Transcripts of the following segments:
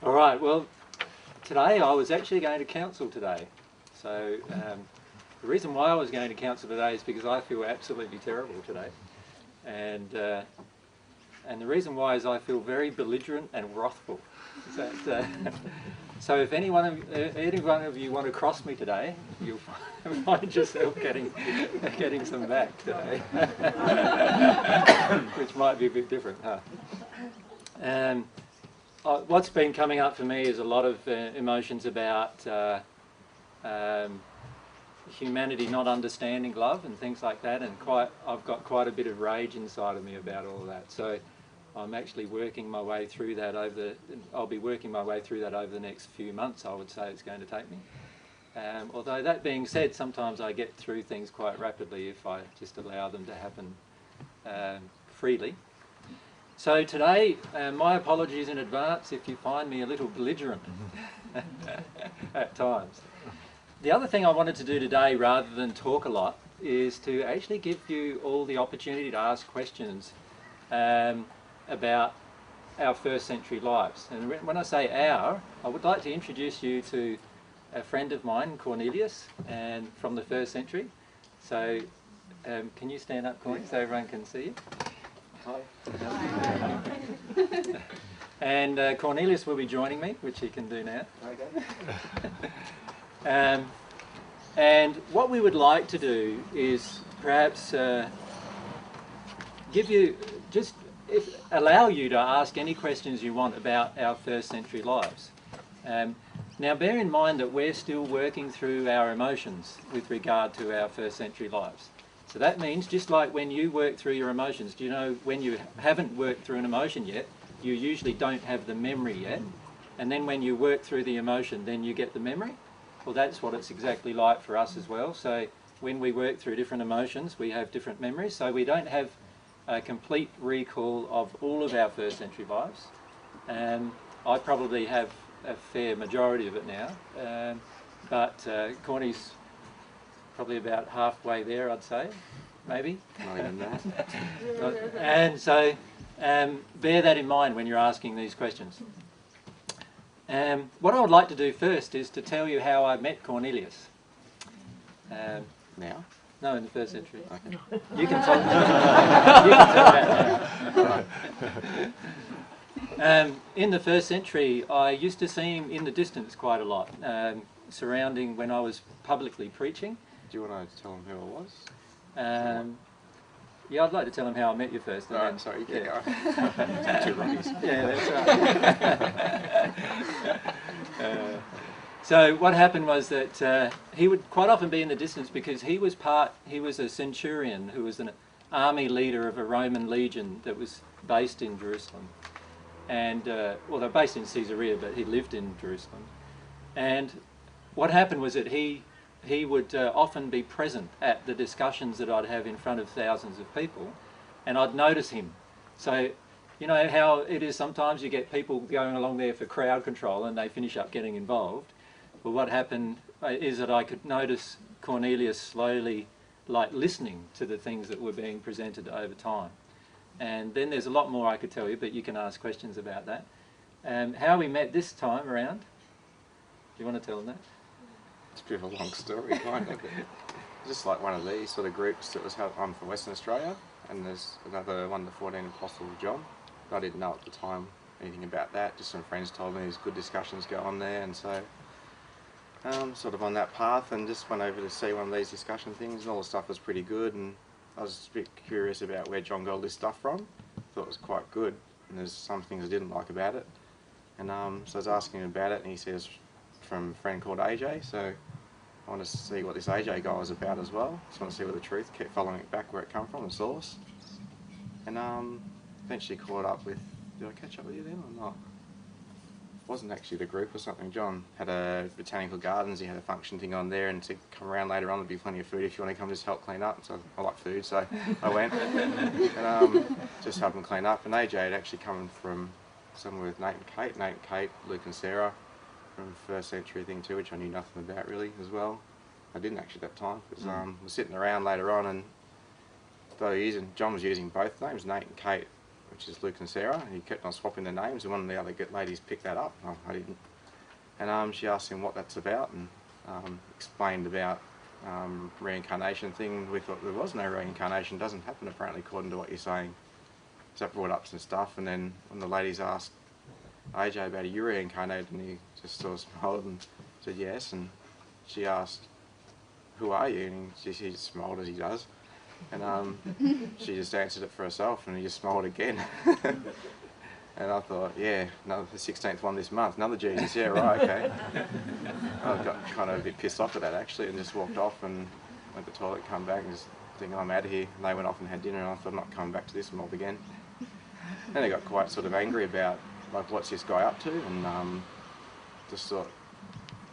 All right, well, today I was actually going to council today. So the reason why I was going to council today is because I feel absolutely terrible today. And the reason why is I feel very belligerent and wrathful. So if any one of you want to cross me today, you'll find yourself getting some back today, which might be a bit different, huh? What's been coming up for me is a lot of emotions about humanity not understanding love and things like that, and I've got quite a bit of rage inside of me about all of that. So I'm actually working my way through that I'll be working my way through that over the next few months, I would say it's going to take me. Although that being said, sometimes I get through things quite rapidly if I just allow them to happen freely. So today, my apologies in advance if you find me a little belligerent at times. The other thing I wanted to do today, rather than talk a lot, is to actually give you all the opportunity to ask questions about our first century lives. And when I say our, I would like to introduce you to a friend of mine, Cornelius, and from the first century. So can you stand up, Corny, so everyone can see you? Hi. And Cornelius will be joining me, which he can do now. Okay. And what we would like to do is perhaps allow you to ask any questions you want about our first century lives. Now bear in mind that we're still working through our emotions with regard to our first century lives. So that means, just like when you work through your emotions, do you know when you haven't worked through an emotion yet, you usually don't have the memory yet, and then when you work through the emotion, then you get the memory? Well, that's what it's exactly like for us as well. So when we work through different emotions, we have different memories. So we don't have a complete recall of all of our first century lives. I probably have a fair majority of it now, but Corny's probably about halfway there, I'd say, maybe. Not even that. And so bear that in mind when you're asking these questions. What I would like to do first is to tell you how I met Cornelius. Now? No, in the first century. Okay. You can tell, that now. In the first century, I used to see him in the distance quite a lot, surrounding when I was publicly preaching. Do you want to tell him who I was? Yeah, I'd like to tell him how I met you first. And then, sorry, you keep going. Two Ronnies. Yeah, that's right. So what happened was that he would quite often be in the distance because he was a centurion who was an army leader of a Roman legion that was based in Jerusalem. And, well, they're based in Caesarea, but he lived in Jerusalem. And what happened was that he would often be present at the discussions that I'd have in front of thousands of people, and I'd notice him. So, you know how it is sometimes you get people going along there for crowd control and they finish up getting involved. Well, what happened is that I could notice Cornelius slowly, like, listening to the things that were being presented over time. And then there's a lot more I could tell you, but you can ask questions about that. How we met this time around, do you want to tell them that? It's a bit of a long story, kind of. Just like one of these sort of groups that was held on for Western Australia, and there's another one, the 14 Apostle John. I didn't know at the time anything about that, just some friends told me there's good discussions go on there, and so sort of on that path, and just went over to see one of these discussion things, and all the stuff was pretty good, and I was a bit curious about where John got all this stuff from. Thought it was quite good, and there's some things I didn't like about it, and so I was asking him about it, and he says from a friend called AJ, so I wanted to see what this AJ guy was about as well. Just want to see where the truth, kept following it back where it come from, the source, and eventually caught up with, did I catch up with you then or not? It wasn't actually the group or something. John had a botanical gardens, he had a function thing on there, and to come around later on there'd be plenty of food if you want to come just help clean up. So I like food, so I went and just helped him clean up. And AJ had actually come from somewhere with Nate and Kate, Luke and Sarah from the first century thing too, which I knew nothing about really as well. I didn't actually at that time, because was sitting around later on, and though John was using both names, Nate and Kate, which is Luke and Sarah, and he kept on swapping their names, and one of the other ladies picked that up. Oh, I didn't. And she asked him what that's about, and explained about reincarnation thing. We thought there was no reincarnation, doesn't happen apparently according to what you're saying. So that brought up some stuff, and then when the ladies asked AJ about, are you reincarnated, and he just sort of smiled and said yes, and she asked, who are you? And he just smiled as he does, and she just answered it for herself, and he just smiled again. And I thought, yeah, another the 16th one this month, another Jesus, yeah, right, okay. I got kind of a bit pissed off at that actually, and just walked off and went to the toilet, come back, and just thinking, I'm out of here. And they went off and had dinner, and I thought, I'm not coming back to this mob again. Then I got quite sort of angry about, like, what's this guy up to, and just thought,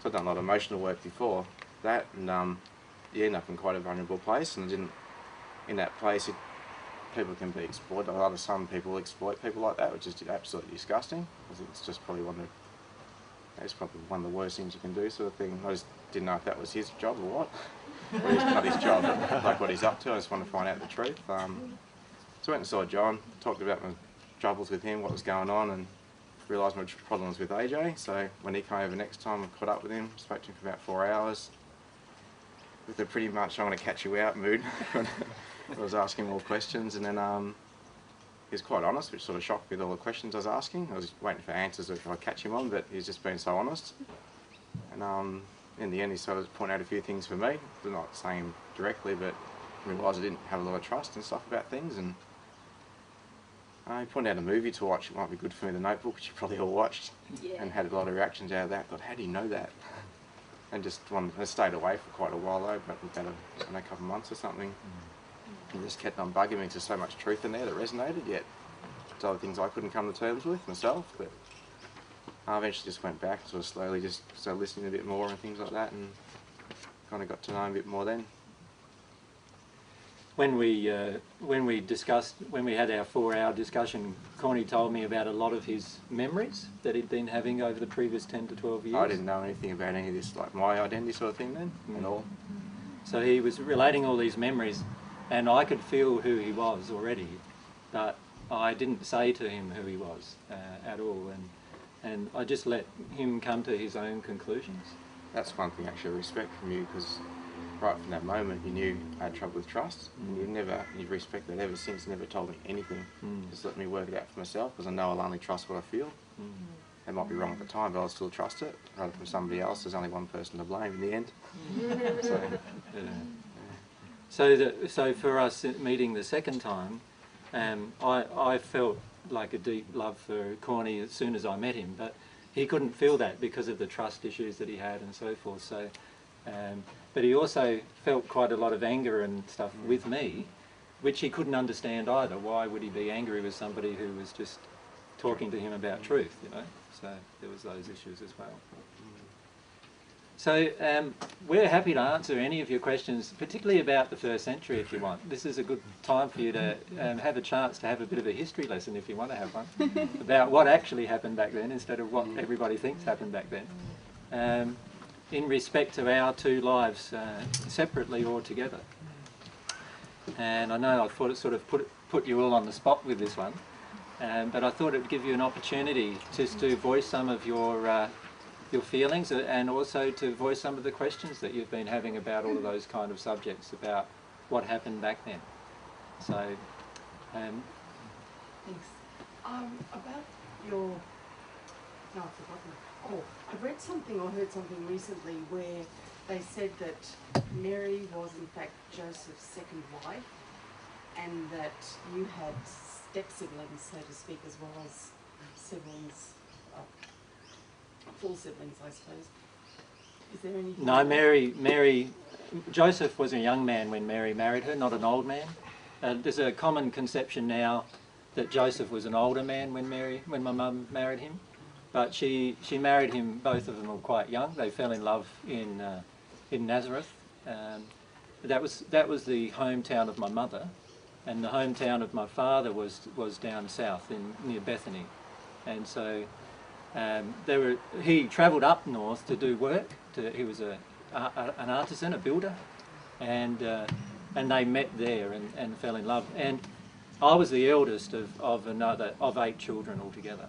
so I'd done a lot of emotional work before that, and you end up in quite a vulnerable place, and in that place, people can be exploited. Some people exploit people like that, which is absolutely disgusting. It's just probably it's probably one of the worst things you can do, sort of thing. I just didn't know if that was his job or what. Or it's not his job, but like what he's up to. I just wanted to find out the truth. So I went and saw John, talked about my troubles with him, what was going on, and realised my problems with AJ. So when he came over next time, I caught up with him, spoke to him for about 4 hours, with a pretty much I'm going to catch you out mood. I was asking more questions, and then he was quite honest, which sort of shocked me with all the questions I was asking. I was waiting for answers if I'd catch him on, but he's just been so honest. And in the end, he sort of pointed out a few things for me. I'm not saying him directly, but I realised I didn't have a lot of trust and stuff about things. And he pointed out a movie to watch. It might be good for me, The Notebook, which you probably all watched, and had a lot of reactions out of that. I thought, how do you know that? And I stayed away for quite a while though, but about a couple of months or something. And just kept on bugging me because there's so much truth in there that resonated, yet there's other things I couldn't come to terms with myself. But I eventually just went back, sort of slowly just started listening a bit more and things like that, and kind of got to know him a bit more then. When we had our 4-hour discussion, Corny told me about a lot of his memories that he'd been having over the previous 10 to 12 years. I didn't know anything about any of this, like my identity sort of thing then, at all. So he was relating all these memories, and I could feel who he was already, but I didn't say to him who he was at all, and I just let him come to his own conclusions. That's one thing actually I respect from you, because right from that moment you knew I had trouble with trust, and you've respected that ever since, never told me anything. Just let me work it out for myself, because I know I'll only trust what I feel. It might be wrong at the time, but I'll still trust it. Rather than somebody else, there's only one person to blame in the end. So for us meeting the second time, I felt like a deep love for Corny as soon as I met him, but he couldn't feel that because of the trust issues that he had and so forth. So, but he also felt quite a lot of anger and stuff with me, which he couldn't understand either. Why would he be angry with somebody who was just talking to him about truth, you know? So there was those issues as well. So we're happy to answer any of your questions, particularly about the first century if you want. This is a good time for you to have a chance to have a bit of a history lesson if you want to have one, about what actually happened back then instead of what everybody thinks happened back then, in respect to our two lives separately or together. And I know I thought it sort of put you all on the spot with this one, but I thought it would give you an opportunity just to voice some of your feelings, and also to voice some of the questions that you've been having about all of those kind of subjects, about what happened back then. So, thanks. About your... No, I've forgotten. Oh, I read something or heard something recently where they said that Mary was in fact Joseph's second wife, and that you had step-siblings, so to speak, as well as siblings, full siblings, I suppose. Is there anything? No, Joseph was a young man when Mary married her, not an old man. There's a common conception now that Joseph was an older man when my mum married him, but she married him. Both of them were quite young. They fell in love in Nazareth. That was the hometown of my mother, and the hometown of my father was down south near Bethany, and so. He travelled up north to do work. He was an artisan, a builder, and they met there and fell in love. And I was the eldest of 8 children altogether.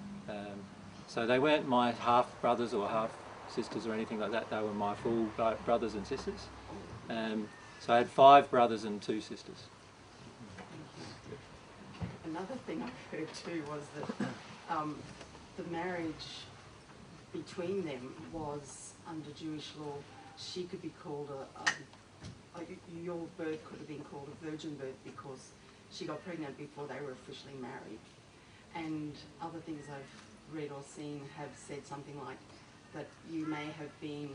So they weren't my half brothers or half sisters or anything like that. They were my full brothers and sisters. So I had 5 brothers and 2 sisters. Another thing I've heard too was that the marriage between them was under Jewish law. She could be called your birth could have been called a virgin birth because she got pregnant before they were officially married. And other things I've read or seen have said something like that you may have been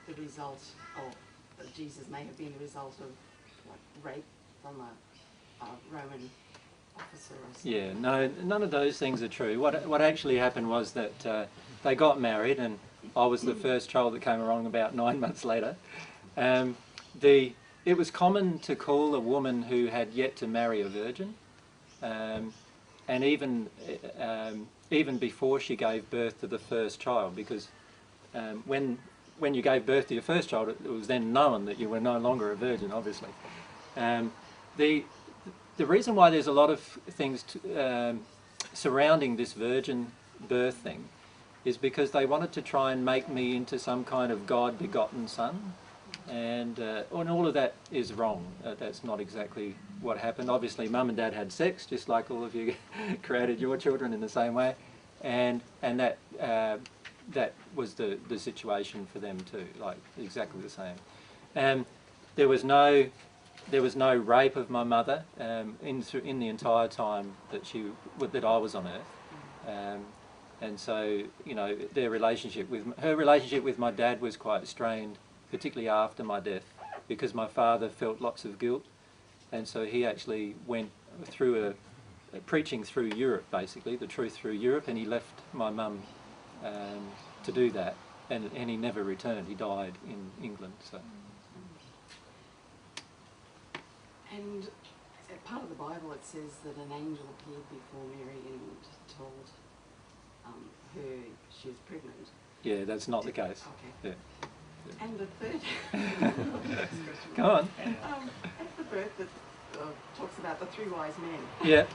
the result of, Jesus may have been the result of like rape from a Roman officer or something. Yeah, no, none of those things are true. What actually happened was that they got married, and I was the first child that came along about 9 months later. It was common to call a woman who had yet to marry a virgin, and even before she gave birth to the first child, because when you gave birth to your first child, it was then known that you were no longer a virgin, obviously. The reason why there's a lot of things surrounding this virgin birth thing is because they wanted to try and make me into some kind of God-begotten son, and all of that is wrong. That's not exactly what happened. Obviously, Mum and Dad had sex, just like all of you created your children in the same way, and that was the situation for them too, like exactly the same. There was no rape of my mother in the entire time that I was on earth, and so her relationship with my dad was quite strained, particularly after my death, because my father felt lots of guilt, and so he actually went through preaching through Europe, basically the truth through Europe, and he left my mum to do that, and he never returned. He died in England. So. And part of the Bible it says that an angel appeared before Mary and told her she was pregnant. Yeah, that's not the case. Okay. Yeah. And the third... Go on. At the birth that talks about the 3 wise men. Yeah.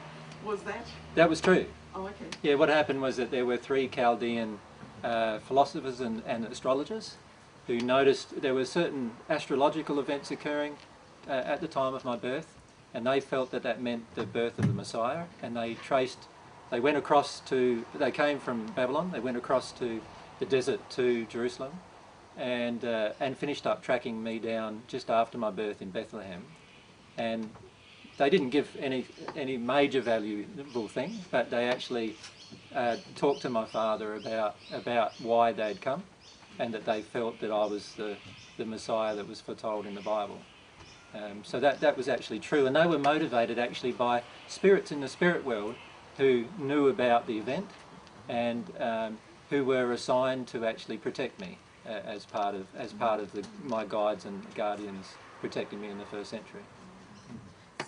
Was that? That was true. Oh, okay. Yeah, what happened was that there were 3 Chaldean philosophers and astrologers who noticed there were certain astrological events occurring at the time of my birth, and they felt that meant the birth of the Messiah, and they came from Babylon, they went across to the desert to Jerusalem, and finished up tracking me down just after my birth in Bethlehem. And they didn't give any major valuable thing, but they actually talked to my father about why they'd come, and that they felt that I was the Messiah that was foretold in the Bible. So that was actually true, and they were motivated actually by spirits in the spirit world who knew about the event, and who were assigned to actually protect me as part of my guides and guardians protecting me in the 1st century.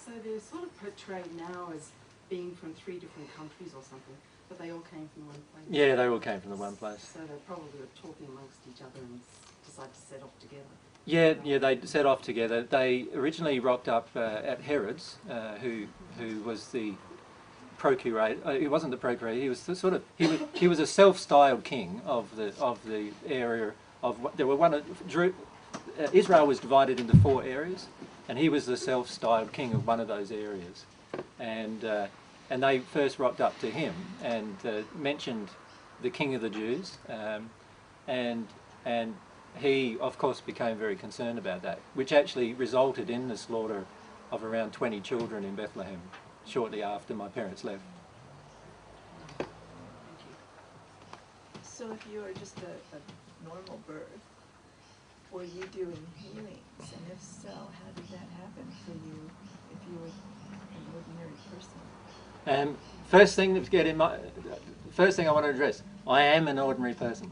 So they're sort of portrayed now as being from 3 different countries or something, but they all came from one place. Yeah, they all came from the one place. So they probably were talking amongst each other and decided to set off together. Yeah, they set off together. They originally rocked up at Herod's, who was the procurator. He wasn't the procurator. He was he was a self-styled king of the area of. There were Israel was divided into 4 areas, and he was the self-styled king of one of those areas, and they first rocked up to him and mentioned the King of the Jews, and he, of course, became very concerned about that, which actually resulted in the slaughter of around 20 children in Bethlehem shortly after my parents left. So if you were just a normal birth, were you doing healings? And if so, how did that happen for you if you were an ordinary person? First thing I want to address, I am an ordinary person.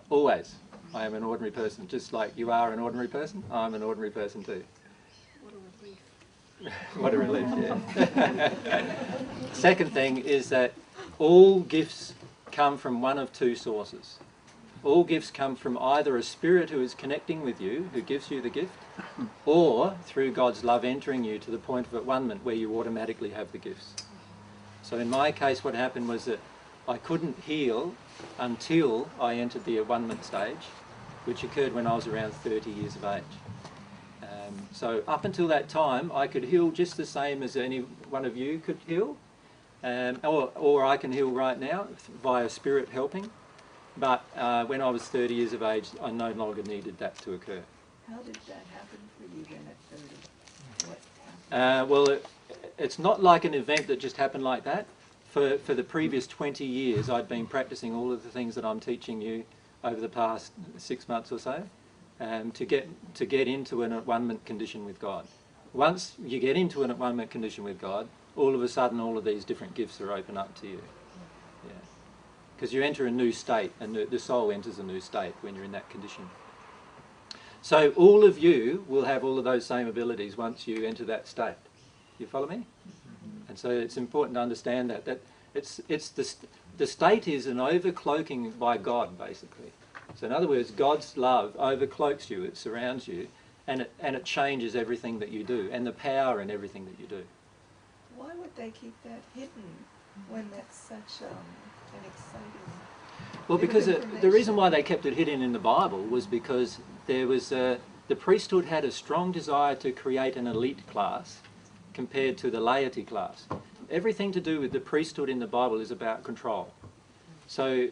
Always. I am an ordinary person. Just like you are an ordinary person, I'm an ordinary person too. What a relief. What a relief, yeah. Second thing is that all gifts come from one of 2 sources. All gifts come from either a spirit who is connecting with you, who gives you the gift, or through God's love entering you to the point of at-one-ment where you automatically have the gifts. So in my case, what happened was that I couldn't heal until I entered the at-one-ment stage, which occurred when I was around 30 years of age. So up until that time, I could heal just the same as any one of you could heal, or I can heal right now via spirit helping. But when I was 30 years of age, I no longer needed that to occur. How did that happen for you then at 30? What happened? Well, it's not like an event that just happened like that. For the previous 20 years, I'd been practicing all of the things that I'm teaching you over the past 6 months or so, to get into an at-one-ment condition with God. Once you get into an at-one-ment condition with God, all of a sudden all of these different gifts are open up to you. Yeah. Because you enter a new state, and the soul enters a new state when you're in that condition. So all of you will have all of those same abilities once you enter that state. You follow me? And so it's important to understand that the state is an overcloaking by God, basically. So in other words, God's love overcloaks you, it surrounds you, and it changes everything that you do, and the power in everything that you do. Why would they keep that hidden when that's such an exciting... Well, because the reason why they kept it hidden in the Bible was because there was the priesthood had a strong desire to create an elite class compared to the laity class. Everything to do with the priesthood in the Bible is about control. So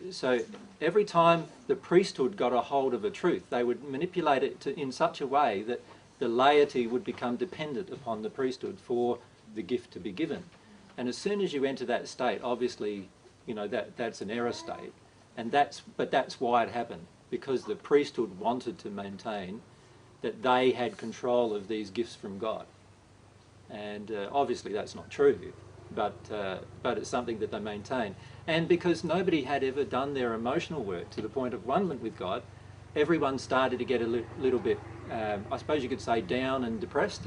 every time the priesthood got a hold of a truth, they would manipulate it in such a way that the laity would become dependent upon the priesthood for the gift to be given. And as soon as you enter that state, obviously, you know, that's an error state. But that's why it happened, because the priesthood wanted to maintain that they had control of these gifts from God. And obviously that's not true, but it's something that they maintain. And because nobody had ever done their emotional work to the point of one-ment with God, everyone started to get a little bit, I suppose you could say, down and depressed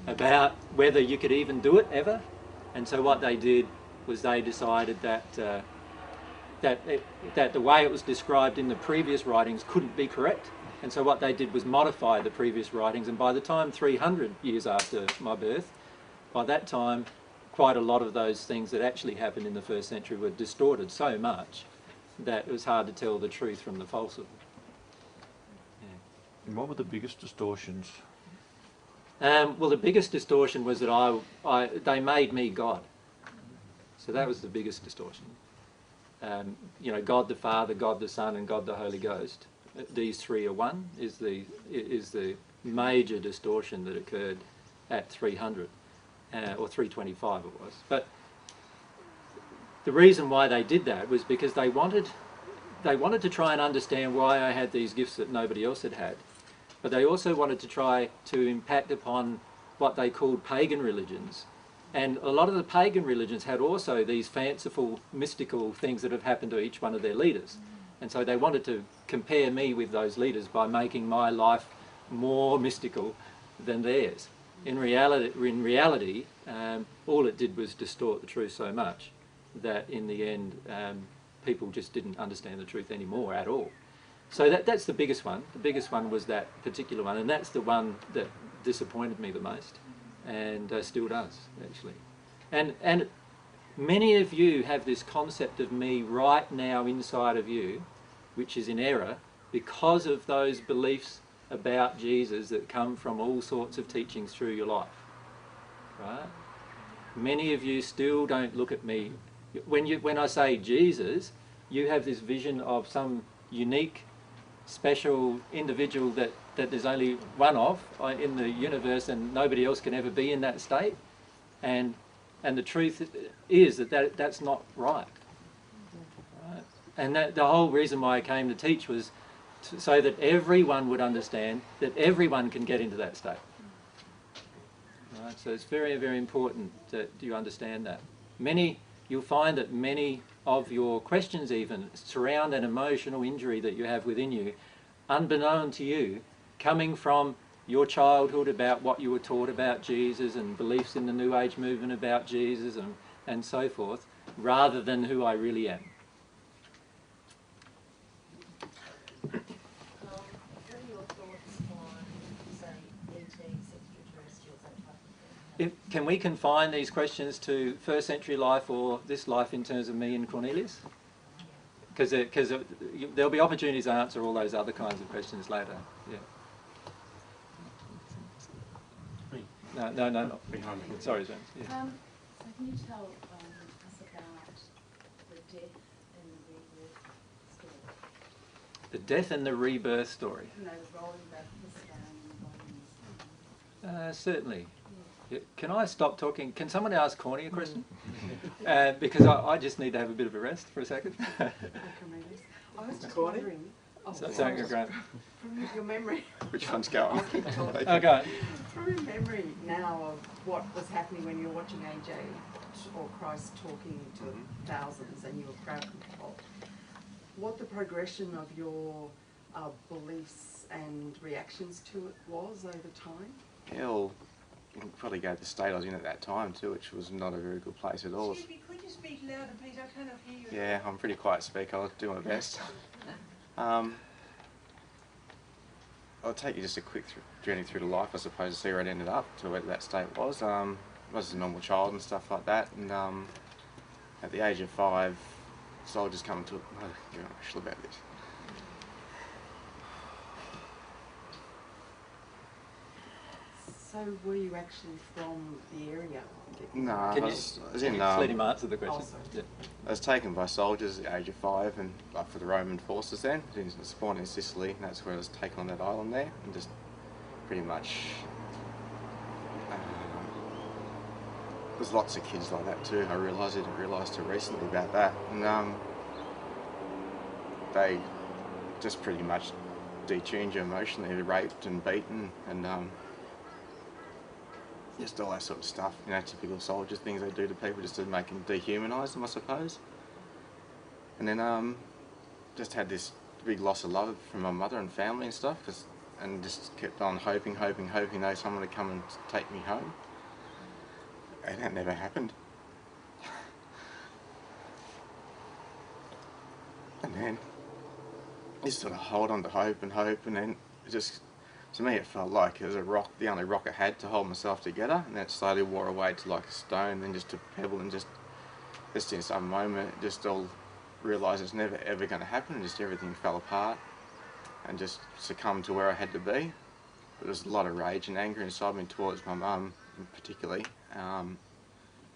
about whether you could even do it ever. And so what they did was they decided that that the way it was described in the previous writings couldn't be correct. And so what they did was modify the previous writings, and by the time 300 years after my birth, by that time quite a lot of those things that actually happened in the first century were distorted so much that it was hard to tell the truth from the falsehood. Yeah. And what were the biggest distortions? Well, the biggest distortion was that they made me God. So that was the biggest distortion. You know, God the Father, God the Son, and God the Holy Ghost. These three are one is the major distortion that occurred at 300 or 325 it was. But the reason why they did that was because they wanted to try and understand why I had these gifts that nobody else had had. But they also wanted to try to impact upon what they called pagan religions. And a lot of the pagan religions had also these fanciful, mystical things that have happened to each one of their leaders. And so they wanted to compare me with those leaders by making my life more mystical than theirs. In reality, all it did was distort the truth so much that in the end people just didn't understand the truth anymore at all. So that's the biggest one. The biggest one was that particular one, and that's the one that disappointed me the most, and still does, actually. And many of you have this concept of me right now inside of you, which is in error because of those beliefs about Jesus that come from all sorts of teachings through your life, right? Many of you still don't look at me. When I say Jesus, you have this vision of some unique, special individual that there's only one of in the universe, and nobody else can ever be in that state. And the truth is that's not right. Right? And the whole reason why I came to teach was so that everyone would understand that everyone can get into that state. Right? So it's very, very important that you understand that. You'll find that many of your questions even surround an emotional injury that you have within you, unbeknown to you, coming from your childhood about what you were taught about Jesus and beliefs in the New Age movement about Jesus and so forth, rather than who I really am. What are your thoughts on, say, ETs, extraterrestrials, that type of thing? Can we confine these questions to first century life or this life in terms of me and Cornelius? Because there'll be opportunities to answer all those other kinds of questions later. Yeah. No, not behind me. Sorry, James. Yeah. So can you tell us about the death and the rebirth story? The death and the rebirth story. You know, the rolling back the stone and the body. Certainly. Yeah. Can I stop talking? Can someone ask Corny a question? Because I just need to have a bit of a rest for a second. I was just wondering. Sorry, Grant. From your memory. Which one's going? Okay. From your memory now of what was happening when you were watching AJ or Christ talking to thousands and you were crowd control, what the progression of your beliefs and reactions to it was over time? Yeah, well, you can probably go to the state I was in at that time too, which was not a very good place at all. Excuse me, could you speak louder, please? I cannot hear you. Yeah, I'm a pretty quiet speaker. I'll do my best. I'll take you just a quick journey through the life, I suppose, to see where it ended up, to where that state was. I was a normal child and stuff like that, and at the age of 5, soldiers come and took... Oh, you're emotional about this. So were you actually from the area? No, I was in... Just let him answer the question. Oh, I was taken by soldiers at the age of 5 and for the Roman forces then. I was born in Sicily, and that's where I was taken on that island there, and just pretty much... there's lots of kids like that too. I didn't realise till recently about that. And they just pretty much detuned you emotionally, raped and beaten, and just all that sort of stuff, you know, typical soldiers, things they do to people just to make them dehumanise them, I suppose. And then just had this big loss of love from my mother and family and stuff, and just kept on hoping that someone would come and take me home. And that never happened. And then just sort of hold on to hope, and then it just, to me it felt like it was a rock, the only rock I had to hold myself together, and that slowly wore away to like a stone, then just a pebble, and just in some moment just all realised it's never ever going to happen, and just everything fell apart and just succumbed to where I had to be. But there was a lot of rage and anger inside me towards my mum particularly,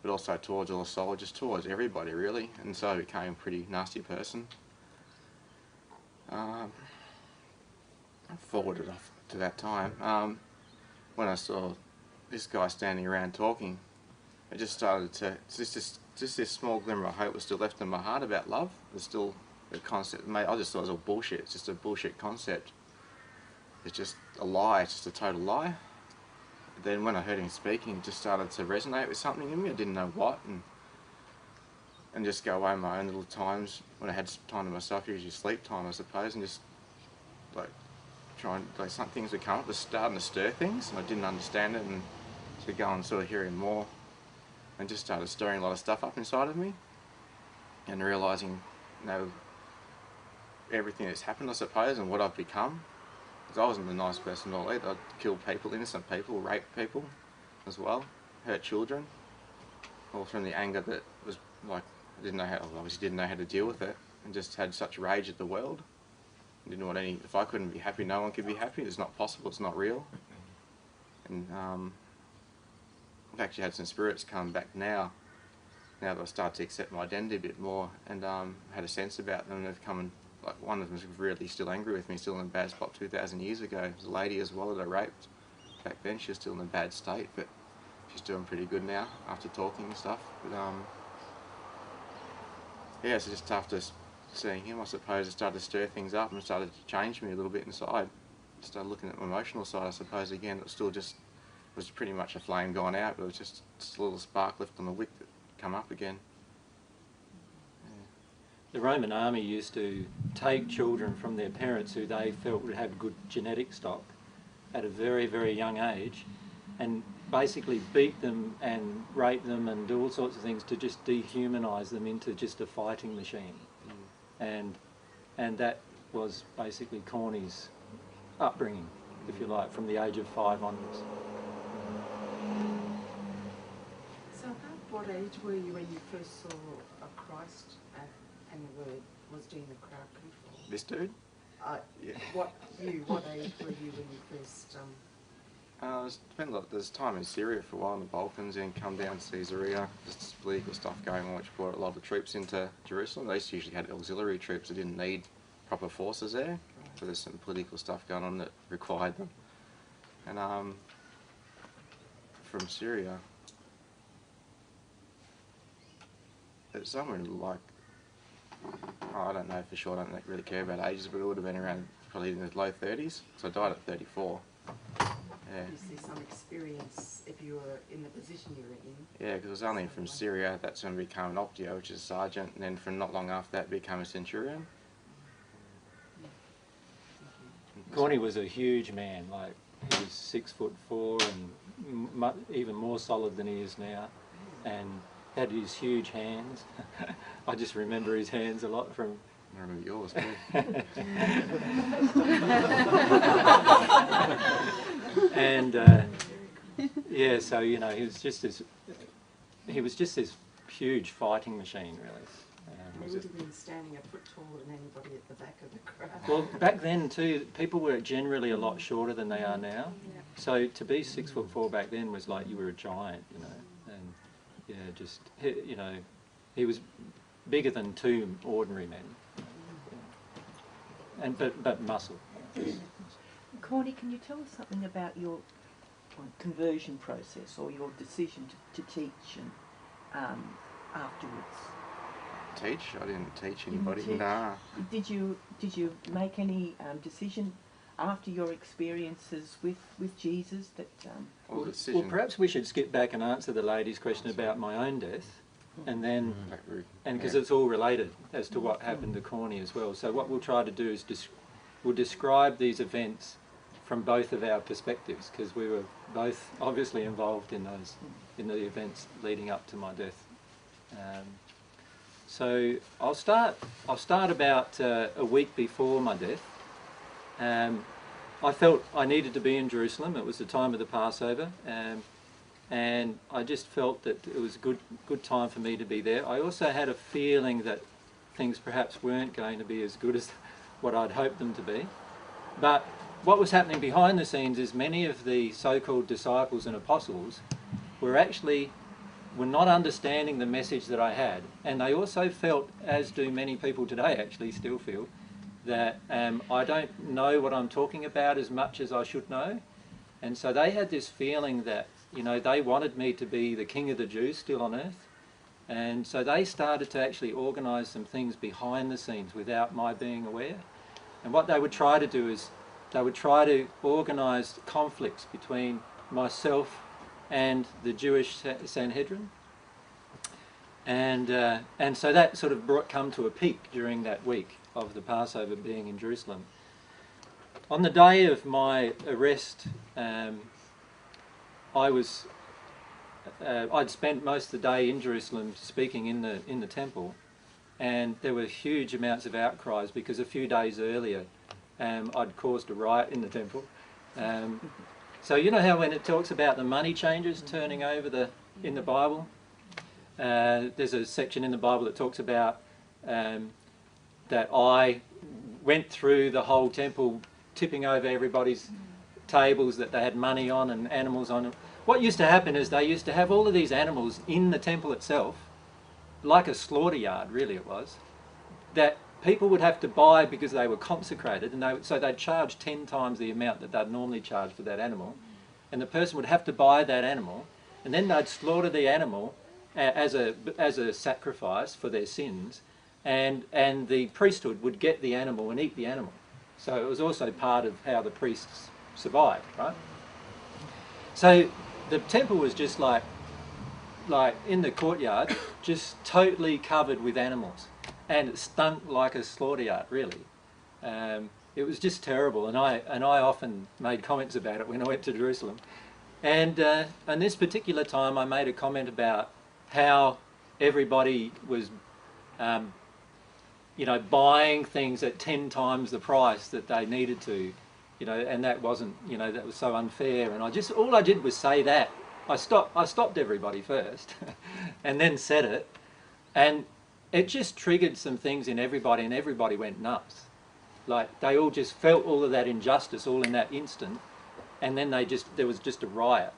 but also towards all the soldiers, towards everybody really, and so I became a pretty nasty person. Forwarded off to that time, when I saw this guy standing around talking, it just started to, just this small glimmer of hope was still left in my heart about love. There's still a concept, mate, I just thought it was all bullshit. It's just a bullshit concept. It's just a lie, it's just a total lie. But then when I heard him speaking, it just started to resonate with something in me, I didn't know what, and just go away my own little times when I had time to myself, usually sleep time I suppose, and just like some things would come up, was starting to stir things, and I didn't understand it, and to go and sort of hear him more, and just started stirring a lot of stuff up inside of me, and realising, you know, everything that's happened I suppose, and what I've become. Because I wasn't a nice person at all either. I'd kill people, innocent people, rape people as well, hurt children, all from the anger that was like, I obviously didn't know how to deal with it, and just had such rage at the world. Didn't want any, if I couldn't be happy, no one could be happy. It's not possible, it's not real. And I've actually had some spirits come back now that I start to accept my identity a bit more, and had a sense about them. They've come and, like, one of them is really still angry with me, still in a bad spot 2,000 years ago. There's a lady as well that I raped back then. She was still in a bad state, but she's doing pretty good now after talking and stuff. But yeah, so just after seeing him, I suppose, it started to stir things up and started to change me a little bit inside. Started looking at my emotional side, I suppose, again. It was still just, it was pretty much a flame gone out, but it was just a little spark left on the wick that come up again. The Roman army used to take children from their parents who they felt would have good genetic stock at a very, very young age, and basically beat them and rape them and do all sorts of things to just dehumanise them into just a fighting machine. And that was basically Corny's upbringing, if you like, from the age of 5 onwards. So about what age were you when you first saw a Christ and the Word was doing the crowd control? This dude? Yeah. What age were you when you first... It's been like there's time in Syria for a while in the Balkans, and come down to Caesarea, just political stuff going on, which brought a lot of troops into Jerusalem. They usually had auxiliary troops that didn't need proper forces there, so there's some political stuff going on that required them. And from Syria, it's somewhere like, I don't know for sure, I don't really care about ages, but it would have been around probably in the low 30s, so I died at 34. Yeah. Obviously some experience if you were in the position you were in. Yeah, because it was only from Syria that's when I became an optio, which is a sergeant, and then from not long after that became a centurion. Corny was a huge man, like he was 6'4" and even more solid than he is now, and had these huge hands. I just remember his hands a lot from... I remember yours too. And yeah, so you know, he was just this huge fighting machine, really. He would have been standing a foot taller than anybody at the back of the crowd. Well, back then too, people were generally a lot shorter than they are now. Yeah. So to be 6'4" back then was like you were a giant, you know. And yeah, just you know, he was bigger than 2 ordinary men. And but muscle. Corny, can you tell us something about your conversion process or your decision to teach and afterwards? Teach? I didn't teach anybody. Teach? Nah. Did you make any decision after your experiences with Jesus that? Well, perhaps we should skip back and answer the lady's question about my own death, and then because it's all related as to what happened to Corny as well. So what we'll try to do is we'll describe these events from both of our perspectives, because we were both obviously involved in the events leading up to my death. So I'll start about a week before my death. I felt I needed to be in Jerusalem. It was the time of the Passover, and I just felt that it was a good time for me to be there. I also had a feeling that things perhaps weren't going to be as good as what I'd hoped them to be. But what was happening behind the scenes is many of the so-called disciples and apostles were not understanding the message that I had, and they also felt, as do many people today actually still feel, that I don't know what I'm talking about as much as I should know. And so they had this feeling that, you know, they wanted me to be the king of the Jews still on earth. And so they started to actually organise some things behind the scenes without my being aware. And what they would try to do is they would try to organise conflicts between myself and the Jewish Sanhedrin. And so that sort of come to a peak during that week of the Passover being in Jerusalem. On the day of my arrest, I'd spent most of the day in Jerusalem speaking in the temple, and there were huge amounts of outcries because a few days earlier I'd caused a riot in the temple. So you know how when it talks about the money changers turning over in the Bible, there's a section in the Bible that talks about that I went through the whole temple tipping over everybody's tables that they had money on and animals on them. What used to happen is they used to have all of these animals in the temple itself, like a slaughter yard really it was, that people would have to buy because they were consecrated, and so they'd charge 10 times the amount that they'd normally charge for that animal, and the person would have to buy that animal, and then they'd slaughter the animal as a sacrifice for their sins, and the priesthood would get the animal and eat the animal. So it was also part of how the priests survived, right? So the temple was just like in the courtyard, just totally covered with animals, and it stunk like a slaughter yard, really. It was just terrible, and I often made comments about it when I went to Jerusalem. And this particular time I made a comment about how everybody was you know, buying things at 10 times the price that they needed to, you know, and that wasn't, you know, that was so unfair. And all I did was say that. I stopped everybody first and then said it, and it just triggered some things in everybody, and everybody went nuts. Like, they all just felt all of that injustice all in that instant, and then there was just a riot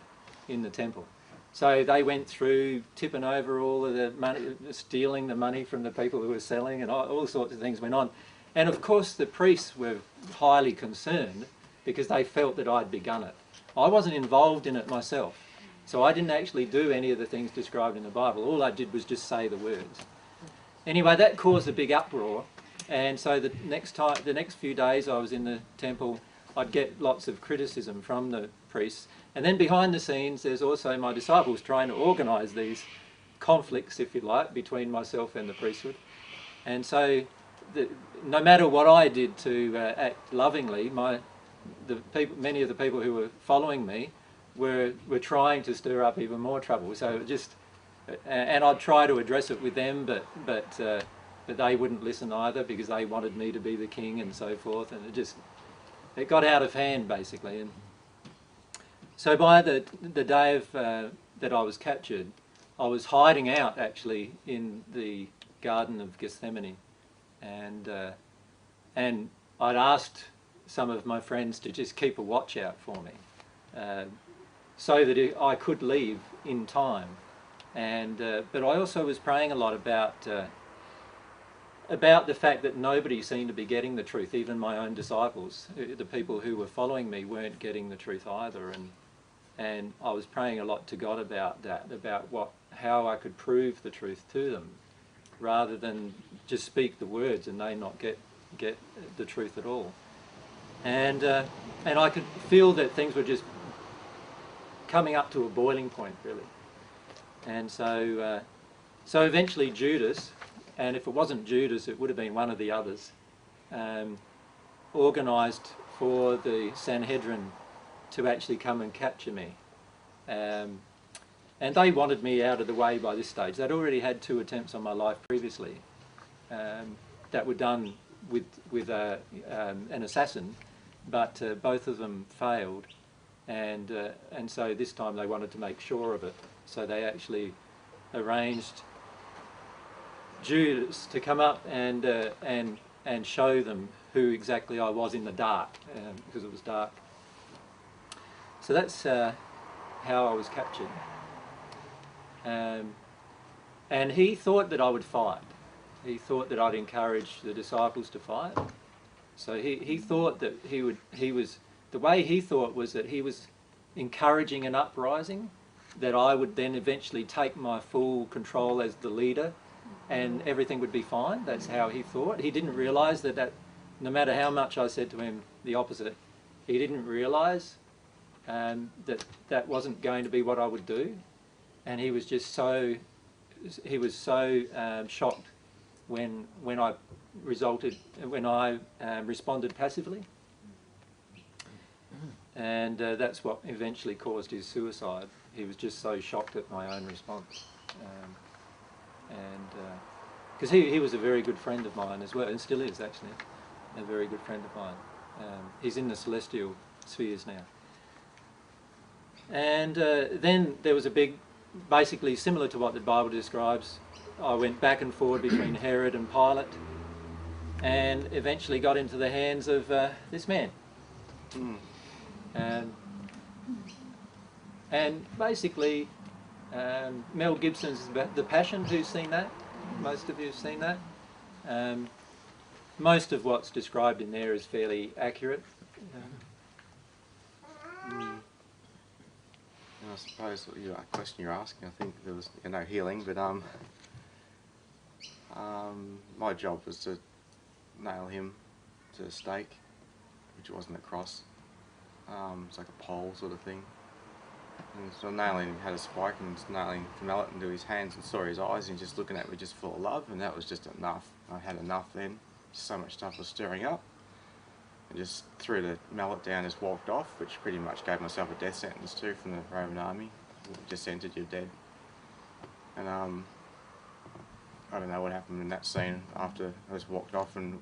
in the temple. So they went through tipping over all of the money, stealing the money from the people who were selling, and all sorts of things went on. And of course the priests were highly concerned because they felt that I'd begun it. I wasn't involved in it myself, so I didn't actually do any of the things described in the Bible. All I did was just say the words. Anyway, that caused a big uproar, and so the next few days I was in the temple, I'd get lots of criticism from the priests. And then behind the scenes, there's also my disciples trying to organise these conflicts, if you like, between myself and the priesthood. And so, no matter what I did to act lovingly, many of the people who were following me were trying to stir up even more trouble. So and I'd try to address it with them, but they wouldn't listen either, because they wanted me to be the king and so forth, and it got out of hand basically. And so by the day of that I was captured, I was hiding out actually in the Garden of Gethsemane, and I'd asked some of my friends to just keep a watch out for me, so that I could leave in time. And but I also was praying a lot about the fact that nobody seemed to be getting the truth. Even my own disciples, the people who were following me, weren't getting the truth either. And I was praying a lot to God about that, about how I could prove the truth to them, rather than just speak the words and they not get the truth at all. And I could feel that things were just coming up to a boiling point, really. And so eventually Judas, and if it wasn't Judas, it would have been one of the others, organised for the Sanhedrin to actually come and capture me. And they wanted me out of the way by this stage. They'd already had 2 attempts on my life previously that were done with an assassin, but both of them failed. And so this time they wanted to make sure of it. So they actually arranged Judas to come up and show them who exactly I was in the dark, because it was dark. So that's how I was captured. And he thought that I would fight. He thought that I'd encourage the disciples to fight. So he thought that the way he thought was that he was encouraging an uprising, that I would then eventually take my full control as the leader and everything would be fine. That's how he thought. He didn't realise that no matter how much I said to him the opposite, he didn't realise that wasn't going to be what I would do. And he was just so shocked when I responded passively. And that's what eventually caused his suicide. He was just so shocked at my own response. Because he was a very good friend of mine as well, and still is actually a very good friend of mine. He's in the celestial spheres now. And then there was a big, basically similar to what the Bible describes, I went back and forward between Herod and Pilate, and eventually got into the hands of this man. And basically, Mel Gibson's The Passion, who's seen that? Most of you have seen that. Most of what's described in there is fairly accurate. I suppose the question you're asking, I think there was no healing, but my job was to nail him to a stake, which wasn't a cross. It's like a pole sort of thing. And so nailing him, had a spike, and nailing the mallet into his hands, and saw his eyes, and just looking at me just full of love, and that was just enough. I had enough then. So much stuff was stirring up. I just threw the mallet down, just walked off, which pretty much gave myself a death sentence too from the Roman army. Just entered, you're dead. And I don't know what happened in that scene after I just walked off and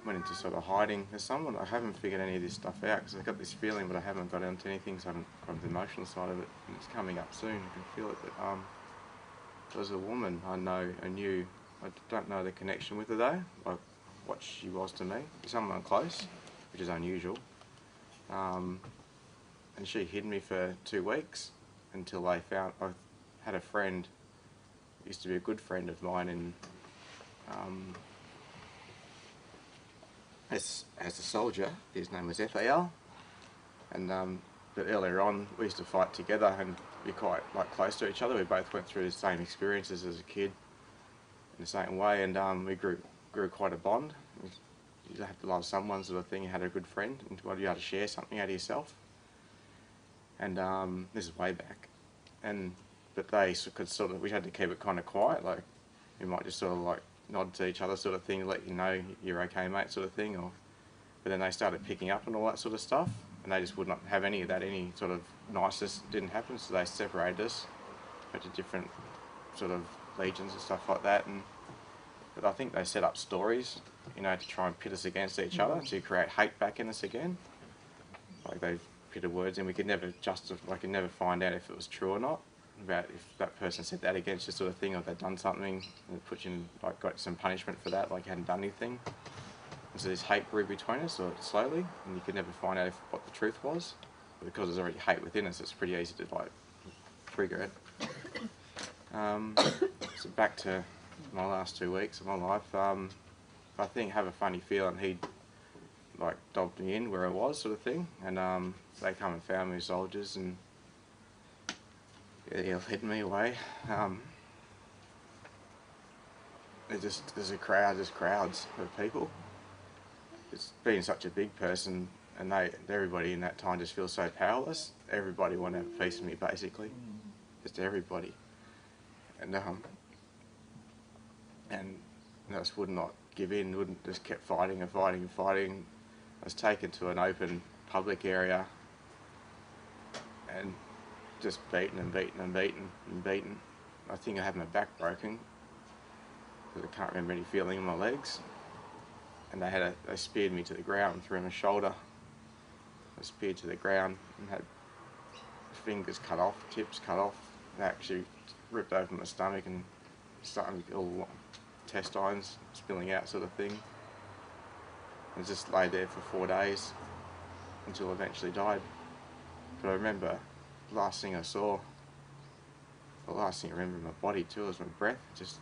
went into sort of hiding. There's someone, I haven't figured any of this stuff out because I've got this feeling, but I haven't got into anything, so I haven't got the emotional side of it. And it's coming up soon, I can feel it. But there was a woman I knew, I don't know the connection with her though, like what she was to me. Someone close, which is unusual. And she hid me for 2 weeks until I had a friend, used to be a good friend of mine, and as a soldier, his name was FAL, and but earlier on we used to fight together and be quite close to each other. We both went through the same experiences as a kid in the same way, and we grew quite a bond. You have to love someone, sort of thing. You had a good friend, and you had to share something out of yourself. And this is way back, but they could sort of, we had to keep it kind of quiet. Like we might just sort of like nod to each other, sort of thing, let you know you're okay, mate, sort of thing. But then they started picking up and all that sort of stuff, and they just would not have any of that. Any sort of niceness didn't happen, so they separated us, went to different sort of legions and stuff like that. But I think they set up stories, you know, to try and pit us against each other, to create hate back in us again. Like they pitted words, and we could never could never find out if it was true or not, about if that person said that against you, sort of thing, or they'd done something and put you in, like, got some punishment for that, like you hadn't done anything. And so this hate grew between us, or slowly, and you could never find out what the truth was. But because there's already hate within us, it's pretty easy to like trigger it. So back to my last 2 weeks of my life. I think have a funny feeling he'd like dobbed me in where I was, sort of thing, and they come and found me, soldiers, and yeah, led me away. There's a crowd, just crowds of people. It's being such a big person, and everybody in that time just feels so powerless. Everybody wanted to have a piece of me, basically, just everybody, and I just would not give in. Just kept fighting and fighting and fighting. I was taken to an open public area and just beaten and beaten and beaten and beaten. I think I had my back broken because I can't remember any feeling in my legs. And they speared me to the ground through my shoulder. I speared to the ground and had fingers cut off, tips cut off. They actually ripped open my stomach and started all intestines spilling out, sort of thing. I just lay there for 4 days until I eventually died. But I remember the last thing I saw, the last thing I remember in my body too, was my breath. Just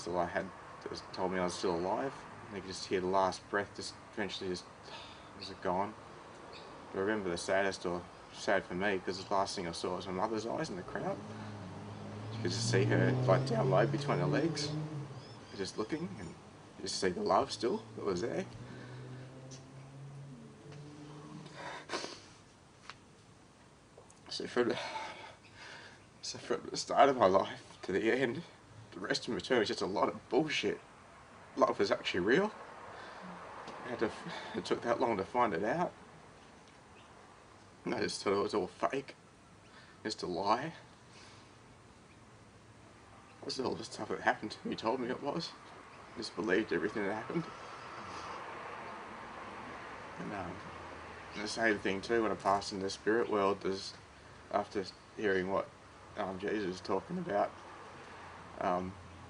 all I had just told me I was still alive. And you could just hear the last breath just eventually was it gone. But I remember the saddest, or sad for me, because the last thing I saw was my mother's eyes in the crowd. You could just see her like down low between her legs, just looking, and you just see the love still that was there. So from the start of my life to the end, the rest of my term was just a lot of bullshit. Love was actually real. It took that long to find it out. And I just thought it was all fake, just a lie. It was all the stuff that happened to me told me it was. I just believed everything that happened. And the same thing too when I passed in the spirit world, after hearing what Jesus was talking about,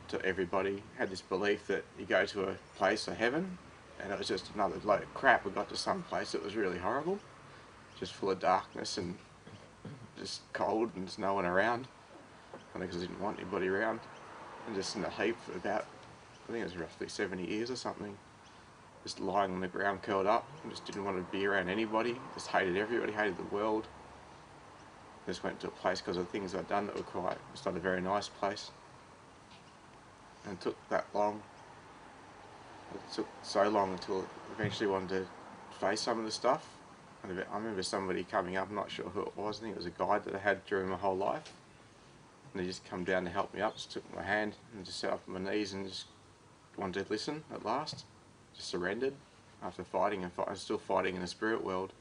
to everybody, had this belief that you go to a place of heaven, and it was just another load of crap. We got to some place that was really horrible, just full of darkness and just cold, and there's no one around. I think because I didn't want anybody around, and just in a heap for about, I think it was roughly 70 years or something, just lying on the ground curled up, and just didn't want to be around anybody, just hated everybody, hated the world. Just went to a place because of the things I'd done that were it's not a very nice place. And it took that long. It took so long until I eventually wanted to face some of the stuff. And I remember somebody coming up, I'm not sure who it was, I think it was a guide that I had during my whole life. And they just come down to help me up, just took my hand and just sat up on my knees and just wanted to listen at last. Just surrendered after fighting, and I was still fighting in the spirit world.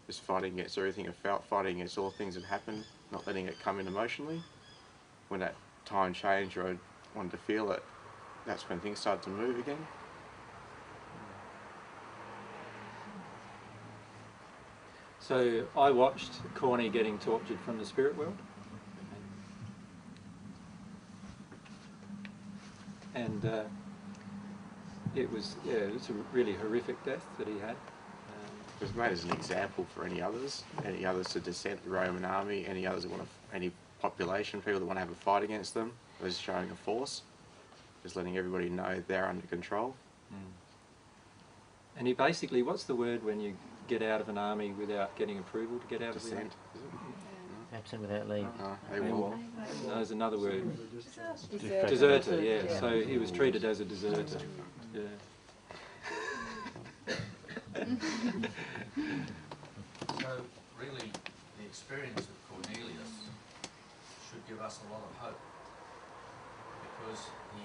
Just fighting against everything I felt, fighting against all things that happened, not letting it come in emotionally. When that time changed or I wanted to feel it, that's when things started to move again. So I watched Corny getting tortured from the spirit world. And it was a really horrific death that he had. It was made as an example for any others to dissent the Roman army, any others that want to, any population, people that want to have a fight against them. It was showing a force, just letting everybody know they're under control. And he basically, what's the word when you get out of an army without getting approval to get out of the army? Dissent, is it? Absent without leave. AWOL. No, there's another word. Deserter. Deserter, yeah. So he was treated as a deserter. Yeah. So really, the experience of Cornelius should give us a lot of hope, because he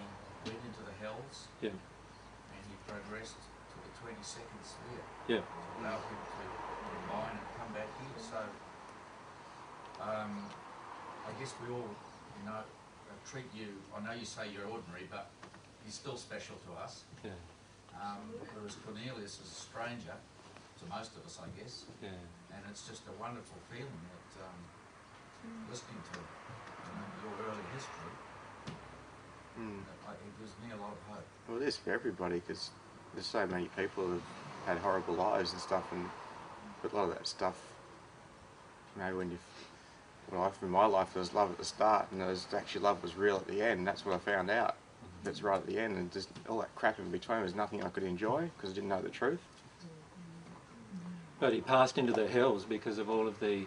went into the hells, Yeah. and he progressed to the 22nd sphere. Yeah. To allow him to combine and come back here. So I guess we all, treat you. I know you say you're ordinary, but he's still special to us. Yeah. Whereas Cornelius is a stranger to most of us, I guess. Yeah. And it's just a wonderful feeling that listening to your early history, it gives me a lot of hope. Well, it is for everybody, because there's so many people who have had horrible lives and stuff, and but a lot of that stuff, when you, in my life there was love at the start, and there was actually love was real at the end. That's what I found out. That's right at the end, and just all that crap in between was nothing I could enjoy because I didn't know the truth. But he passed into the hells because of all of the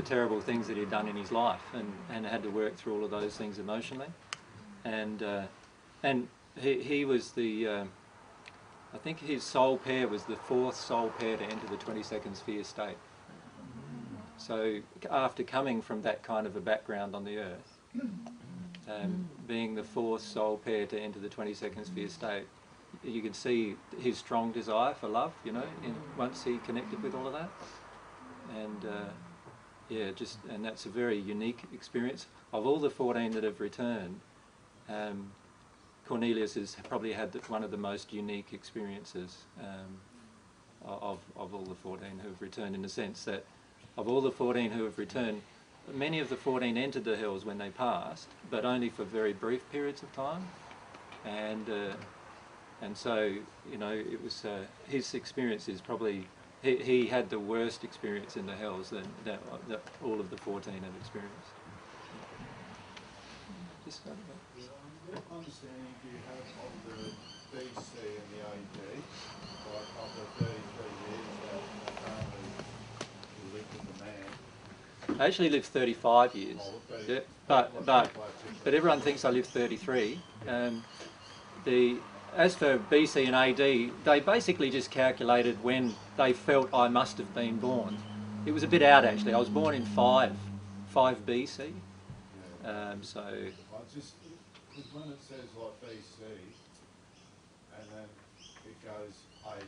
terrible things that he'd done in his life, and had to work through all of those things emotionally. And he was the, I think his soul pair was the 4th soul pair to enter the 22nd sphere state. So after coming from that kind of a background on the earth, being the 4th soul pair to enter the 22nd sphere state, you could see his strong desire for love, once he connected with all of that. And and that's a very unique experience. Of all the 14 that have returned, Cornelius has probably had one of the most unique experiences of all the 14 who have returned, in the sense that of all the 14 who have returned, many of the 14 entered the hells when they passed, but only for very brief periods of time. And so, it was his experience is probably, he had the worst experience in the hells that all of the 14 have experienced. Just What understanding do you have of the BC and the AD, like of the 33 years that apparently you lived with the man? I actually lived 35 years, yeah, but everyone thinks I lived 33. As for BC and AD, they basically just calculated when they felt I must have been born. It was a bit out, actually. I was born in 5 BC. So Just when it says like BC and then it goes AD,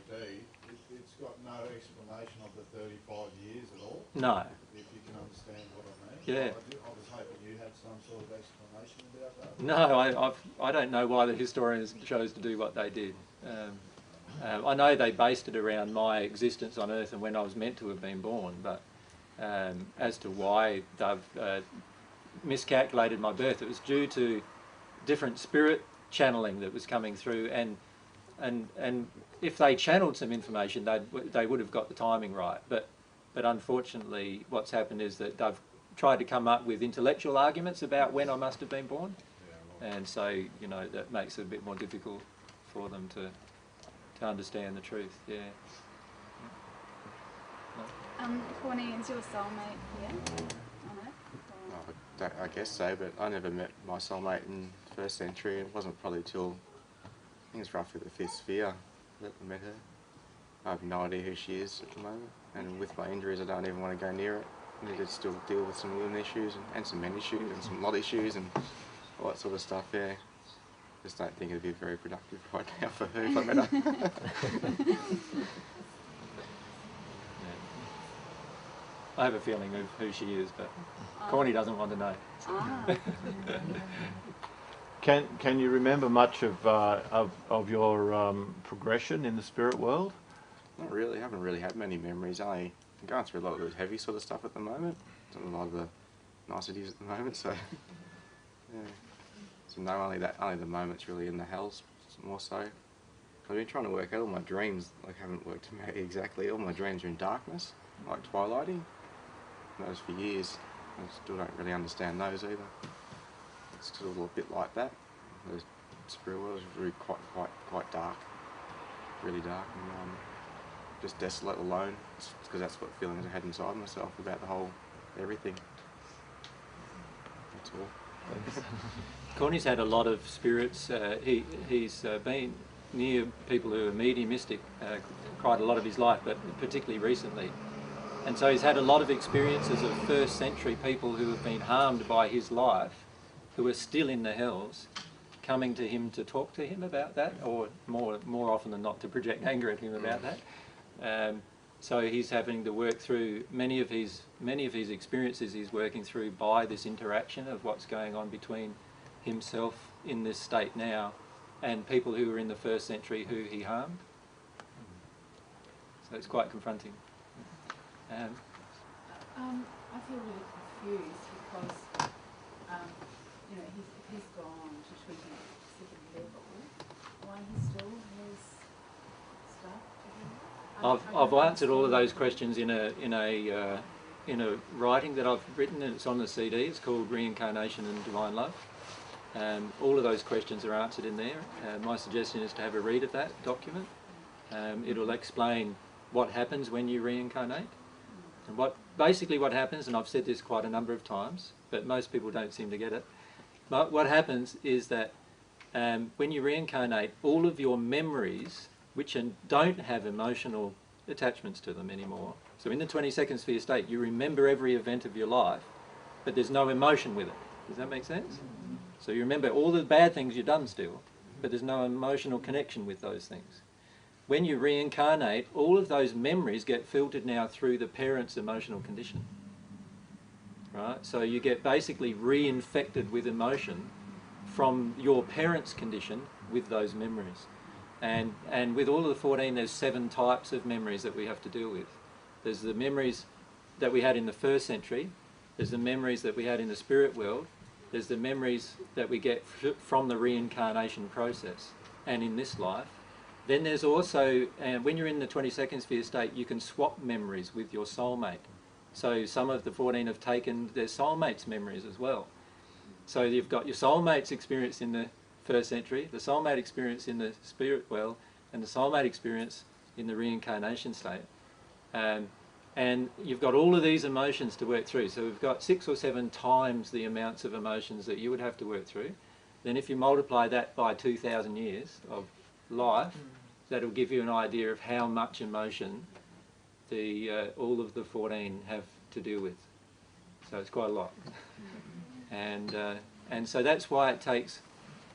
it's got no explanation of the 35 years at all. No. If you can understand what I mean. Yeah. I was hoping you had some sort of explanation about that. No, I don't know why the historians chose to do what they did. I know they based it around my existence on Earth and when I was meant to have been born, but as to why they've miscalculated my birth, it was due to different spirit channeling that was coming through, and if they channeled some information, they would have got the timing right. But unfortunately, what's happened is that they've tried to come up with intellectual arguments about when I must have been born, and so that makes it a bit more difficult for them to understand the truth. Yeah. Corny, is your soulmate here on Earth? I guess so, but I never met my soulmate in the 1st century. It wasn't probably till, I think it's roughly the 5th sphere that I met her. I have no idea who she is at the moment, and with my injuries I don't even want to go near it. I need to still deal with some women issues and some men issues and some lot issues and all that sort of stuff, yeah. Just don't think it'd be very productive right now for her if I met her. I have a feeling of who she is, but Corny doesn't want to know. Can you remember much of your progression in the spirit world? Not really. I haven't really had many memories. I'm going through a lot of the heavy sort of stuff at the moment. A lot of the niceties at the moment. So yeah. So no, only the moments really in the hells more so. I've been trying to work out all my dreams. Like haven't worked them out exactly. All my dreams are in darkness, like twilighting. Those for years. I still don't really understand those either. It's sort of a bit like that. The spirit world is really quite dark, really dark, and just desolate, alone. It's because that's what feelings I had inside myself about the whole everything. That's all. Corny's had a lot of spirits. He's been near people who are mediumistic quite a lot of his life, but particularly recently. And so he's had a lot of experiences of first century people who have been harmed by his life, who are still in the hells, coming to him to talk to him about that, or more often than not to project anger at him about that. So he's having to work through many of his experiences. He's working through by this interaction of what's going on between himself in this state now and people who were in the first century who he harmed. So it's quite confronting. I feel really confused because, you know, if he's gone to 22nd level, why he still has stuff to do? I've answered all of those questions in a writing that I've written, and it's on the CD. It's called Reincarnation and Divine Love. All of those questions are answered in there. My suggestion is to have a read of that document. It'll explain what happens when you reincarnate. And basically what happens, and I've said this quite a number of times, but most people don't seem to get it. But what happens is that when you reincarnate, all of your memories, which don't have emotional attachments to them anymore. So in the 22nd sphere state, you remember every event of your life, but there's no emotion with it. Does that make sense? So you remember all the bad things you've done still, but there's no emotional connection with those things. When you reincarnate, all of those memories get filtered now through the parent's emotional condition. Right? So you get basically reinfected with emotion from your parent's condition with those memories. And with all of the 14, there's 7 types of memories that we have to deal with. There's the memories that we had in the first century, there's the memories that we had in the spirit world, there's the memories that we get from the reincarnation process and in this life. Then there's also, when you're in the 22nd sphere state, you can swap memories with your soulmate. So some of the 14 have taken their soulmates' memories as well. So you've got your soulmate's experience in the first century, the soulmate experience in the spirit world, and the soulmate experience in the reincarnation state. And you've got all of these emotions to work through. So we've got 6 or 7 times the amounts of emotions that you would have to work through. Then if you multiply that by 2,000 years of life, that'll give you an idea of how much emotion all of the 14 have to deal with. So it's quite a lot. And so that's why it takes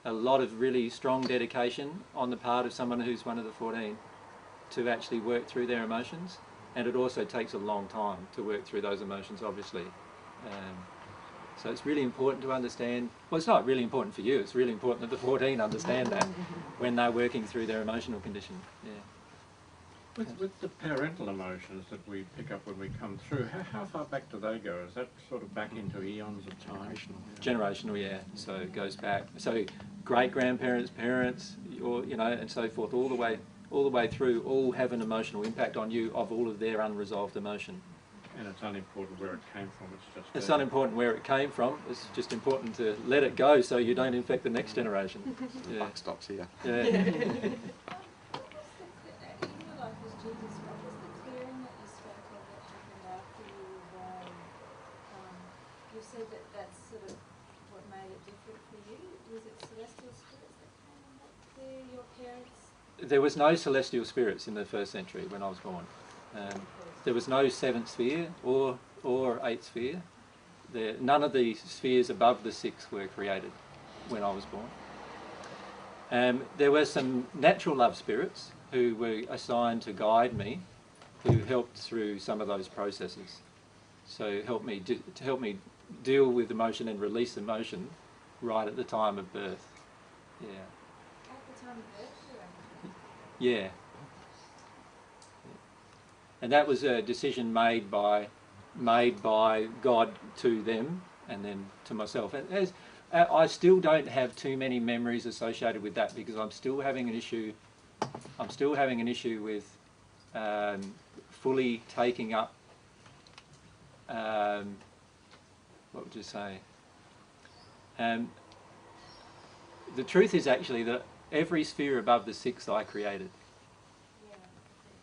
a lot of really strong dedication on the part of someone who's one of the 14 to actually work through their emotions. And it also takes a long time to work through those emotions, obviously. So it's really important to understand, well, it's not really important for you, it's really important that the 14 understand that when they're working through their emotional condition. Yeah. With the parental emotions that we pick up when we come through, how far back do they go? Is that sort of back into eons of time? Generational, yeah. So it goes back. So great-grandparents, parents, or, you know, and so forth, all the way through, all have an emotional impact on you of all of their unresolved emotion. And it's unimportant where it came from, it's unimportant where it came from, it's just important to let it go so you don't infect the next generation. The buck stops here. Yeah. You said that that's sort of what made it different for you. Was it celestial spirits that came and walked there, your parents? There was no celestial spirits in the first century when I was born. There was no 7th sphere or 8th sphere. None of the spheres above the 6 were created when I was born. There were some natural love spirits who were assigned to guide me, who helped through some of those processes. So to help me deal with emotion and release emotion right at the time of birth. Yeah. At the time of birth, Yeah. And that was a decision made by God to them and then to myself. And I still don't have too many memories associated with that because I'm still having an issue. I'm still having an issue with fully taking up. What would you say? The truth is actually that every sphere above the 6 I created.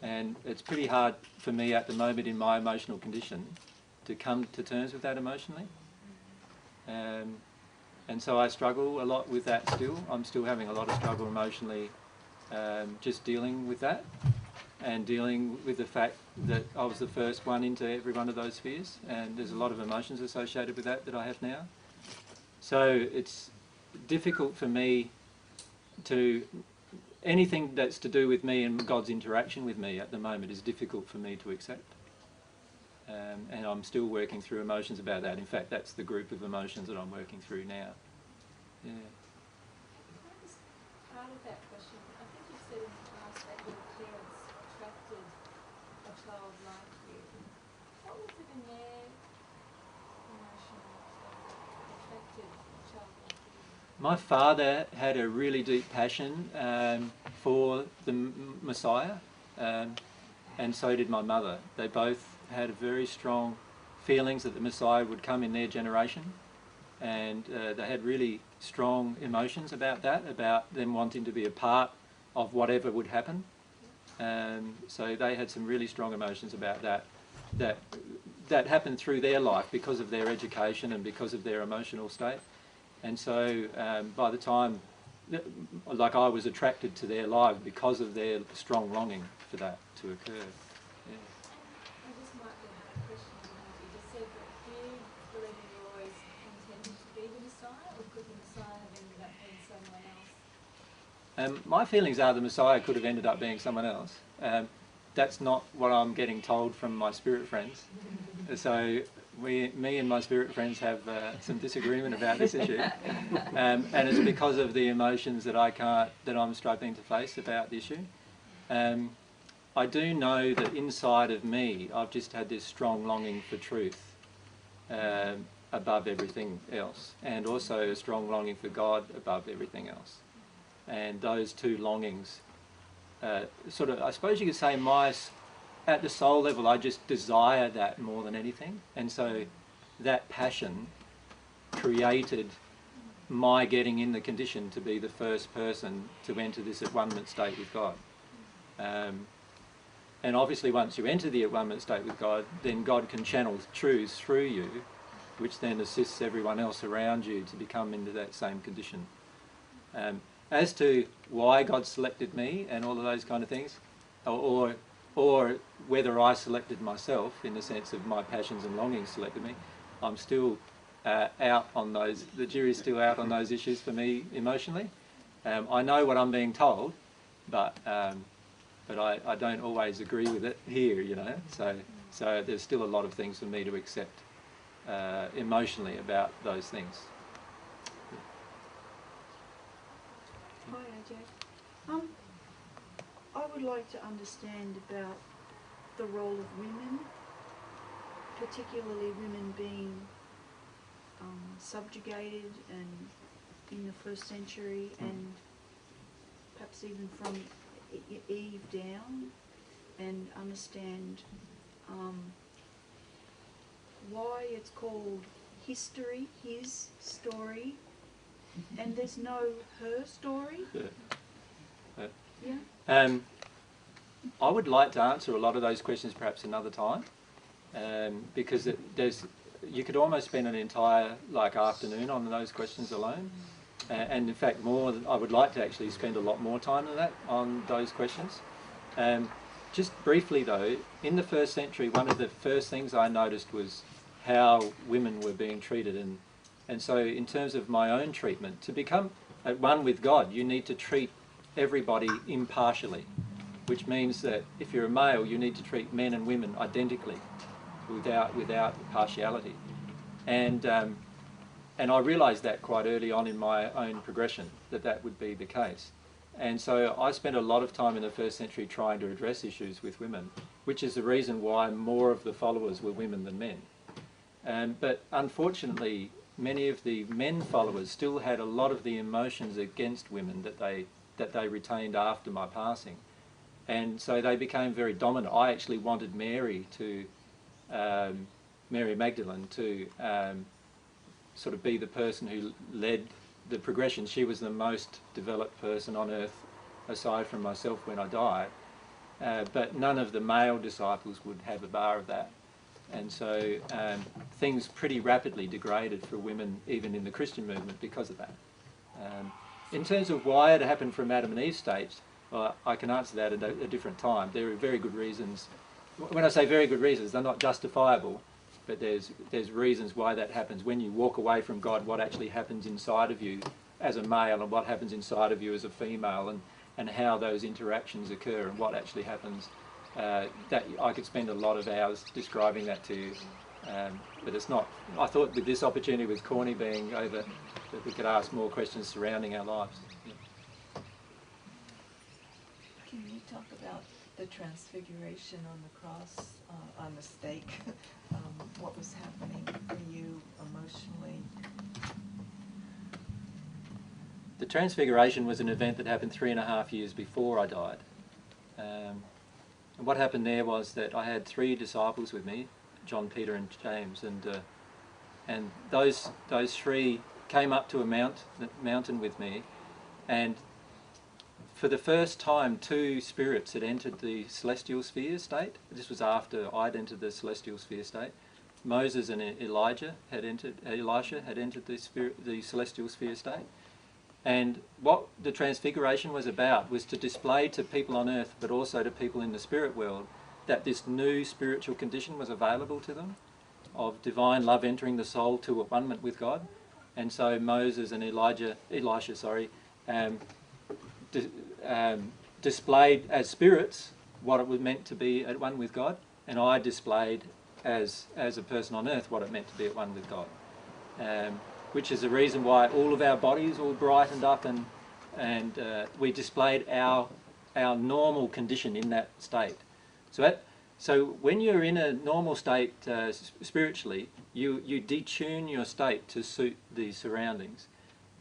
And it's pretty hard for me at the moment in my emotional condition to come to terms with that emotionally. And so I struggle a lot with that still. I'm still having a lot of struggle emotionally just dealing with that and dealing with the fact that I was the first one into every one of those spheres, and there's a lot of emotions associated with that I have now. So it's difficult for me to... Anything that's to do with me and God's interaction with me at the moment is difficult for me to accept. And I'm still working through emotions about that. In fact, that's the group of emotions that I'm working through now. Yeah. part of that question, I think you said in the past that your parents attracted a child like you. What was it in their emotional that attracted a child like you? My father had a really deep passion for the Messiah, and so did my mother. They both had very strong feelings that the Messiah would come in their generation, and they had really strong emotions about that, about them wanting to be a part of whatever would happen. So they had some really strong emotions about that happened through their life because of their education and because of their emotional state. And so by the time, like, I was attracted to their life because of their strong longing for that to occur. Yeah. I just might be a question. You just said that you believe you were always intended to be the Messiah, or could the Messiah have ended up being someone else? My feelings are the Messiah could have ended up being someone else. That's not what I'm getting told from my spirit friends. So me and my spirit friends have some disagreement about this issue, and it's because of the emotions that I'm struggling to face about the issue. I do know that inside of me, I've just had this strong longing for truth above everything else, and also a strong longing for God above everything else. And those two longings, sort of, I suppose you could say, at the soul level, I just desire that more than anything. And so that passion created my getting in the condition to be the first person to enter this at-one-ment state with God. And obviously once you enter the at-one-ment state with God, then God can channel truths through you, which then assists everyone else around you to become into that same condition. As to why God selected me and all of those kind of things, or whether I selected myself in the sense of my passions and longings selected me, I'm still out on those. The jury's still out on those issues for me emotionally. I know what I'm being told, but I don't always agree with it here, you know. So there's still a lot of things for me to accept emotionally about those things. Hi AJ. I would like to understand about the role of women, particularly women being subjugated and in the first century, and perhaps even from Eve down, and understand why it's called history, his story, and there's no her story. Yeah. I would like to answer a lot of those questions perhaps another time, because you could almost spend an entire afternoon on those questions alone, and in fact I would like to actually spend a lot more time than that on those questions. Just briefly though, in the first century, one of the first things I noticed was how women were being treated, and so in terms of my own treatment, to become at one with God, you need to treat everybody impartially, which means that if you're a male, you need to treat men and women identically. without partiality. And I realised that quite early on in my own progression, that would be the case. And so I spent a lot of time in the first century trying to address issues with women, which is the reason why more of the followers were women than men. But unfortunately, many of the men followers still had a lot of the emotions against women that they retained after my passing. And so they became very dominant. I actually wanted Mary Magdalene to sort of be the person who led the progression. She was the most developed person on earth aside from myself when I died. But none of the male disciples would have a bar of that. And so things pretty rapidly degraded for women even in the Christian movement because of that. In terms of why it happened from Adam and Eve stage, I can answer that at a different time. There are very good reasons. When I say very good reasons, they're not justifiable, but there's reasons why that happens. When you walk away from God, what actually happens inside of you as a male and what happens inside of you as a female, and how those interactions occur and what actually happens. That I could spend a lot of hours describing that to you, but it's not. I thought with this opportunity with Corny being over, that we could ask more questions surrounding our lives. Yeah. Can you talk about the transfiguration on the cross, on the stake? What was happening for you emotionally? The transfiguration was an event that happened 3.5 years before I died. And what happened there was that I had 3 disciples with me, John, Peter and James, and those 3 came up to a mountain with me, and for the first time 2 spirits had entered the celestial sphere state. This was after I'd entered the celestial sphere state. Moses and Elisha had entered the celestial sphere state. And what the transfiguration was about was to display to people on earth, but also to people in the spirit world, that this new spiritual condition was available to them, of divine love entering the soul to one with God. And so Moses and Elisha, displayed as spirits what it was meant to be at one with God, and I displayed as a person on earth what it meant to be at one with God. Which is the reason why all of our bodies all brightened up, and we displayed our normal condition in that state. So when you're in a normal state spiritually, you detune your state to suit the surroundings.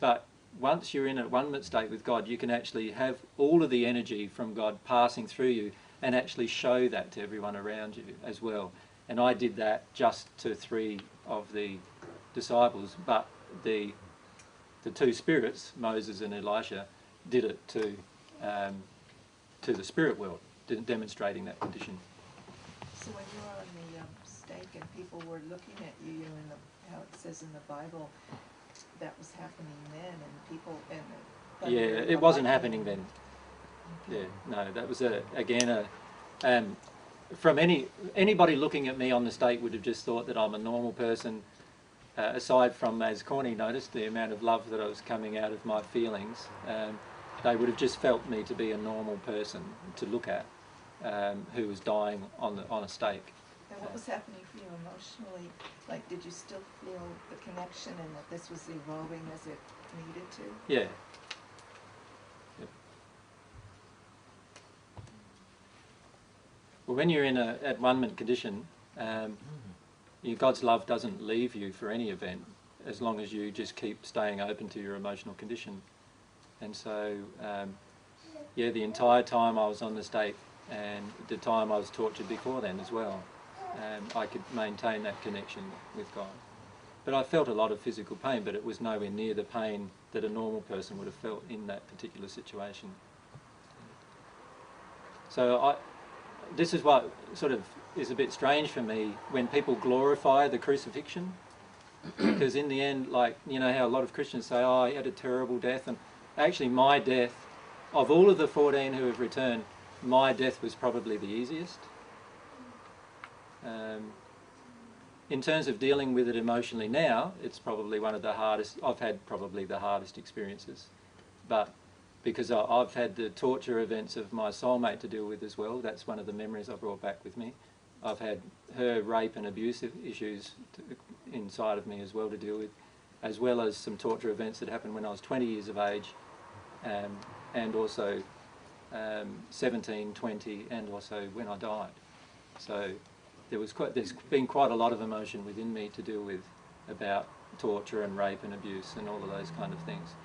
But once you're in a one-minute state with God, you can actually have all of the energy from God passing through you and actually show that to everyone around you as well. And I did that just to 3 of the disciples, but the 2 spirits, Moses and Elisha, did it to the spirit world, demonstrating that condition. So when you were on the stake and people were looking at you, how it says in the Bible, that was happening then, and people Yeah, it wasn't happening then. Okay. Yeah, no, that was from anybody looking at me on the stake would have just thought that I'm a normal person. Aside from, as Corny noticed, the amount of love that I was coming out of my feelings, they would have just felt me to be a normal person to look at, who was dying on a stake. And what was happening for you emotionally? Like, did you still feel the connection and that this was evolving as it needed to? Yeah. Yep. Well, when you're in a at one-minute condition, God's love doesn't leave you for any event as long as you just keep staying open to your emotional condition. And so, the entire time I was on the stake and the time I was tortured before then as well, I could maintain that connection with God. But I felt a lot of physical pain, but it was nowhere near the pain that a normal person would have felt in that particular situation. So this is what sort of is a bit strange for me when people glorify the crucifixion, because in the end, like, you know how a lot of Christians say, oh, he had a terrible death, and actually my death, of all of the 14 who have returned, my death was probably the easiest. In terms of dealing with it emotionally now, it's probably one of the hardest. I've had probably the hardest experiences, but because I've had the torture events of my soulmate to deal with as well. That's one of the memories I brought back with me. I've had her rape and abuse issues inside of me as well to deal with, as well as some torture events that happened when I was 20 years of age, and also 17, 20, and also when I died. So there's been quite a lot of emotion within me to deal with about torture and rape and abuse and all of those kind of things.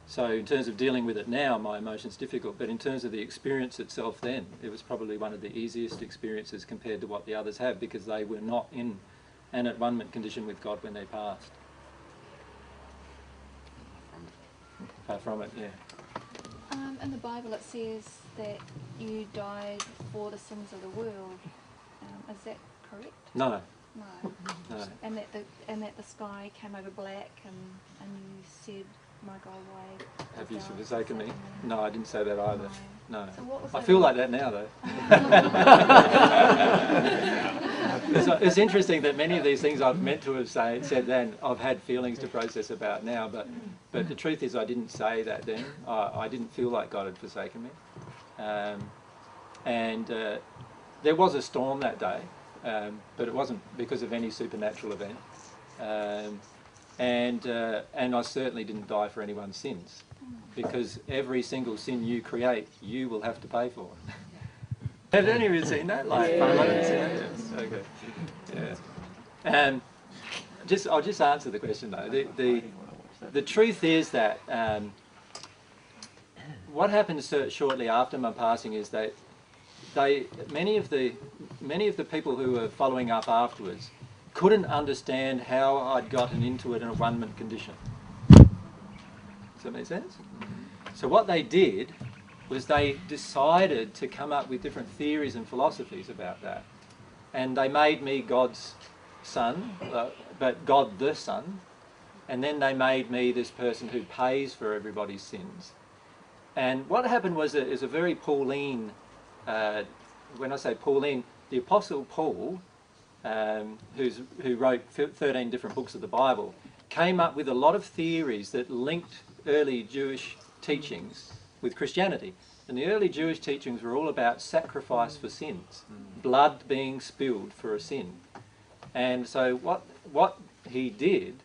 So in terms of dealing with it now, my emotion's difficult, but in terms of the experience itself then, it was probably one of the easiest experiences compared to what the others have, because they were not in an at-one-ment condition with God when they passed. Far from it, yeah. In the Bible it says that you died for the sins of the world. Is that correct? No. No. No. And that the sky came over black and you said, "My God, why Have you hast thou forsaken me?" me?" No, I didn't say that either. No. So what was I that feel all- like that now, though. It's interesting that many of these things I've meant to have said then, I've had feelings to process about now, but the truth is I didn't say that then. I didn't feel like God had forsaken me. There was a storm that day, but it wasn't because of any supernatural event. And I certainly didn't die for anyone's sins, because every single sin you create, you will have to pay for. Has any of you seen that? Like, yes. Okay. Yeah. I'll just answer the question though. The truth is that what happened shortly after my passing is that many of the people who were following up afterwards couldn't understand how I'd gotten into it in a one-ment condition. Does that make sense? So what they did was they decided to come up with different theories and philosophies about that. And they made me God's son, but God the Son. And then they made me this person who pays for everybody's sins. And what happened was that it was a very Pauline, when I say Pauline, the Apostle Paul, who wrote 13 different books of the Bible, came up with a lot of theories that linked early Jewish teachings with Christianity. And the early Jewish teachings were all about sacrifice for sins, blood being spilled for a sin. And so what he did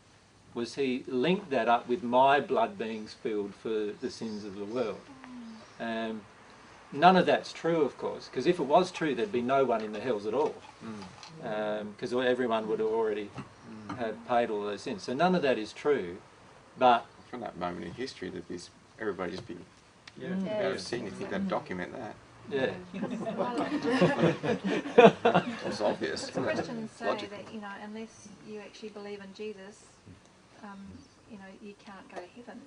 was he linked that up with my blood being spilled for the sins of the world. None of that's true, of course, because if it was true, there'd be no one in the hells at all, because everyone would have already have paid all those sins. So none of that is true, but From that moment in history, that everybody just be yeah. out of sin. You think they'd document that? Yeah. It's obvious. Because Christians say Logical. that, unless you actually believe in Jesus, you can't go to heaven.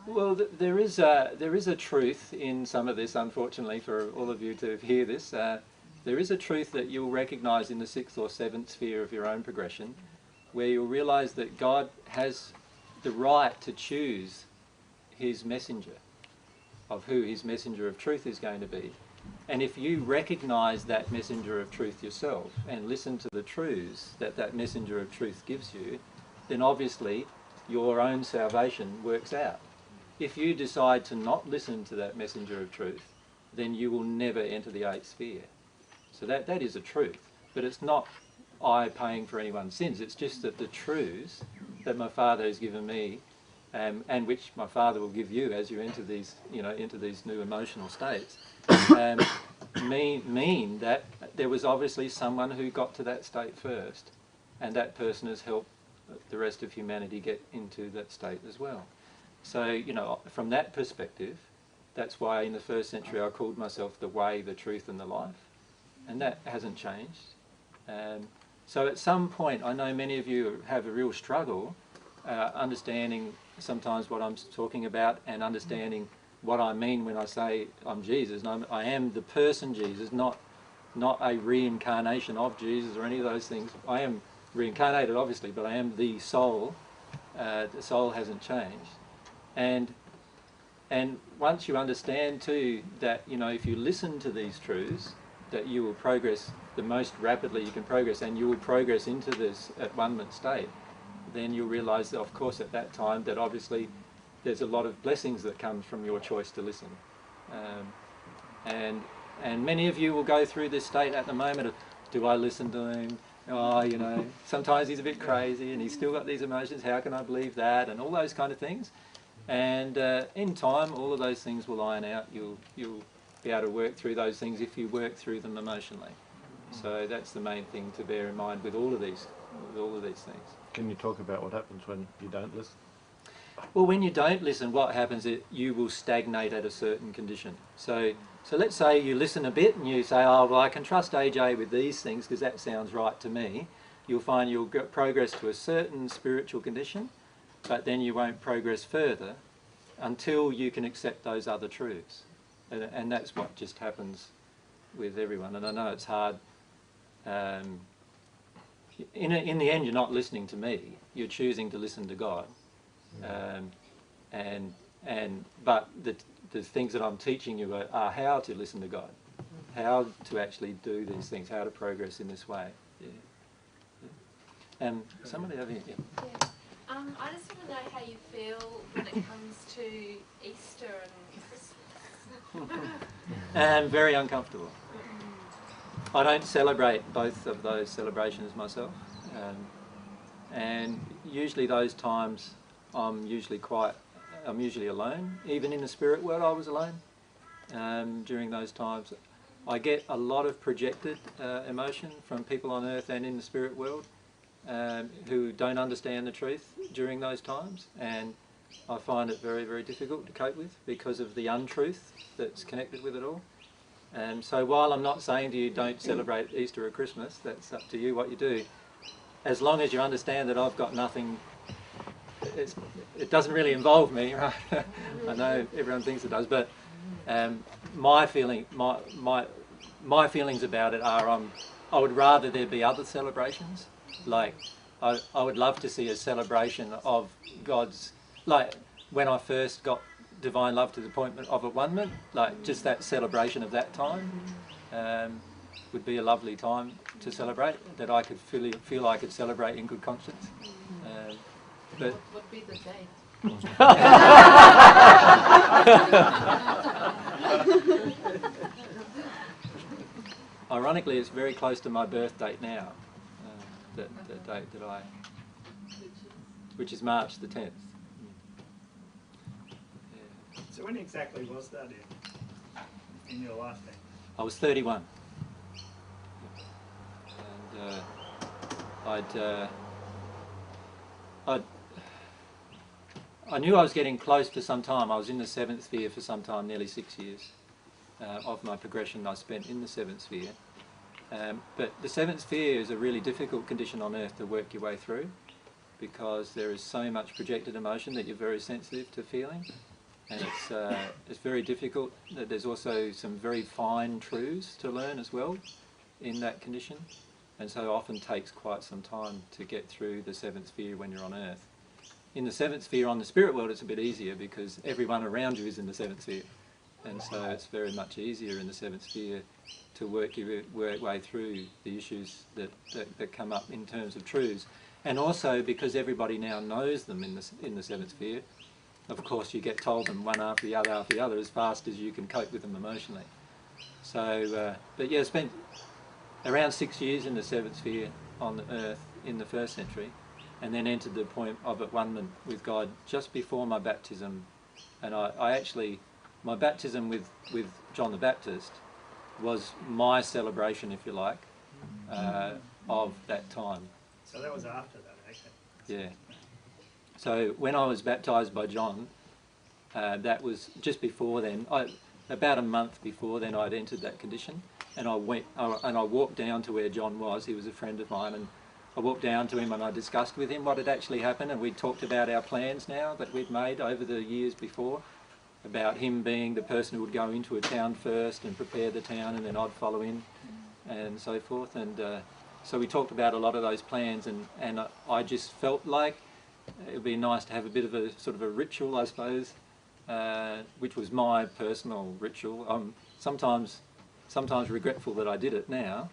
Right? Well, there is a truth in some of this, unfortunately, for all of you to hear this. There is a truth that you'll recognise in the 6th or 7th sphere of your own progression, where you'll realise that God has the right to choose his messenger, of who his messenger of truth is going to be. And if you recognise that messenger of truth yourself and listen to the truths that that messenger of truth gives you, then obviously your own salvation works out. If you decide to not listen to that messenger of truth, then you will never enter the 8th sphere. So that is a truth. But it's not I paying for anyone's sins. It's just that the truths that my Father has given me, and which my Father will give you as you enter these, into these new emotional states, mean that there was obviously someone who got to that state first, and that person has helped the rest of humanity get into that state as well. So, from that perspective, that's why in the 1st century I called myself the way, the truth and the life, and that hasn't changed. So at some point, I know many of you have a real struggle understanding sometimes what I'm talking about and understanding what I mean when I say I'm Jesus. And I am the person Jesus, not a reincarnation of Jesus or any of those things. I am reincarnated, obviously, but I am the soul. The soul hasn't changed. And once you understand too that, if you listen to these truths, that you will progress the most rapidly you can progress, and you will progress into this at-one-ment state, then you'll realise that, of course, at that time, that obviously there's a lot of blessings that come from your choice to listen. And And many of you will go through this state at the moment of, do I listen to him? Oh, you know, sometimes he's a bit crazy and he's still got these emotions, how can I believe that? And all those kind of things. And in time, all of those things will iron out. You'll be able to work through those things if you work through them emotionally. So that's the main thing to bear in mind with all of these things. Can you talk about what happens when you don't listen? Well, when you don't listen, what happens is you will stagnate at a certain condition. So let's say you listen a bit and you say, oh, well, I can trust AJ with these things because that sounds right to me. You'll find you'll get progress to a certain spiritual condition, but then you won't progress further until you can accept those other truths. And that's what just happens with everyone. And I know it's hard. In the end, you're not listening to me. You're choosing to listen to God. But the things that I'm teaching you are how to listen to God, how to actually do these things, how to progress in this way. Yeah. Somebody over here. Yeah. Yeah. I just want to know how you feel when it comes to Easter and Christmas. Very uncomfortable. I don't celebrate both of those celebrations myself, and usually those times I'm usually alone. Even in the spirit world, I was alone during those times. I get a lot of projected emotion from people on earth and in the spirit world who don't understand the truth during those times, and I find it very, very difficult to cope with because of the untruth that's connected with it all. So while I'm not saying to you don't celebrate Easter or Christmas, that's up to you what you do, as long as you understand that I've got nothing, it doesn't really involve me, right? I know everyone thinks it does, but my feelings about it are I would rather there be other celebrations. Like I would love to see a celebration of God's, like when I first got divine love to the point of at-one-ment, like just that celebration of that time would be a lovely time to celebrate, that I could feel I could celebrate in good conscience. But what would be the date? Ironically, it's very close to my birth date now, the date that which is March the 10th. So when exactly was that in your lifetime? I was 31. And I knew I was getting close for some time. I was in the 7th sphere for some time, nearly 6 years of my progression I spent in the 7th sphere. But the 7th sphere is a really difficult condition on earth to work your way through, because there is so much projected emotion that you're very sensitive to feeling. And it's very difficult. There's also some very fine truths to learn as well in that condition, and so often takes quite some time to get through the 7th sphere when you're on earth. In the 7th sphere on the spirit world it's a bit easier because everyone around you is in the 7th sphere, and so it's very much easier in the 7th sphere to work your way through the issues that come up in terms of truths. And also because everybody now knows them in the 7th sphere, of course you get told them one after the other as fast as you can cope with them emotionally. So, but yeah, I spent around 6 years in the 7th sphere on the earth in the 1st century, and then entered the point of at-one-ment with God just before my baptism. And I actually, my baptism with John the Baptist was my celebration, if you like, of that time. So that was after that, actually. Yeah. So when I was baptised by John, that was just before then. About a month before then, I'd entered that condition, and I walked down to where John was. He was a friend of mine, and I walked down to him and I discussed with him what had actually happened, and we talked about our plans now that we'd made over the years before, about him being the person who would go into a town first and prepare the town, and then I'd follow in, and so forth. And so we talked about a lot of those plans, and I just felt like it would be nice to have a bit of a sort of a ritual, I suppose, which was my personal ritual. I'm sometimes regretful that I did it now,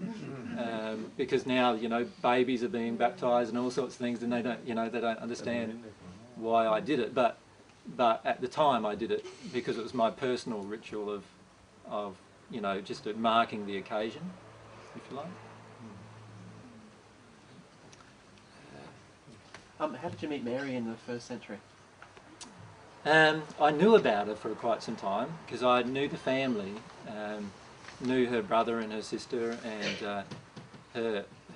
because now, you know, babies are being baptised and all sorts of things, and they don't understand why I did it. But at the time I did it because it was my personal ritual of you know, just marking the occasion, if you like. How did you meet Mary in the first century? I knew about her for quite some time because I knew the family, knew her brother and her sister, and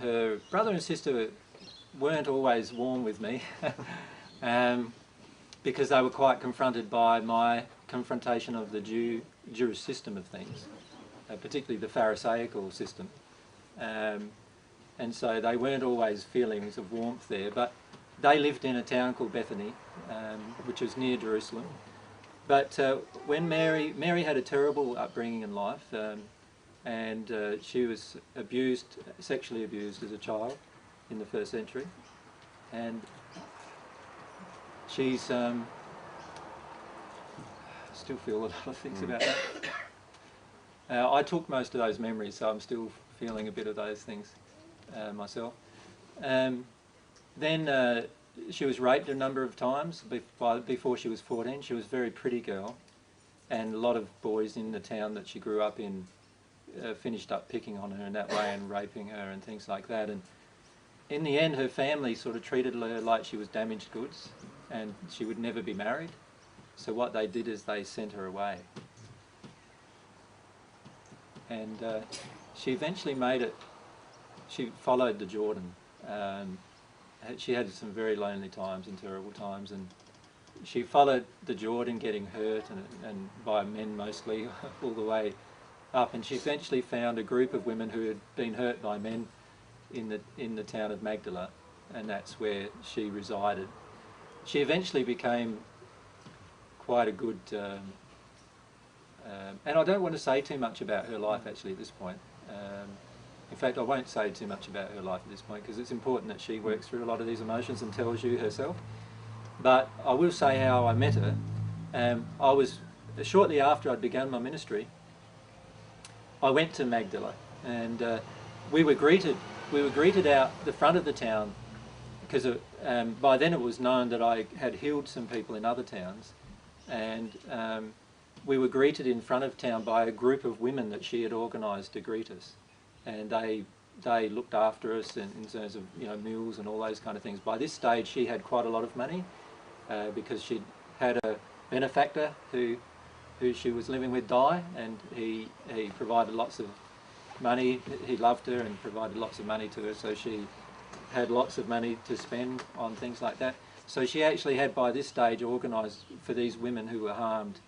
her brother and sister weren't always warm with me because they were quite confronted by my confrontation of the Jewish system of things, particularly the Pharisaical system. And so they weren't always feelings of warmth there, but they lived in a town called Bethany, which was near Jerusalem. But when Mary had a terrible upbringing in life, and she was sexually abused as a child in the first century, and she's still feel a lot of things about that. I took most of those memories, so I'm still feeling a bit of those things myself. Then she was raped a number of times before she was 14. She was a very pretty girl, and a lot of boys in the town that she grew up in finished up picking on her in that way and raping her and things like that. And in the end, her family sort of treated her like she was damaged goods and she would never be married. So what they did is they sent her away. And she eventually made it. She followed the Jordan. She had some very lonely times and terrible times, and she followed the Jordan, getting hurt and by men mostly all the way up, and she eventually found a group of women who had been hurt by men in the town of Magdala, and that's where she resided. She eventually became quite a good, and I don't want to say too much about her life actually at this point. In fact, I won't say too much about her life at this point because it's important that she works through a lot of these emotions and tells you herself. But I will say how I met her. I was shortly after I'd begun my ministry. I went to Magdala, and we were greeted out the front of the town because by then it was known that I had healed some people in other towns, and we were greeted in front of town by a group of women that she had organised to greet us. And they looked after us in terms of, you know, meals and all those kind of things. By this stage, she had quite a lot of money because she'd had a benefactor who she was living with die, and he provided lots of money. He loved her and provided lots of money to her, so she had lots of money to spend on things like that. So she actually had by this stage organised for these women who were harmed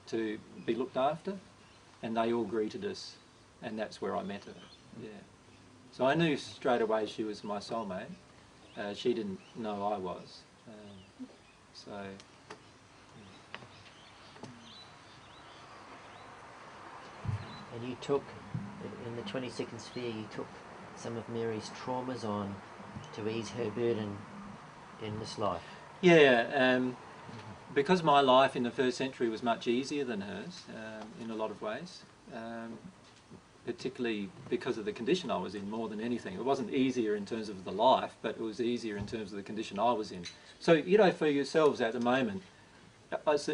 to be looked after, and they all greeted us. And that's where I met her. Yeah. So I knew straight away she was my soulmate. She didn't know I was. And you took, in the 22nd sphere, you took some of Mary's traumas on to ease her burden in this life. Yeah. Because my life in the first century was much easier than hers in a lot of ways. Particularly because of the condition I was in more than anything. It wasn't easier in terms of the life, but it was easier in terms of the condition I was in. So, you know, for yourselves at the moment,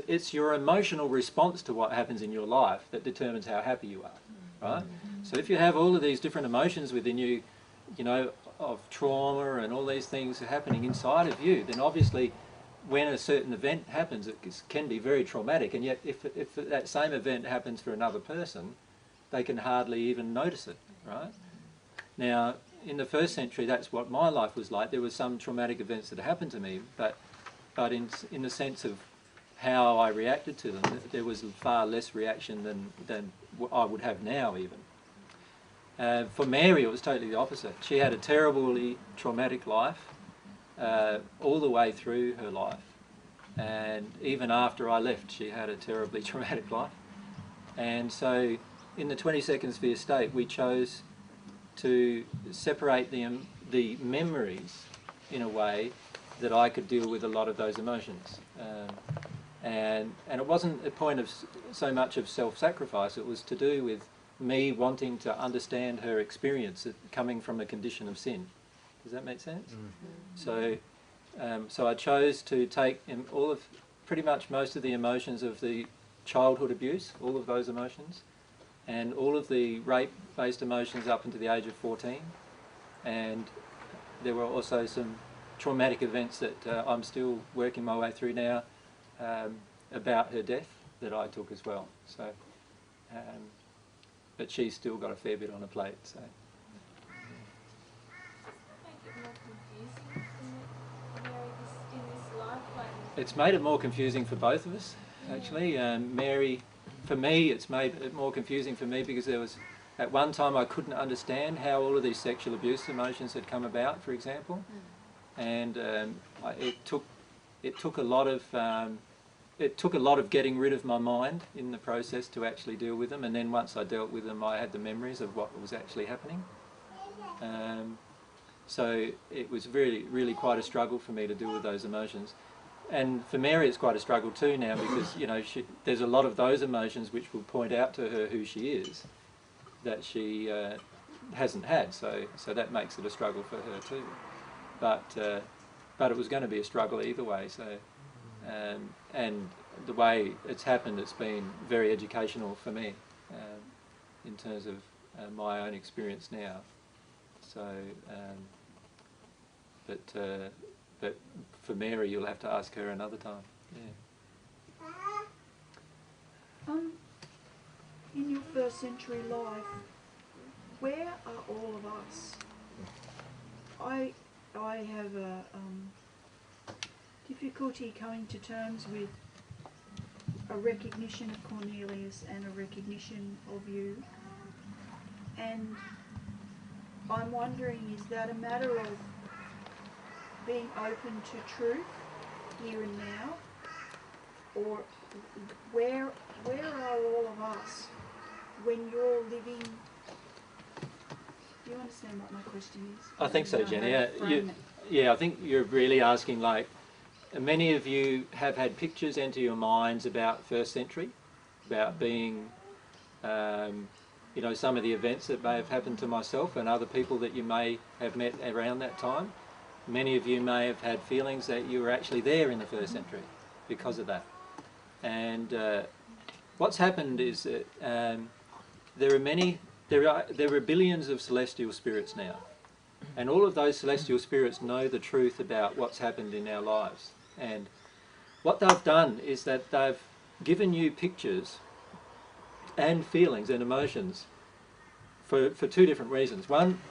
it's your emotional response to what happens in your life that determines how happy you are, right? So if you have all of these different emotions within you, you know, of trauma and all these things happening inside of you, then obviously when a certain event happens, it can be very traumatic, and yet if that same event happens for another person, they can hardly even notice it, right? Now, in the first century, that's what my life was like. There were some traumatic events that happened to me, but in the sense of how I reacted to them, there was far less reaction than what I would have now even. For Mary, it was totally the opposite. She had a terribly traumatic life all the way through her life. And even after I left, she had a terribly traumatic life. And so in the 22nd sphere state, we chose to separate the memories in a way that I could deal with a lot of those emotions. And it wasn't a point of so much of self-sacrifice, it was to do with me wanting to understand her experience coming from a condition of sin. Does that make sense? So I chose to take pretty much most of the emotions of the childhood abuse, all of those emotions, and all of the rape-based emotions up until the age of 14, and there were also some traumatic events that I'm still working my way through now about her death that I took as well. So, but she's still got a fair bit on her plate. So. It's made it more confusing for both of us, actually. Mary, for me, it's made it more confusing for me because there was, at one time I couldn't understand how all of these sexual abuse emotions had come about, for example, and it took a lot of getting rid of my mind in the process to actually deal with them. And then once I dealt with them, I had the memories of what was actually happening. So it was really quite a struggle for me to deal with those emotions. And for Mary, it's quite a struggle too now because, you know, there's a lot of those emotions which will point out to her who she is that she hasn't had. So that makes it a struggle for her too. But it was going to be a struggle either way. So and the way it's happened, it's been very educational for me in terms of my own experience now. So, but for Mary, you'll have to ask her another time. Yeah. In your first century life, where are all of us? I have a difficulty coming to terms with a recognition of Cornelius and a recognition of you, and I'm wondering, is that a matter of being open to truth here and now, or where are all of us when you're living? Do you understand what my question is? I think so, Jenny. Yeah, I think you're really asking, like, many of you have had pictures enter your minds about first century, about being, you know, some of the events that may have happened to myself and other people that you may have met around that time. Many of you may have had feelings that you were actually there in the first century because of that. And what's happened is that there are billions of celestial spirits now, and all of those celestial spirits know the truth about what's happened in our lives. And what they've done is that they've given you pictures and feelings and emotions for two different reasons. One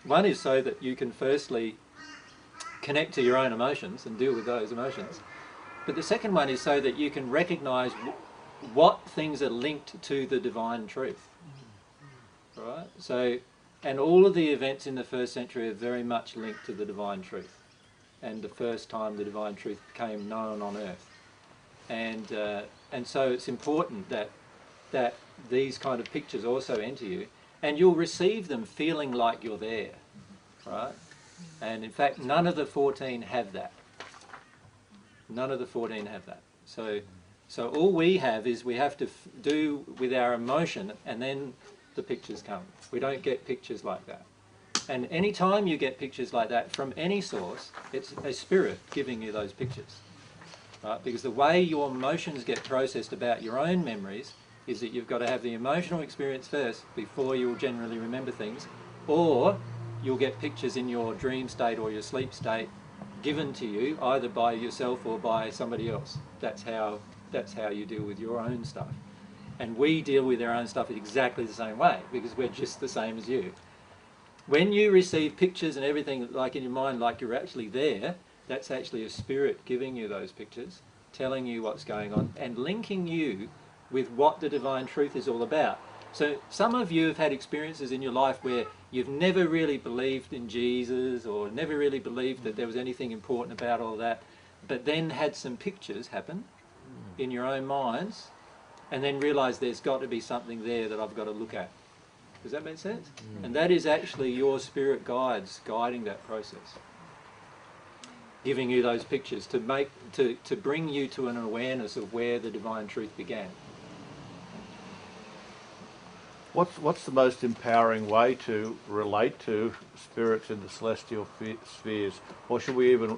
is so that you can firstly connect to your own emotions and deal with those emotions. But the second one is so that you can recognise what things are linked to the divine truth. Right? So, and all of the events in the first century are very much linked to the divine truth, and the first time the divine truth became known on earth. And so it's important that these kind of pictures also enter you, and you'll receive them feeling like you're there, right? And in fact, none of the 14 have that. None of the 14 have that. So all we have is we have to do with our emotion, and then the pictures come. We don't get pictures like that. And any time you get pictures like that from any source, it's a spirit giving you those pictures, right? Because the way your emotions get processed about your own memories is that you've got to have the emotional experience first before you'll generally remember things, or you'll get pictures in your dream state or your sleep state given to you either by yourself or by somebody else. That's how you deal with your own stuff. And we deal with our own stuff in exactly the same way because we're just the same as you. When you receive pictures and everything like in your mind like you're actually there, that's actually a spirit giving you those pictures, telling you what's going on and linking you with what the divine truth is all about. So some of you have had experiences in your life where you've never really believed in Jesus or never really believed that there was anything important about all that, but then had some pictures happen in your own minds and then realised there's got to be something there that I've got to look at. Does that make sense? And that is actually your spirit guides guiding that process, giving you those pictures to bring you to an awareness of where the divine truth began. What's the most empowering way to relate to spirits in the celestial spheres? Or should we even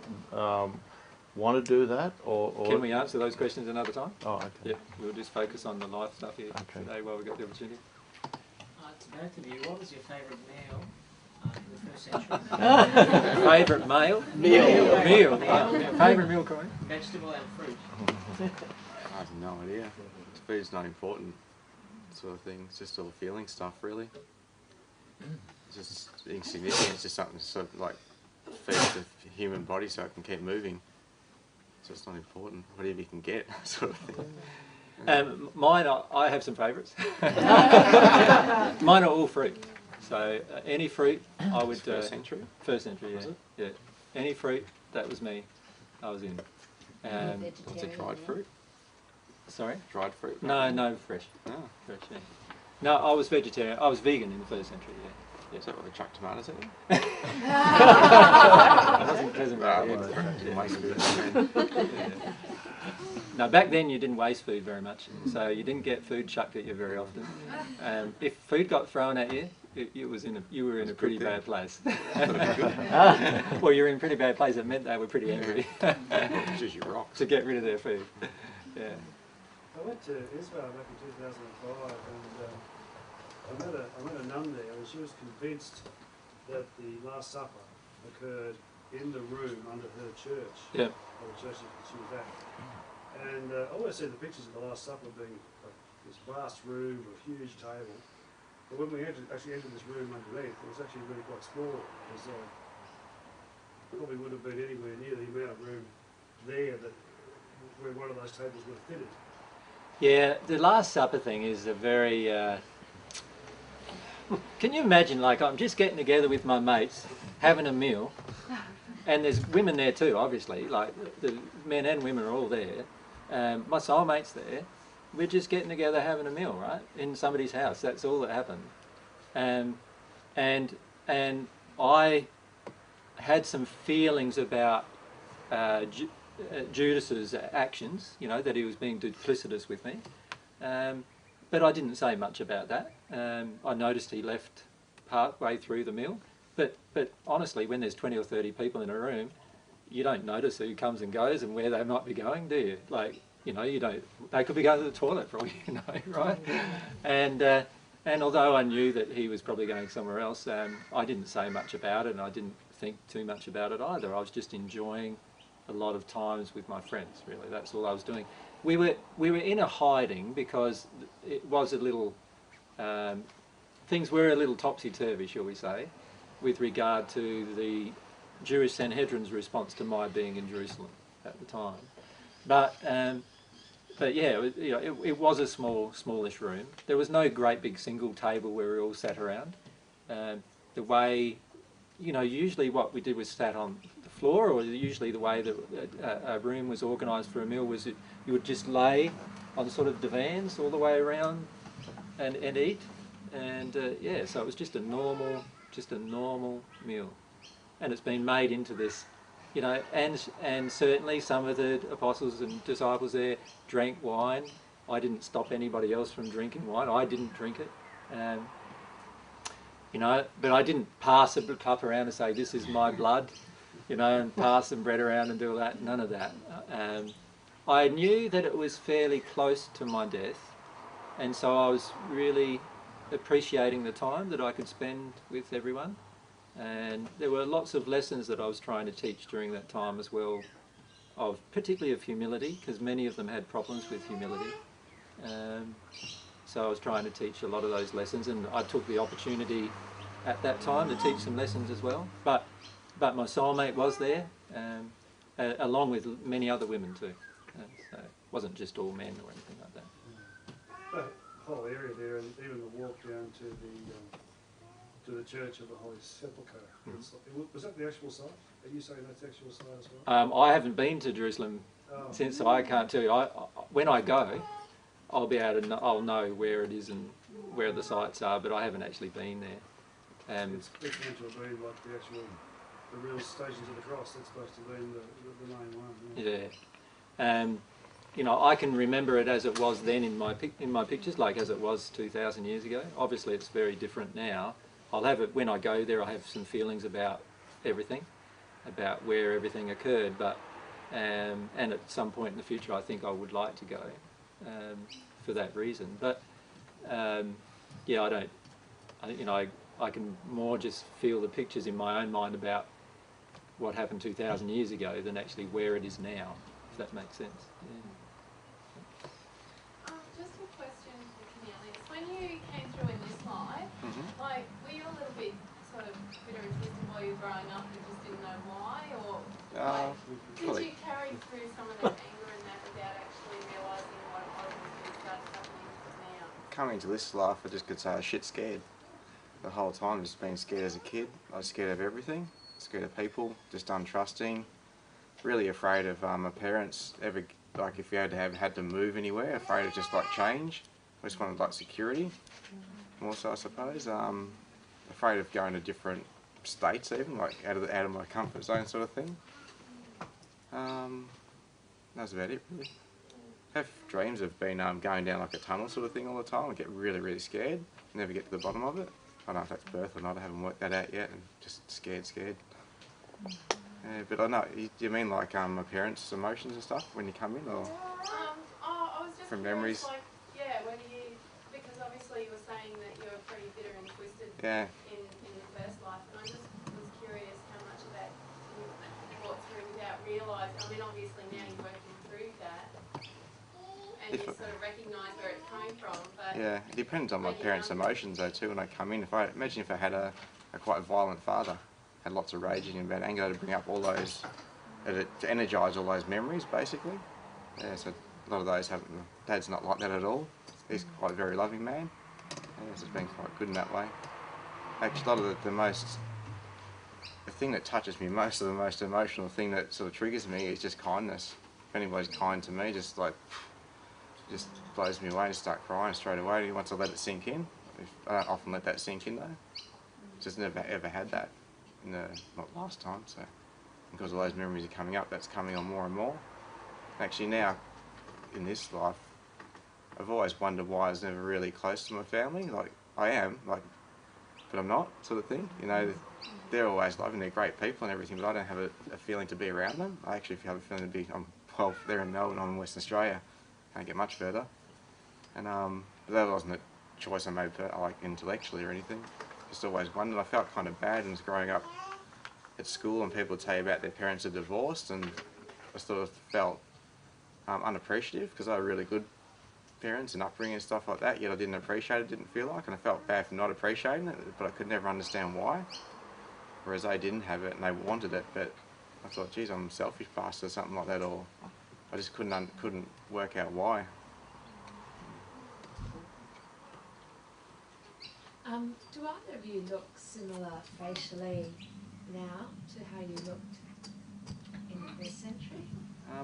want to do that? Or Can we answer those questions another time? Oh, okay. Yeah, we'll just focus on the life stuff here today while we've got the opportunity. both of you, what was your favourite meal in the first century? Favourite meal? Meal. Favourite meal, Corey? Vegetable and fruit. I have no idea. Food's not important, sort of thing. It's just all feeling stuff, really. It's just insignificant. It's just something to sort of like feed the human body so it can keep moving. It's just not important. Whatever you can get, sort of thing. Mine, I have some favourites. Mine are all fruit. So any fruit, I would. First century. First century, yeah. Yeah. Any fruit, that was me. I was in. What's a dried fruit? Sorry? Dried fruit? No, fresh. Oh. Fresh, yeah. No, I was vegetarian. I was vegan in the first century, yeah. Is that what they chuck tomatoes at you? I wasn't present about it. No, back then you didn't waste food very much, so you didn't get food chucked at you very often. If food got thrown at you, you were in a pretty bad place. Well, you were in a pretty bad place. It meant they were pretty angry to get rid of their food. Yeah. I went to Israel back in 2005, and I met a nun there, and she was convinced that the Last Supper occurred in the room under her church, or the church that she was at. And I always see the pictures of the Last Supper being like this vast room with a huge table. But when we actually entered this room underneath, it was actually really quite small. It was probably wouldn't have been anywhere near the amount of room there that where one of those tables would have fitted. Yeah, the Last Supper thing is a very... can you imagine, like, I'm just getting together with my mates, having a meal, and there's women there too, obviously, like, the men and women are all there. My soulmate's there. We're just getting together having a meal, right, in somebody's house. That's all that happened. And I had some feelings about Judas's actions, you know, that he was being duplicitous with me. But I didn't say much about that. I noticed he left part way through the meal. But honestly, when there's 20 or 30 people in a room, you don't notice who comes and goes and where they might be going, do you? Like, you know, you don't. They could be going to the toilet for all you know, right? And although I knew that he was probably going somewhere else, I didn't say much about it, and I didn't think too much about it either. I was just enjoying a lot of times with my friends. Really, that's all I was doing. We were in a hiding because it was a little. Things were a little topsy-turvy, shall we say, with regard to the Jewish Sanhedrin's response to my being in Jerusalem at the time. But yeah, it was a smallish room. There was no great big single table where we all sat around. The way, you know, usually what we did was sat on the floor, or usually the way that a room was organised for a meal was that you would just lay on sort of divans all the way around and eat. And yeah, so it was just a normal meal, and it's been made into this, you know. And certainly some of the apostles and disciples there drank wine. I didn't stop anybody else from drinking wine. I didn't drink it, you know. But I didn't pass a cup around and say, "This is my blood," you know, and pass some bread around and do all that. None of that. I knew that it was fairly close to my death, and so I was really appreciating the time that I could spend with everyone. And there were lots of lessons that I was trying to teach during that time as well, particularly of humility, because many of them had problems with humility. So I was trying to teach a lot of those lessons, and I took the opportunity at that time to teach some lessons as well. But my soulmate was there, along with many other women too. So it wasn't just all men or anything like that. That whole area there, and even the walk down to the Church of the Holy Sepulchre. Was that the actual site? Are you saying that's the actual site as well? I haven't been to Jerusalem since, so I can't tell you. When I go, I'll be able to. I'll know where it is and where the sites are, but I haven't actually been there. It's meant to have been like the real Stations of the Cross. That's supposed to be the main one. Yeah. You know, I can remember it as it was then in my pictures, like as it was 2,000 years ago. Obviously, it's very different now. I'll have it when I go there. I have some feelings about everything, about where everything occurred. But and at some point in the future, I think I would like to go for that reason. But yeah, I can more just feel the pictures in my own mind about what happened 2,000 years ago than actually where it is now, if that makes sense. Yeah. Just a question for Cornelius. When you came through in this life, like, were you a little bit sort of bitter and twisted while you were growing up and just didn't know why, or like, did you carry through some of that anger and that without actually realising what it was until you started happening now? Coming to this life, I just could say I was shit scared. The whole time, just being scared as a kid. I was scared of everything, scared of people, just untrusting, really afraid of my parents ever, like if you had to move anywhere, afraid of just like change. I just wanted like security, more so I suppose. Afraid of going to different states even, like out of my comfort zone sort of thing. That's about it really. I have dreams of being going down like a tunnel sort of thing all the time. I get really, really scared, never get to the bottom of it. I don't know if that's birth or not, I haven't worked that out yet, and just scared. But I know, you mean like my parents' emotions and stuff when you come in, or I was just from curious, memories? like, yeah, when you, because obviously you were saying that you were pretty bitter and twisted Yeah. in the first life, and I just was curious how much of that you fought through without realising. I mean, obviously now you're working through that, and you sort of recognise where it's coming from, but... Yeah, it depends on my parents' emotions though too when I come in. Imagine if I had a quite violent father, had lots of raging and bad anger to bring up all those, to energise all those memories basically. Yeah, so a lot of those haven't, Dad's not like that at all. He's quite a very loving man. Yeah, so it's been quite good in that way. Actually, a lot of the thing that touches me most, or the most emotional thing that sort of triggers me is just kindness. If anybody's kind to me, just blows me away and start crying straight away once I let it sink in. I don't often let that sink in though. Just never ever had that, not last time, so because all those memories are coming up, that's coming on more and more. Actually now, in this life, I've always wondered why I was never really close to my family. Like, I am, like, but I'm not, sort of thing. You know, they're always loving, they're great people and everything, but I don't have a feeling to be around them. I actually have a feeling to be, well, they're in Melbourne, I'm in Western Australia. Can't get much further. And but that wasn't a choice I made, like, intellectually or anything. Just always wondered. I felt kind of bad when I was growing up at school and people would tell you about their parents are divorced, and I sort of felt unappreciative because they were really good parents and upbringing and stuff like that, yet I didn't appreciate it, didn't feel like, and I felt bad for not appreciating it, but I could never understand why. Whereas they didn't have it and they wanted it, but I thought, geez, I'm a selfish bastard or something like that, or I just couldn't work out why. Do either of you look similar facially now to how you looked in the first century?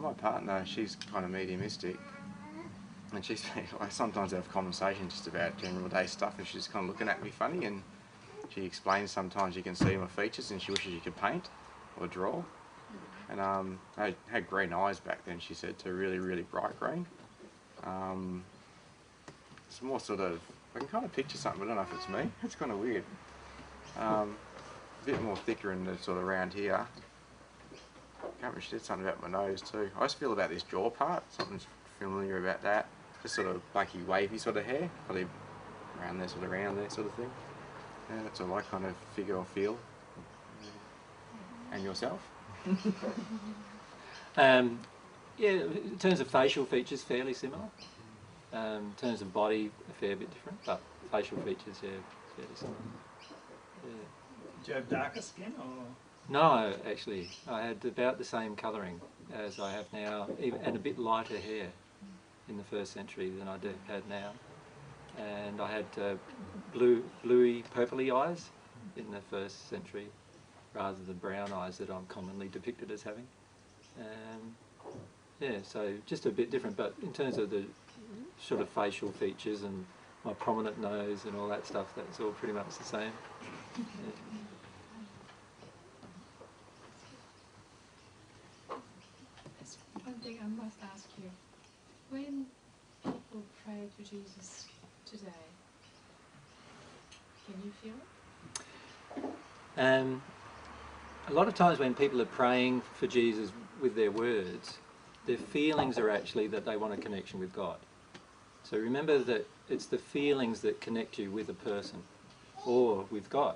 My partner, she's kind of mediumistic, and she's like, sometimes I have conversations just about general day stuff, and she's kind of looking at me funny, and she explains sometimes you can see my features and she wishes you could paint or draw. And I had green eyes back then, she said, to really, really bright green. It's more sort of, I can kind of picture something, I don't know if it's me. It's kind of weird. A bit more thicker in the sort of around here. I can't remember, she said something about my nose too. I always feel about this jaw part, something's familiar about that. Just sort of bucky, wavy sort of hair, probably around there, sort of thing. Yeah, that's all I kind of figure or feel. And yourself? Yeah, in terms of facial features, fairly similar. In terms of body, a fair bit different, but facial features, yeah, fairly similar. Yeah. Do you have darker skin, or...? No, actually, I had about the same colouring as I have now, and a bit lighter hair in the first century than I had now. And I had bluey, purpley eyes in the first century, rather than brown eyes that I'm commonly depicted as having. Yeah, so just a bit different, but in terms of the sort of facial features and my prominent nose and all that stuff, that's all pretty much the same. Yeah. There's one thing I must ask you. When people pray to Jesus today, can you feel it? A lot of times when people are praying for Jesus with their words, their feelings are actually that they want a connection with God. So remember that it's the feelings that connect you with a person. or with God.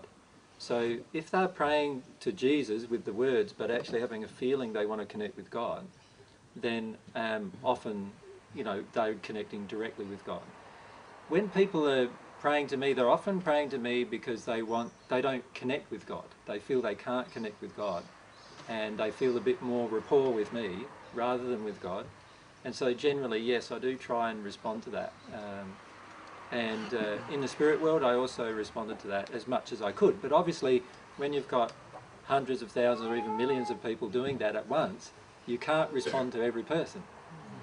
So if they're praying to Jesus with the words but actually having a feeling they want to connect with God, then often, you know, they're connecting directly with God. When people are praying to me, they're often praying to me because they don't connect with God. They feel they can't connect with God, and they feel a bit more rapport with me rather than with God. And so generally, yes, I do try and respond to that. In the spirit world, I also responded to that as much as I could. But obviously, when you've got hundreds of thousands or even millions of people doing that at once, you can't respond to every person.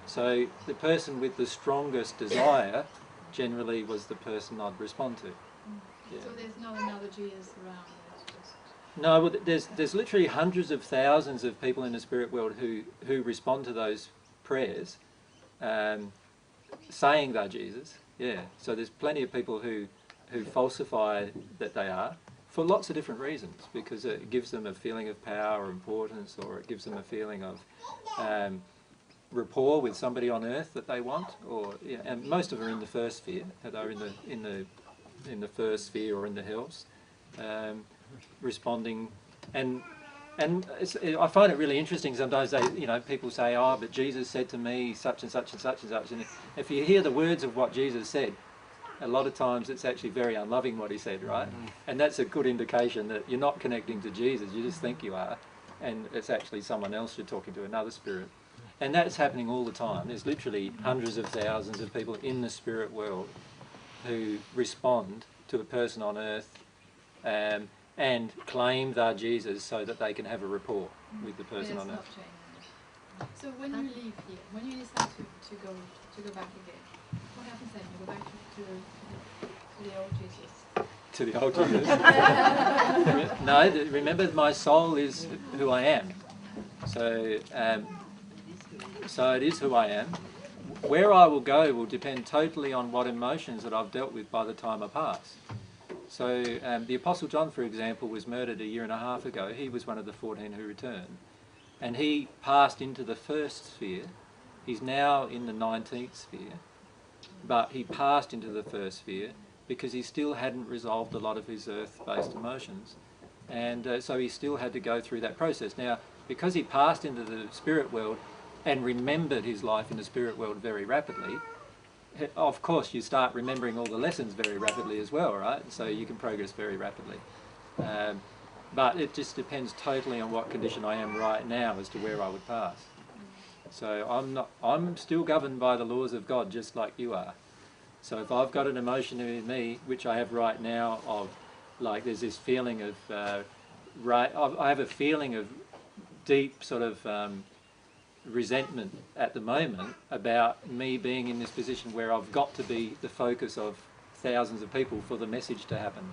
So the person with the strongest desire generally was the person I'd respond to. Yeah. So there's not another Jesus around, it's just... No, well, there's literally hundreds of thousands of people in the spirit world who respond to those prayers, saying they're Jesus. Yeah. So there's plenty of people who falsify that they are for lots of different reasons, because it gives them a feeling of power or importance, or it gives them a feeling of rapport with somebody on earth that they want, or yeah, and most of them are in the first sphere. They're in the first sphere or in the hells, responding, and I find it really interesting. Sometimes people say, "Oh, but Jesus said to me such and such and such and such," and if you hear the words of what Jesus said, a lot of times it's actually very unloving what he said, right? And that's a good indication that you're not connecting to Jesus. You just think you are, and it's actually someone else you're talking to, another spirit. And that's happening all the time. There's literally hundreds of thousands of people in the spirit world who respond to a person on earth and claim they're Jesus so that they can have a rapport with the person on earth. So when you leave here, when you decide to go back again, what happens then? You go back to the old Jesus? To the old Jesus? No, remember my soul is who I am. So it is who I am. Where I will go will depend totally on what emotions that I've dealt with by the time I pass. So the Apostle John, for example, was murdered 1.5 years ago. He was one of the 14 who returned. And he passed into the first sphere. He's now in the 19th sphere. But he passed into the first sphere because he still hadn't resolved a lot of his earth-based emotions. And so he still had to go through that process. Now, because he passed into the spirit world and remembered his life in the spirit world very rapidly, of course you start remembering all the lessons very rapidly as well, right? So you can progress very rapidly. But it just depends totally on what condition I am right now as to where I would pass. So I'm still governed by the laws of God just like you are. So if I've got an emotion in me, which I have right now, of like there's this feeling of, I have a feeling of deep sort of resentment at the moment about me being in this position where I've got to be the focus of thousands of people for the message to happen.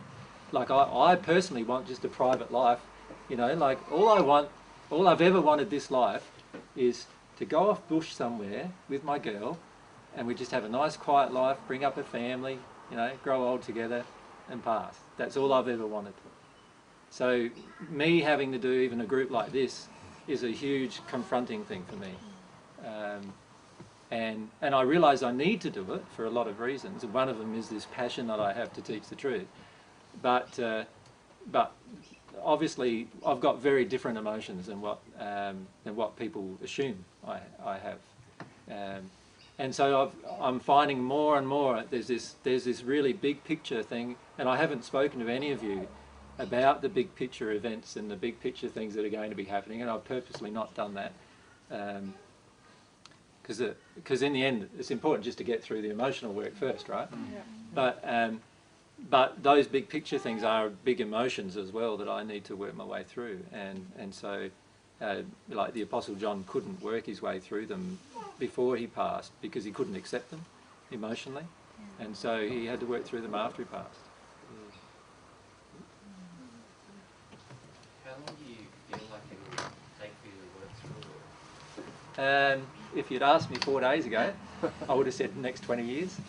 Like I personally want just a private life, like all I've ever wanted this life is to go off bush somewhere with my girl and we just have a nice quiet life, bring up a family, grow old together and pass. That's all I've ever wanted. So me having to do even a group like this is a huge confronting thing for me. And I realise I need to do it for a lot of reasons. One of them is this passion that I have to teach the truth. But obviously I've got very different emotions than what people assume I have. And so I'm finding more and more there's this really big picture thing, and I haven't spoken to any of you about the big picture events and the big picture things that are going to be happening, and I've purposely not done that because in the end it's important just to get through the emotional work first, right? Yeah. But those big picture things are big emotions as well that I need to work my way through, and so like the Apostle John couldn't work his way through them before he passed because he couldn't accept them emotionally, and so he had to work through them after he passed. How long do you feel like it will take for you to work through it? If you'd asked me 4 days ago, I would have said the next 20 years.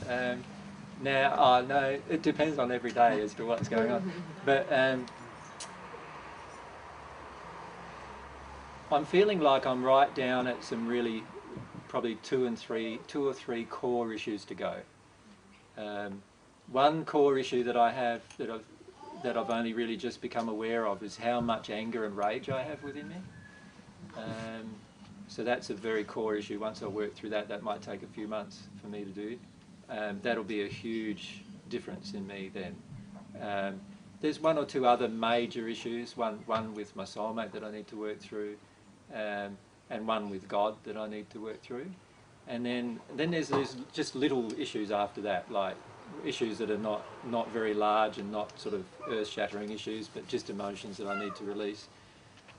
Now, no, it depends on every day as to what's going on. But I'm feeling like I'm right down at some really, probably two or three core issues to go. One core issue that I have that that I've only really just become aware of is how much anger and rage I have within me. So that's a very core issue. Once I work through that, that might take a few months for me to do. That'll be a huge difference in me then. There's one or two other major issues, one with my soulmate that I need to work through, and one with God that I need to work through. And then there's just little issues after that, like issues that are not very large and not sort of earth-shattering issues, but just emotions that I need to release.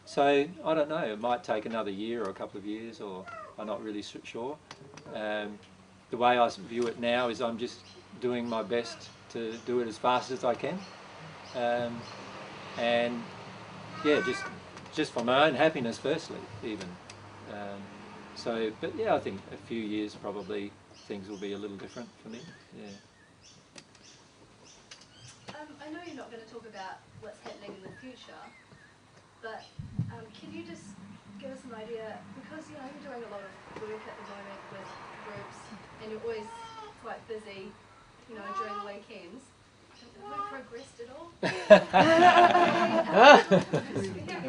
So I don't know, it might take another year or a couple of years, or I'm not really sure. The way I view it now is I'm just doing my best to do it as fast as I can. And yeah, just for my own happiness firstly, even. But yeah, I think a few years probably things will be a little different for me. Yeah. I know you're not going to talk about what's happening in the future, but can you just give us an idea, because you're doing a lot of work at the moment with groups and you're always quite busy, during the weekends. Have we progressed at all?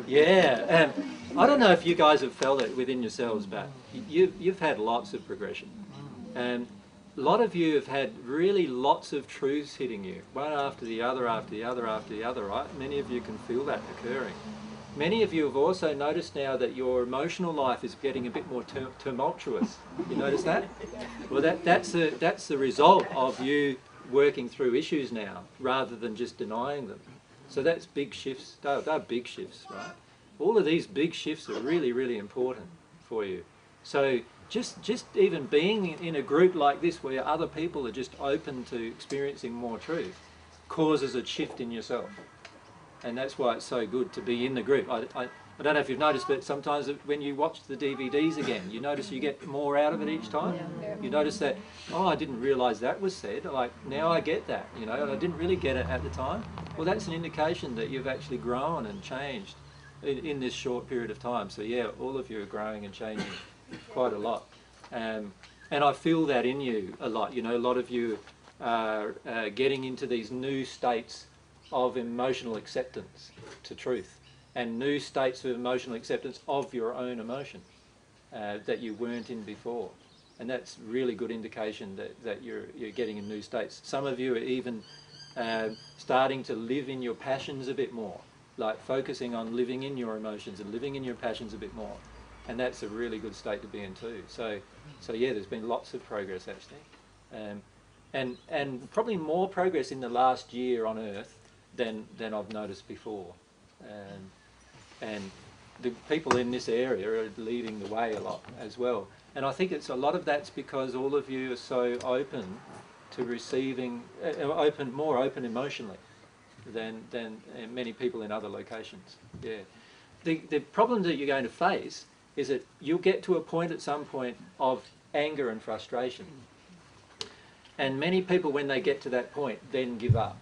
Yeah, I don't know if you guys have felt it within yourselves, but you've had lots of progression. A lot of you have had really lots of truths hitting you, one after the other, after the other, after the other, right? Many of you can feel that occurring. Many of you have also noticed now that your emotional life is getting a bit more tumultuous. You notice that? Well, that's the result of you working through issues now, rather than just denying them. So that's big shifts. They're big shifts, right? All of these big shifts are really, really important for you. So just even being in a group like this where other people are just open to experiencing more truth causes a shift in yourself. And that's why it's so good to be in the group. I don't know if you've noticed, but sometimes when you watch the DVDs again, you notice you get more out of it each time. You notice that, oh, I didn't realise that was said. Like, now I get that, and I didn't really get it at the time. Well, that's an indication that you've actually grown and changed in this short period of time. So yeah, all of you are growing and changing quite a lot. And I feel that in you a lot. A lot of you are getting into these new states of emotional acceptance to truth, and new states of emotional acceptance of your own emotion that you weren't in before. And that's really good indication that you're getting in new states. Some of you are even starting to live in your passions a bit more, like focusing on living in your emotions and living in your passions a bit more. And that's a really good state to be in too. So yeah, there's been lots of progress actually. And probably more progress in the last year on Earth than I've noticed before. And the people in this area are leading the way a lot as well. And I think a lot of that's because all of you are so open to receiving, more open emotionally than many people in other locations. Yeah. The problem that you're going to face is that you'll get to a point at some point of anger and frustration. And many people, when they get to that point, then give up.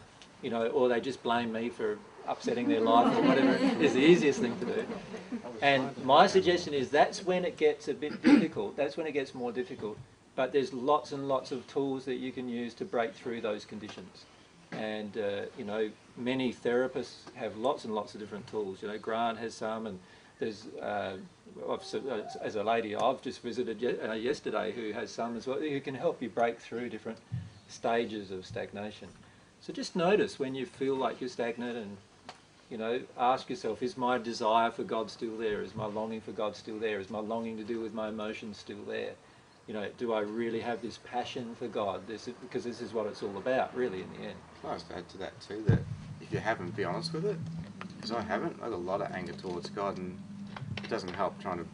Or they just blame me for upsetting their life or whatever is the easiest thing to do. And my suggestion is that's when it gets a bit difficult, that's when it gets more difficult. But there's lots and lots of tools that you can use to break through those conditions. And, many therapists have lots and lots of different tools. Grant has some, and there's, as a lady I've just visited yesterday who has some as well, who can help you break through different stages of stagnation. So just notice when you feel like you're stagnant and, ask yourself, is my desire for God still there? Is my longing for God still there? Is my longing to do with my emotions still there? Do I really have this passion for God? Because this is what it's all about, really, in the end. Can I just add to that too, that if you haven't, be honest with it. Because I haven't. I've got a lot of anger towards God, and it doesn't help trying to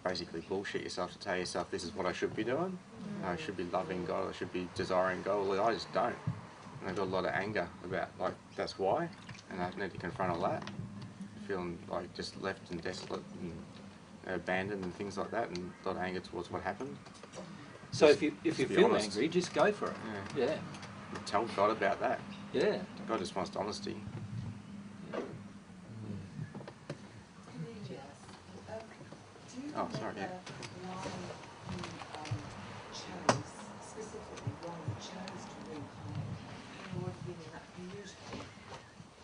basically bullshit yourself to tell yourself this is what I should be doing. I should be loving God, I should be desiring God. Well, I just don't. And I've got a lot of anger about, that's why. And I need to confront all that. Feeling like just left and desolate and abandoned and things like that, and a lot of anger towards what happened. So if you feel angry, just go for it. Yeah. Tell God about that. Yeah. God just wants honesty. Oh, sorry, yeah.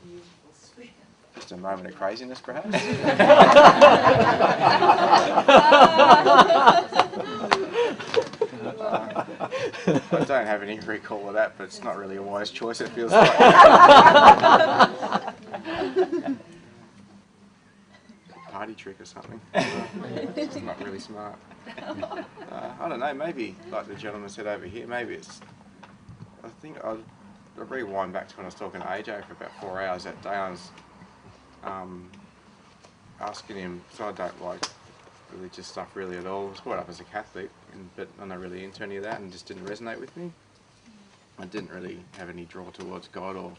beautiful sphere. Just a moment of craziness, perhaps. I don't have any recall of that, but it's not really a wise choice, it feels like. Party trick or something. It's not really smart. I don't know, maybe, like the gentleman said over here, maybe it's... I think I'll rewind back to when I was talking to AJ for about 4 hours that day. I was asking him, so I don't like religious stuff really at all. I was brought up as a Catholic, but I'm not really into any of that and just didn't resonate with me. I didn't really have any draw towards God, or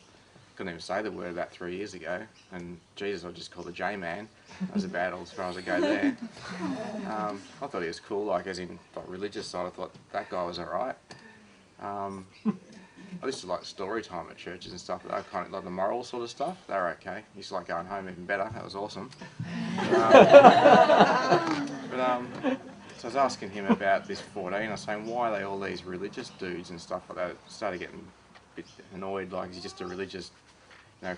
couldn't even say the word about 3 years ago. And Jesus I just called the J-man. That was about as far as I go there. I thought he was cool, like as in like religious side. I thought that guy was alright. I used to like story time at churches and stuff, but I kind of like the moral sort of stuff. They were okay. I used to like going home even better. That was awesome. So I was asking him about this 14. I was saying, why are they all these religious dudes and stuff like that? I started getting a bit annoyed, like he's just a religious,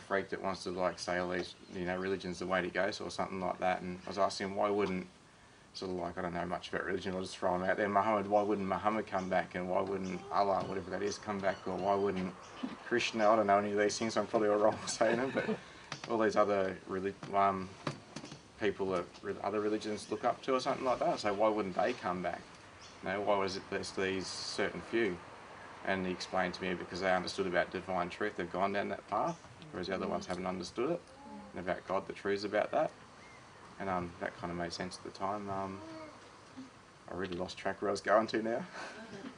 freak that wants to like say all these, religion's the way to go, or something like that. And I was asking him, why wouldn't, sort of like, I don't know much about religion, I'll just throw him out there, why wouldn't Muhammad come back, and why wouldn't Allah, whatever that is, come back, or why wouldn't Krishna, I don't know any of these things, I'm probably all wrong saying them, but all these other people that other religions look up to or something like that, so why wouldn't they come back? Why was it there's these certain few? And he explained to me because they understood about divine truth, they've gone down that path, whereas the other ones haven't understood it, and about God, the truths about that. And that kind of made sense at the time. I really lost track where I was going to now.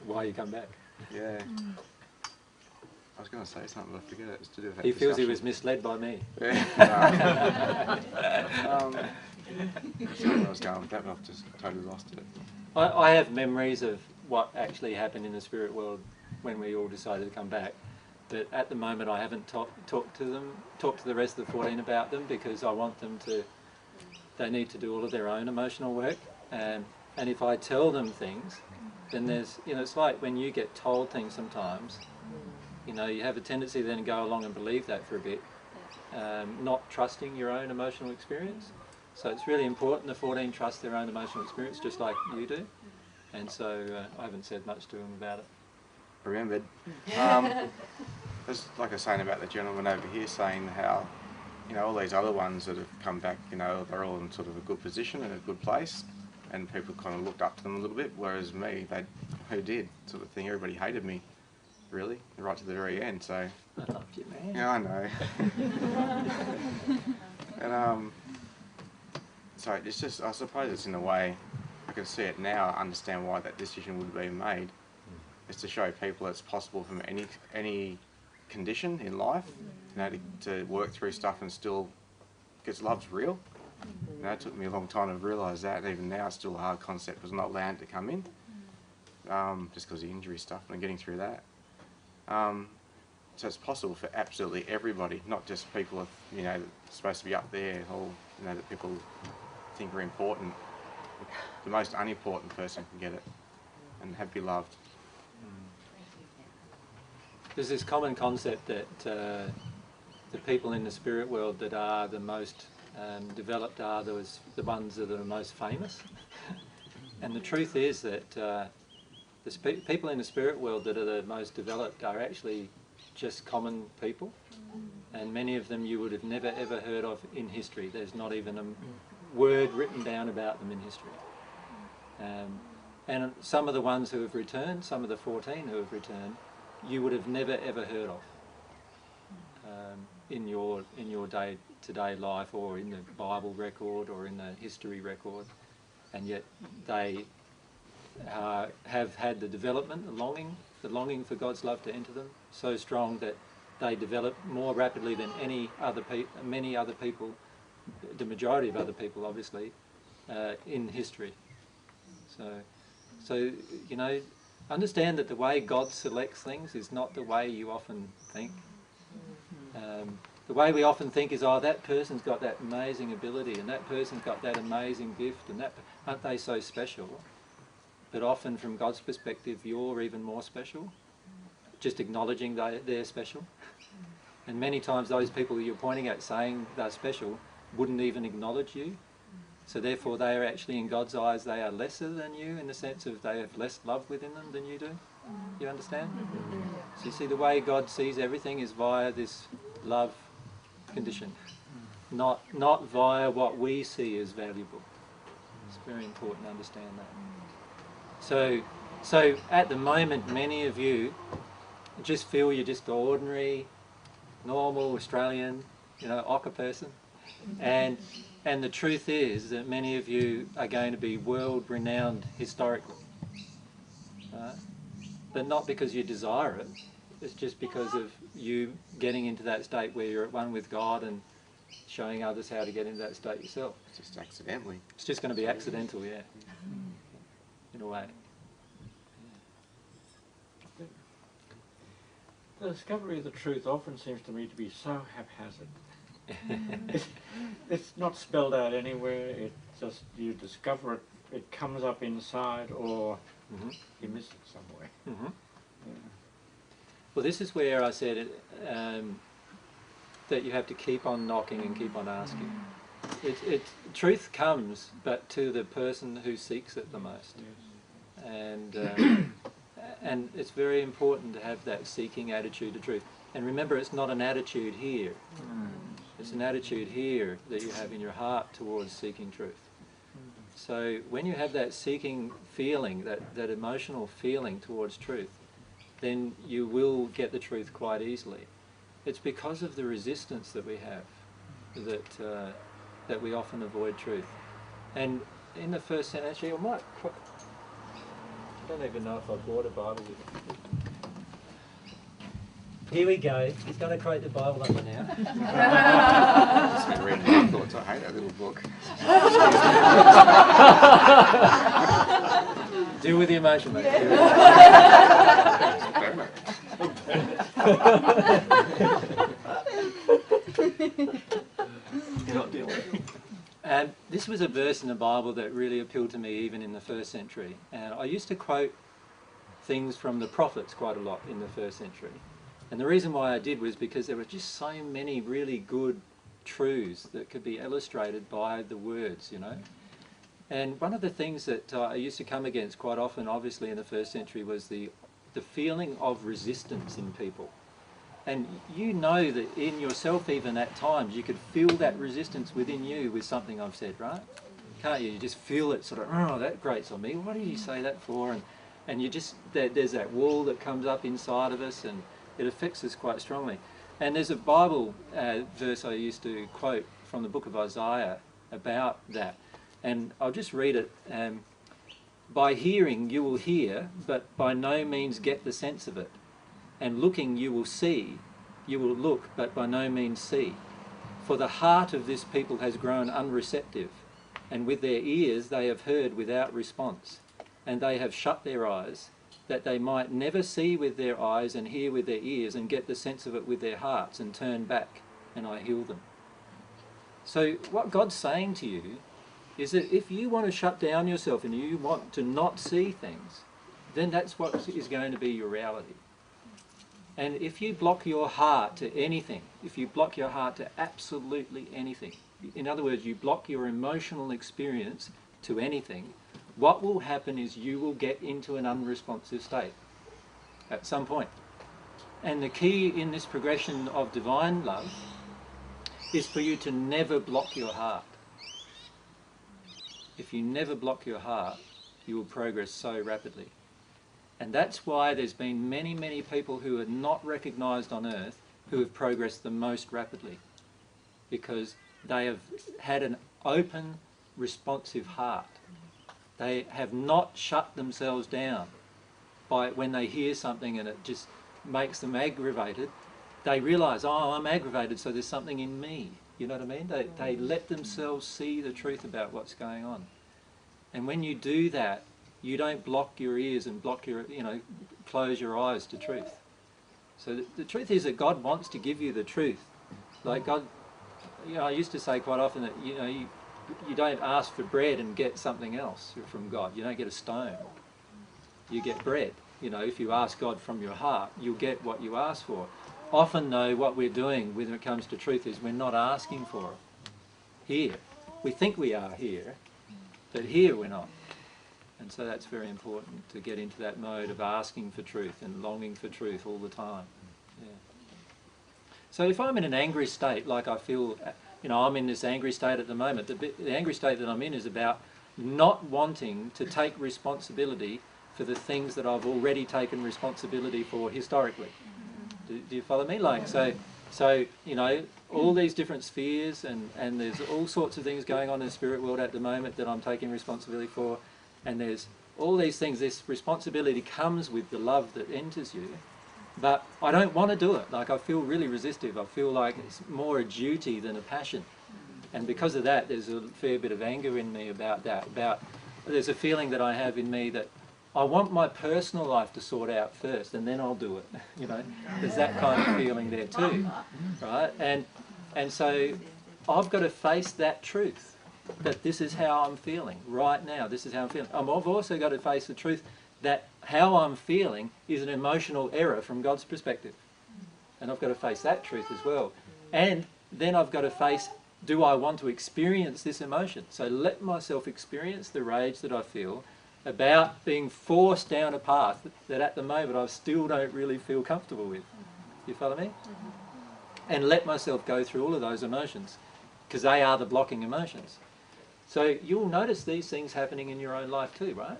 Why you come back? Yeah. I was going to say something, but I forget it. It's to do with that He feels he discussion. was misled by me. Yeah. I don't know where I was going with that, but I've just totally lost it. I have memories of what actually happened in the spirit world when we all decided to come back. But at the moment I haven't talked to the rest of the 14 about them, because I want them to, they need to do all of their own emotional work. And if I tell them things, then there's, it's like when you get told things sometimes, you have a tendency then to go along and believe that for a bit, not trusting your own emotional experience. So it's really important the 14 trust their own emotional experience just like you do. And so I haven't said much to them about it. Remembered. Just like I was saying about the gentleman over here saying how, all these other ones that have come back, they're all in sort of a good position, in a good place, and people kind of looked up to them a little bit, whereas me, who did, sort of thing, everybody hated me, really, right to the very end, so... I love you, man. Yeah, I know. And, so it's just, I suppose it's in a way, I can see it now, understand why that decision would be made. It's to show people it's possible from any condition in life, to work through stuff and still, because love's real. It took me a long time to realise that, and even now it's still a hard concept because I'm not allowed to come in, just because of the injury stuff, and I'm getting through that. So it's possible for absolutely everybody, not just people, supposed to be up there, or that people think are important. The most unimportant person can get it and be loved. There's this common concept that the people in the spirit world that are the most developed are the ones that are the most famous. And the truth is that the people in the spirit world that are the most developed are actually just common people. And many of them you would have never ever heard of in history. There's not even a word written down about them in history. And some of the ones who have returned, some of the 14 who have returned, you would have never ever heard of in your day-to-day life, or in the Bible record, or in the history record, and yet they have had the development, the longing for God's love to enter them so strong that they develop more rapidly than many other people, the majority of other people, obviously, in history. So understand that the way God selects things is not the way you often think. The way we often think is, oh, that person's got that amazing ability, and that person's got that amazing gift, and aren't they so special? But often from God's perspective, you're even more special. Just acknowledging they're special. And many times those people that you're pointing at saying they're special wouldn't even acknowledge you. So therefore they are actually, in God's eyes, they are lesser than you in the sense of they have less love within them than you do. You understand? So you see, the way God sees everything is via this love condition, not via what we see as valuable. It's very important to understand that. So at the moment, many of you just feel you're just ordinary, normal Australian, Ocker person, and the truth is that many of you are going to be world-renowned historically, but not because you desire it. It's just because of you getting into that state where you're at one with God and showing others how to get into that state yourself. Just accidentally. It's just going to be accidental, yeah, in a way. The discovery of the truth often seems to me to be so haphazard. It's not spelled out anywhere, it just, you discover it, it comes up inside, or you miss it somewhere. Yeah. Well, this is where I said that you have to keep on knocking and keep on asking. Truth comes, but to the person who seeks it the most. Yes. And it's very important to have that seeking attitude to truth. And remember, it's not an attitude here. It's an attitude here that you have in your heart towards seeking truth. So when you have that seeking feeling, that emotional feeling towards truth, then you will get the truth quite easily. It's because of the resistance that we have that we often avoid truth. And in the first sentence, actually, I don't even know if I brought a Bible with me. Here we go. He's going to quote the Bible on you now. I've just been reading books. I hate that little book. Deal with the emotion, mate. You're not dealing with it. This was a verse in the Bible that really appealed to me even in the first century. And I used to quote things from the prophets quite a lot in the first century. And the reason why I did was because there were just so many really good truths that could be illustrated by the words, And one of the things that I used to come against quite often, obviously in the first century, was the feeling of resistance in people. And you know that in yourself, even at times, you could feel that resistance within you with something I've said, right? Can't you? You just feel it sort of, oh, that grates on me. What did you say that for? And you just, there's that wall that comes up inside of us, and it affects us quite strongly. And there's a Bible verse I used to quote from the book of Isaiah about that. And I'll just read it. By hearing you will hear, but by no means get the sense of it. And looking you will see, you will look, but by no means see. For the heart of this people has grown unreceptive, and with their ears they have heard without response, and they have shut their eyes, that they might never see with their eyes and hear with their ears and get the sense of it with their hearts and turn back, and I heal them. So what God's saying to you is that if you want to shut down yourself and you want to not see things, then that's what is going to be your reality. And if you block your heart to anything, if you block your heart to absolutely anything, in other words, you block your emotional experience to anything, what will happen is you will get into an unresponsive state at some point. And the key in this progression of divine love is for you to never block your heart. If you never block your heart, you will progress so rapidly. And that's why there's been many, many people who are not recognised on earth who have progressed the most rapidly, because they have had an open, responsive heart. They have not shut themselves down by when they hear something and it just makes them aggravated. They realise, oh, I'm aggravated, so there's something in me. You know what I mean? They let themselves see the truth about what's going on. And when you do that, you don't block your ears and block your, close your eyes to truth. So the truth is that God wants to give you the truth. Like God, I used to say quite often that, you don't ask for bread and get something else from God. You don't get a stone. You get bread. If you ask God from your heart, you'll get what you ask for. often though what we're doing when it comes to truth is we're not asking for it. Here. We think we are here, but here we're not. And so that's very important to get into that mode of asking for truth and longing for truth all the time. Yeah. So if I'm in an angry state, like I feel, I'm in this angry state at the moment, the angry state that I'm in is about not wanting to take responsibility for the things that I've already taken responsibility for historically. Do you follow me? Like, so all these different spheres and there's all sorts of things going on in the spirit world at the moment that I'm taking responsibility for, and there's all these things. This responsibility comes with the love that enters you, but I don't want to do it. Like, I feel really resistive. I feel like it's more a duty than a passion, and because of that there's a fair bit of anger in me about that. There's a feeling that I have in me that I want my personal life to sort out first and then I'll do it. There's that kind of feeling there too, right? And so I've got to face that truth, that this is how I'm feeling right now. This is how I'm feeling. I've also got to face the truth that how I'm feeling is an emotional error from God's perspective. And I've got to face that truth as well. And then I've got to face, do I want to experience this emotion? So let myself experience the rage that I feel about being forced down a path that at the moment I still don't really feel comfortable with. You follow me? And let myself go through all of those emotions, because they are the blocking emotions. So you'll notice these things happening in your own life too, right?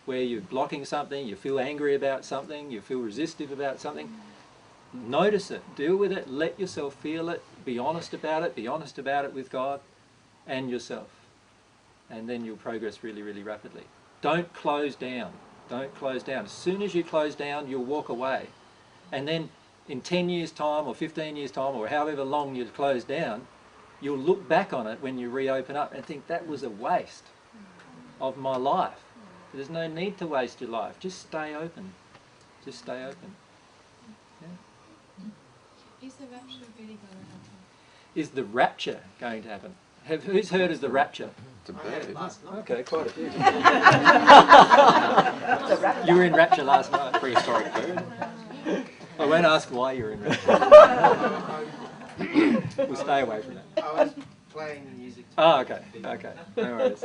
Where you're blocking something, you feel angry about something, you feel resistive about something. Notice it, deal with it, let yourself feel it, be honest about it with God and yourself. And then you'll progress really, really rapidly. Don't close down. Don't close down. As soon as you close down, you'll walk away. And then in 10 years' time or 15 years' time or however long you've closed down, you'll look back on it when you reopen up and think, that was a waste of my life. There's no need to waste your life. Just stay open. Just stay open. Yeah. Is the rapture really going to happen? Is the rapture going to happen? Who's heard of the rapture? It's a bird. Okay, quite a few. You were in rapture last night. Prehistoric bird. I won't ask why you're in rapture. We'll stay away from that. I was playing music. Oh, okay. Okay. No worries.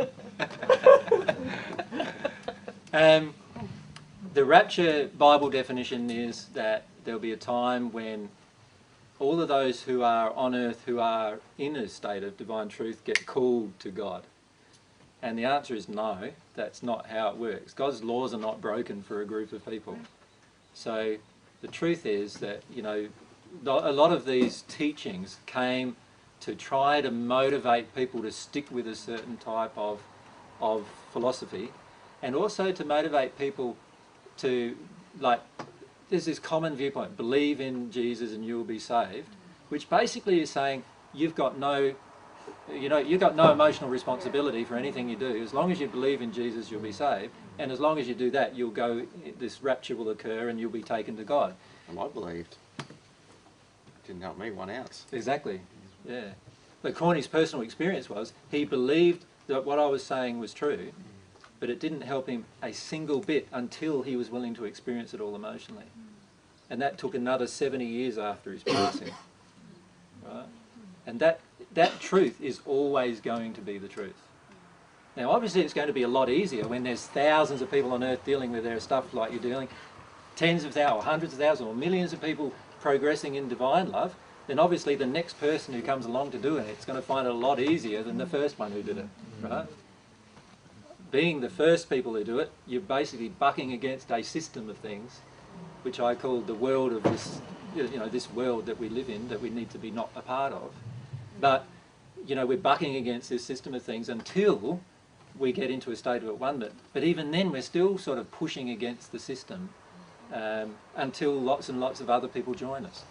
The rapture Bible definition is that there'll be a time when all of those who are on earth who are in a state of divine truth get called to God. And the answer is no, that's not how it works. God's laws are not broken for a group of people. So the truth is that, a lot of these teachings came to try to motivate people to stick with a certain type of philosophy, and also to motivate people to, there's this common viewpoint, believe in Jesus and you'll be saved, which basically is saying you've got no emotional responsibility for anything you do. As long as you believe in Jesus, you'll be saved, and as long as you do that, this rapture will occur and you'll be taken to God. And I believed. Didn't help me one ounce. Exactly, yeah. But Corny's personal experience was he believed that what I was saying was true, but it didn't help him a single bit until he was willing to experience it all emotionally. And that took another 70 years after his passing. Right? And that truth is always going to be the truth. Now obviously it's going to be a lot easier when there's thousands of people on earth dealing with their stuff like you're dealing, tens of thousands, or hundreds of thousands, or millions of people progressing in divine love. Then obviously the next person who comes along to do it's going to find it a lot easier than the first one who did it, right? Being the first people who do it, you're basically bucking against a system of things, which I call the world of this, this world that we live in, that we need to be not a part of. But, we're bucking against this system of things until we get into a state of at-one-ment. But even then, we're still sort of pushing against the system until lots and lots of other people join us.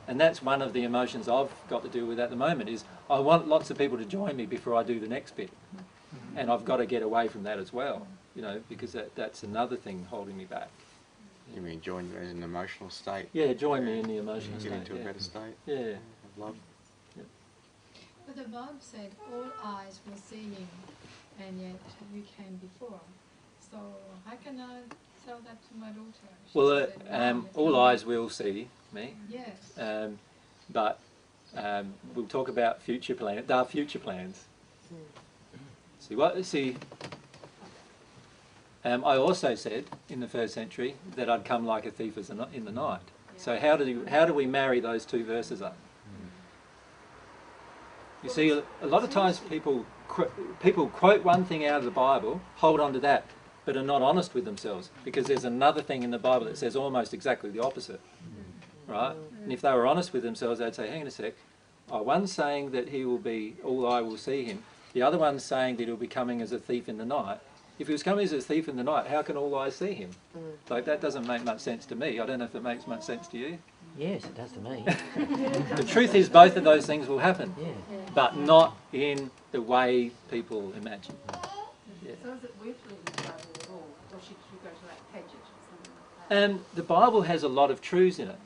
And that's one of the emotions I've got to deal with at the moment is I want lots of people to join me before I do the next bit. And I've got to get away from that as well, because that's another thing holding me back. You mean join you as an emotional state? Yeah, join me in the emotional state. Get into a better state? Yeah. Of love? Yep. But the Bible said all eyes will see you, and yet you came before. So how can I tell that to my daughter? She Well, said, all eyes will see me. Yes. But we'll talk about future plans. There are future plans. I also said in the first century that I'd come like a thief in the night. So how do we marry those two verses up? You see, a lot of times people quote one thing out of the Bible, hold on to that, but are not honest with themselves, because there's another thing in the Bible that says almost exactly the opposite, right? And if they were honest with themselves, they'd say, hang on a sec, one's saying that he will be, all eye will see him, the other one's saying that he'll be coming as a thief in the night. If he was coming as a thief in the night, how can all eyes see him? Like, that doesn't make much sense to me. I don't know if it makes much sense to you. Yes, it does to me. The truth is both of those things will happen, yeah. but not in the way people imagine. Yeah. So is it worth reading the Bible at all? Or should you go to like Paget or something like that? The Bible has a lot of truths in it.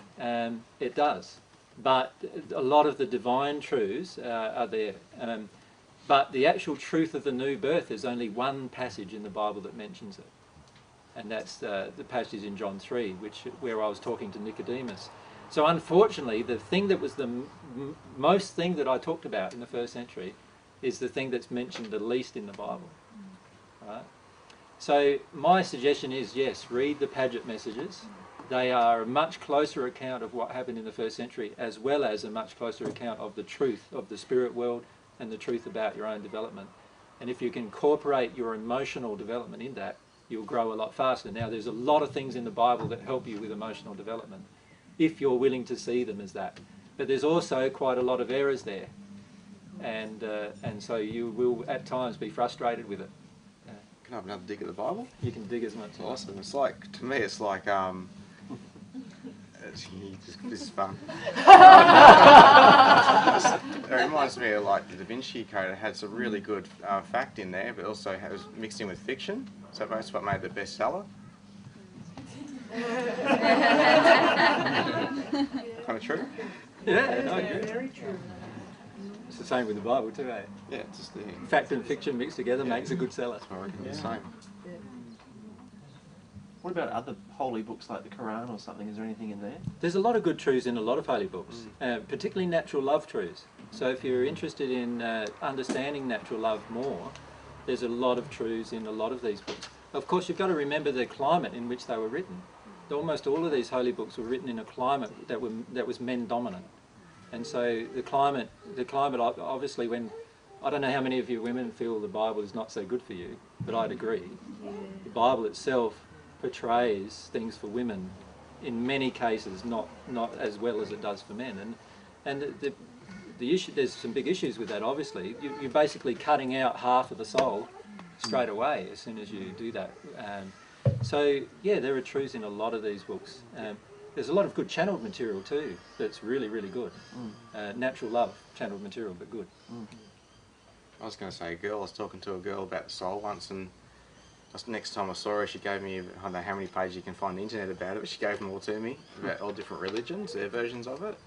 It does. But a lot of the divine truths are there. But the actual truth of the new birth, there's only one passage in the Bible that mentions it. And that's the passage in John 3, where I was talking to Nicodemus. So unfortunately, the thing that was the most thing that I talked about in the first century is the thing that's mentioned the least in the Bible. Right? So my suggestion is, yes, read the Paget messages. They are a much closer account of what happened in the first century, as well as a much closer account of the truth of the spirit world and the truth about your own development. And if you can incorporate your emotional development in that, you'll grow a lot faster. Now, there's a lot of things in the Bible that help you with emotional development, if you're willing to see them as that. But there's also quite a lot of errors there. And so you will, at times, be frustrated with it. Can I have another dig at the Bible? You can dig as much as you want. Awesome. It's like, to me, it's like, this is fun. It reminds me of like the Da Vinci Code. It had some really good fact in there, but also it was mixed in with fiction. So that's what made the bestseller. Kind of true? Yeah, no, Very true. It's the same with the Bible too, eh? Yeah, it's just the fact and fiction mixed together makes a good seller. I reckon the same. What about other holy books like the Quran or something? Is there anything in there? There's a lot of good truths in a lot of holy books, particularly natural love truths. So if you're interested in understanding natural love more, there's a lot of truths in a lot of these books. Of course, you've got to remember the climate in which they were written. Almost all of these holy books were written in a climate that was men dominant. And so the climate obviously, when, I don't know how many of you women feel the Bible is not so good for you, but I'd agree. The Bible itself portrays things for women in many cases not as well as it does for men, and the issue, there's some big issues with that. Obviously, you're basically cutting out half of the soul straight away as soon as you do that. So yeah, there are truths in a lot of these books. There's a lot of good channeled material too that's really, really good. Natural love channeled material, but good. I was going to say, I was talking to a girl about the soul once, and next time I saw her, she gave me, I don't know how many pages you can find on the internet about it, but she gave them all to me, about all different religions, their versions of it.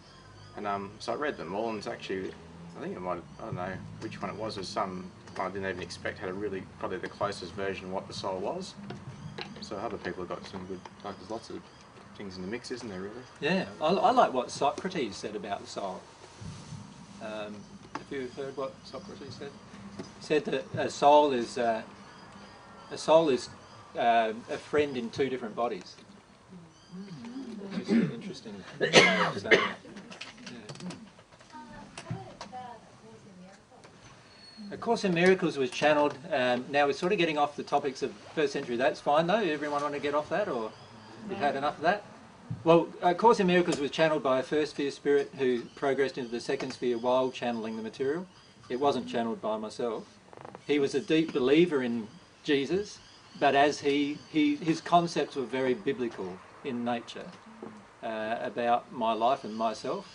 And so I read them all, and it's actually, I think it might, I don't know which one it was some one I didn't even expect had probably the closest version of what the soul was. So other people have got some good, like there's lots of things in the mix, isn't there, really? Yeah, I like what Socrates said about the soul. Have you heard what Socrates said? He said that a soul is a friend in two different bodies. Which is an interesting way of saying it. A Course in Miracles was channeled. Now we're sort of getting off the topics of first century. That's fine though. Everyone want to get off that, or you've had enough of that? Well, A Course in Miracles was channeled by a first sphere spirit who progressed into the second sphere while channeling the material. It wasn't channeled by myself. He was a deep believer in Jesus, but as his concepts were very biblical in nature about my life and myself,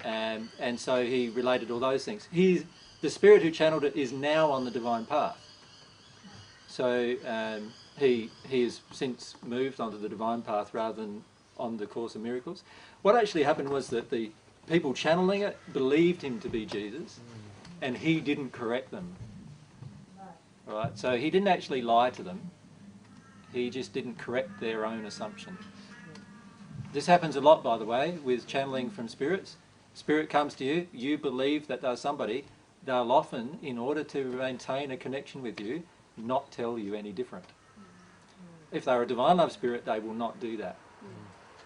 and so he related all those things. The spirit who channeled it is now on the divine path. So he has since moved onto the divine path rather than on the Course in Miracles. What actually happened was that the people channeling it believed him to be Jesus, and he didn't correct them. Right? So he didn't actually lie to them. He just didn't correct their own assumption. This happens a lot, by the way, with channeling from spirits. Spirit comes to you, you believe that they're somebody, they'll often, in order to maintain a connection with you, not tell you any different. If they're a divine love spirit, they will not do that.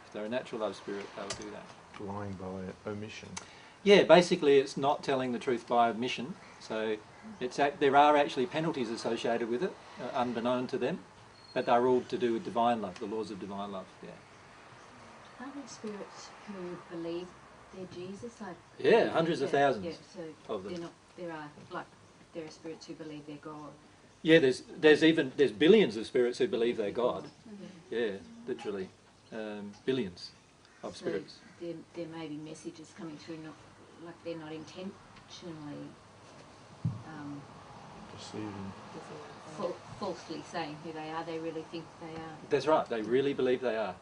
If they're a natural love spirit, they'll do that. Lying by omission. Yeah, basically it's not telling the truth by omission. So there are actually penalties associated with it, unbeknown to them, but they're all to do with divine love, the laws of divine love. Yeah. Are there spirits who believe they're Jesus? Like, yeah, hundreds of thousands so of them. There are spirits who believe they're God. Yeah, there's billions of spirits who believe they're God. Yeah, literally, billions of spirits. There may be messages coming through, like they're not intentionally deceiving, falsely saying who they are. They really think they are. That's right. They really believe they are.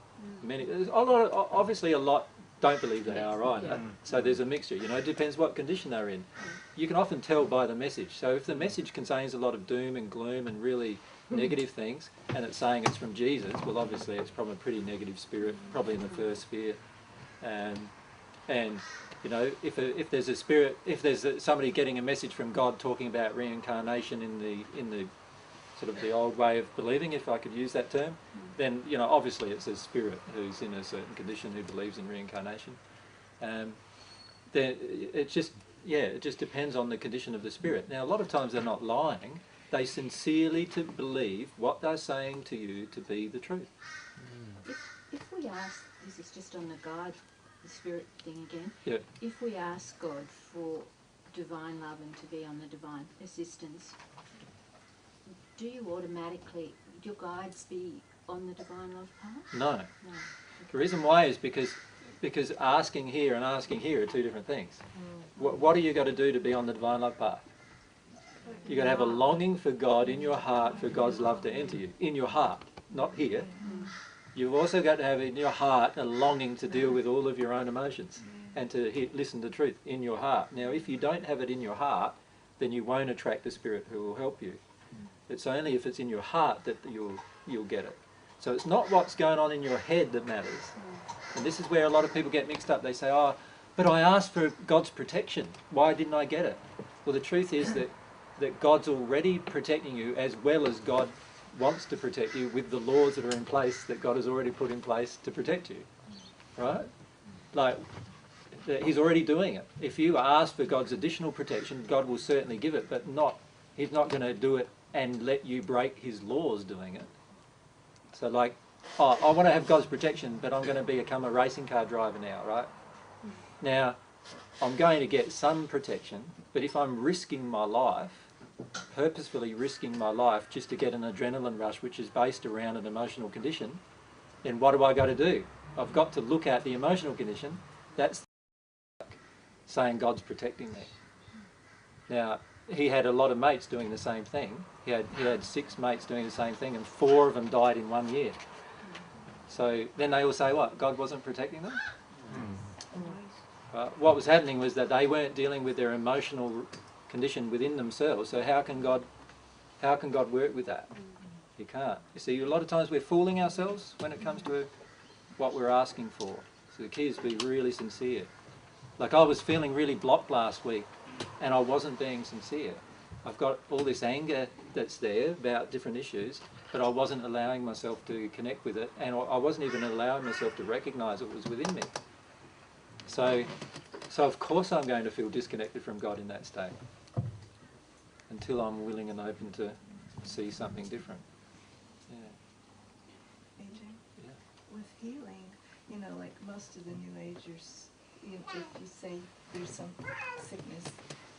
There's obviously a lot don't believe they are either. Yeah. So there's a mixture. You know, it depends what condition they're in. You can often tell by the message. So if the message contains a lot of doom and gloom and really negative things, and it's saying it's from Jesus, well, obviously it's from a pretty negative spirit, probably in the first sphere. And you know, if there's a spirit, if there's somebody getting a message from God talking about reincarnation in the sort of the old way of believing, if I could use that term, then, you know, obviously it's a spirit who's in a certain condition who believes in reincarnation. Then it just depends on the condition of the spirit. Now, a lot of times they're not lying. They sincerely to believe what they're saying to you to be the truth. If we ask, this is just on the guide, the spirit thing again, yeah. If we ask God for divine love and to be on the divine assistance, do you automatically, do your guides be on the divine love path? No. Okay. The reason why is because asking here and asking here are two different things. What are you got to do to be on the divine love path? You've got to have a longing for God in your heart, for God's love to enter you. In your heart, not here. You've also got to have in your heart a longing to deal with all of your own emotions and to listen to truth in your heart. Now, if you don't have it in your heart, then you won't attract the spirit who will help you. It's only if it's in your heart that you'll get it. So it's not what's going on in your head that matters. And this is where a lot of people get mixed up. They say, oh, but I asked for God's protection. Why didn't I get it? Well, the truth is that God's already protecting you as well as God wants to protect you with the laws that are in place that God has already put in place to protect you. Right? Like, He's already doing it. If you ask for God's additional protection, God will certainly give it, but He's not going to do it and let you break His laws doing it. So like, oh, I want to have God's protection, but I'm going to become a racing car driver now, right? Now, I'm going to get some protection, but if I'm risking my life, purposefully risking my life just to get an adrenaline rush which is based around an emotional condition, then what do I got to do? I've got to look at the emotional condition. That's saying God's protecting me. Now, he had a lot of mates doing the same thing. He had 6 mates doing the same thing, and 4 of them died in 1 year. So then they all say, what, God wasn't protecting them? What was happening was that they weren't dealing with their emotional condition within themselves. So how can God work with that? He can't. You see, a lot of times we're fooling ourselves when it comes to what we're asking for. So the key is to be really sincere. Like I was feeling really blocked last week, and I wasn't being sincere. I've got all this anger that's there about different issues, but I wasn't allowing myself to connect with it, and I wasn't even allowing myself to recognise it was within me. So of course I'm going to feel disconnected from God in that state, until I'm willing and open to see something different. Yeah. AJ? Yeah. With healing, you know, like most of the New Agers, if you say there's some sickness,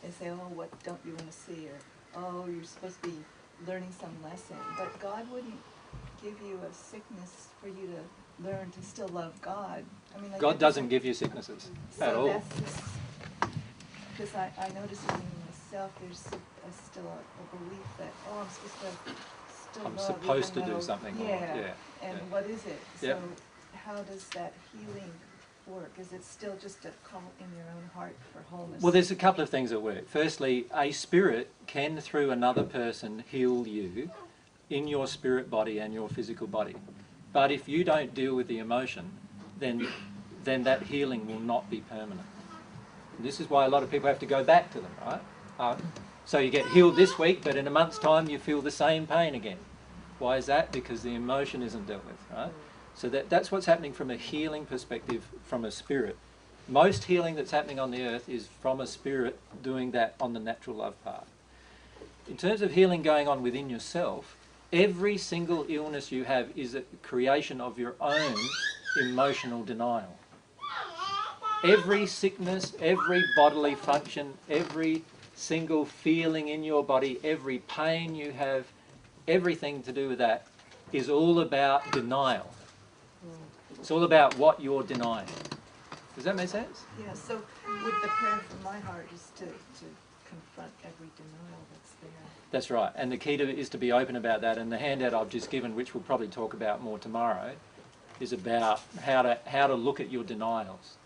they say, oh, what don't you want to see? Or, oh, you're supposed to be learning some lesson. But God wouldn't give you a sickness for you to learn to still love God. I mean, like God doesn't give you sicknesses at all. Because I notice it in myself, there's still a belief that, oh, I'm supposed to still I'm love, supposed to do something. Yeah. And what is it? Yep. So how does that healing work? Is it still just a call in your own heart for wholeness? Well, there's a couple of things at work. Firstly, a spirit can, through another person, heal you in your spirit body and your physical body. But if you don't deal with the emotion, then that healing will not be permanent. And this is why a lot of people have to go back to them, right? So you get healed this week, but in a month's time you feel the same pain again. Why is that? Because the emotion isn't dealt with, right? So that's what's happening from a healing perspective, from a spirit. Most healing that's happening on the earth is from a spirit doing that on the natural love part. In terms of healing going on within yourself, every single illness you have is a creation of your own emotional denial. Every sickness, every bodily function, every single feeling in your body, every pain you have, everything to do with that is all about denial. It's all about what you're denying. Does that make sense? Yeah, so with the prayer from my heart is to confront every denial that's there. That's right, and the key is to be open about that, and the handout I've just given, which we'll probably talk about more tomorrow, is about how to look at your denials.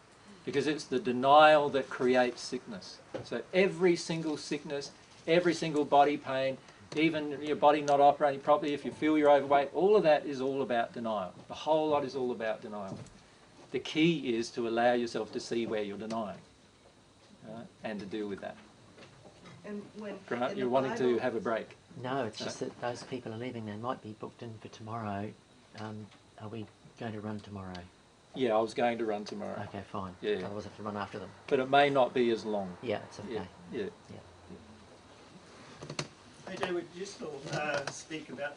Because it's the denial that creates sickness. So every single sickness, every single body pain, even your body not operating properly, if you feel you're overweight, all of that is all about denial. The whole lot is all about denial. The key is to allow yourself to see where you're denying, and to deal with that. And when Grant, you're wanting to have a break? No, it's just that those people are leaving. They might be booked in for tomorrow. Are we going to run tomorrow? Yeah, I was going to run tomorrow. Okay, fine. Yeah. Otherwise I have to run after them. But it may not be as long. Yeah, it's okay. Yeah. Hey David, would you still speak about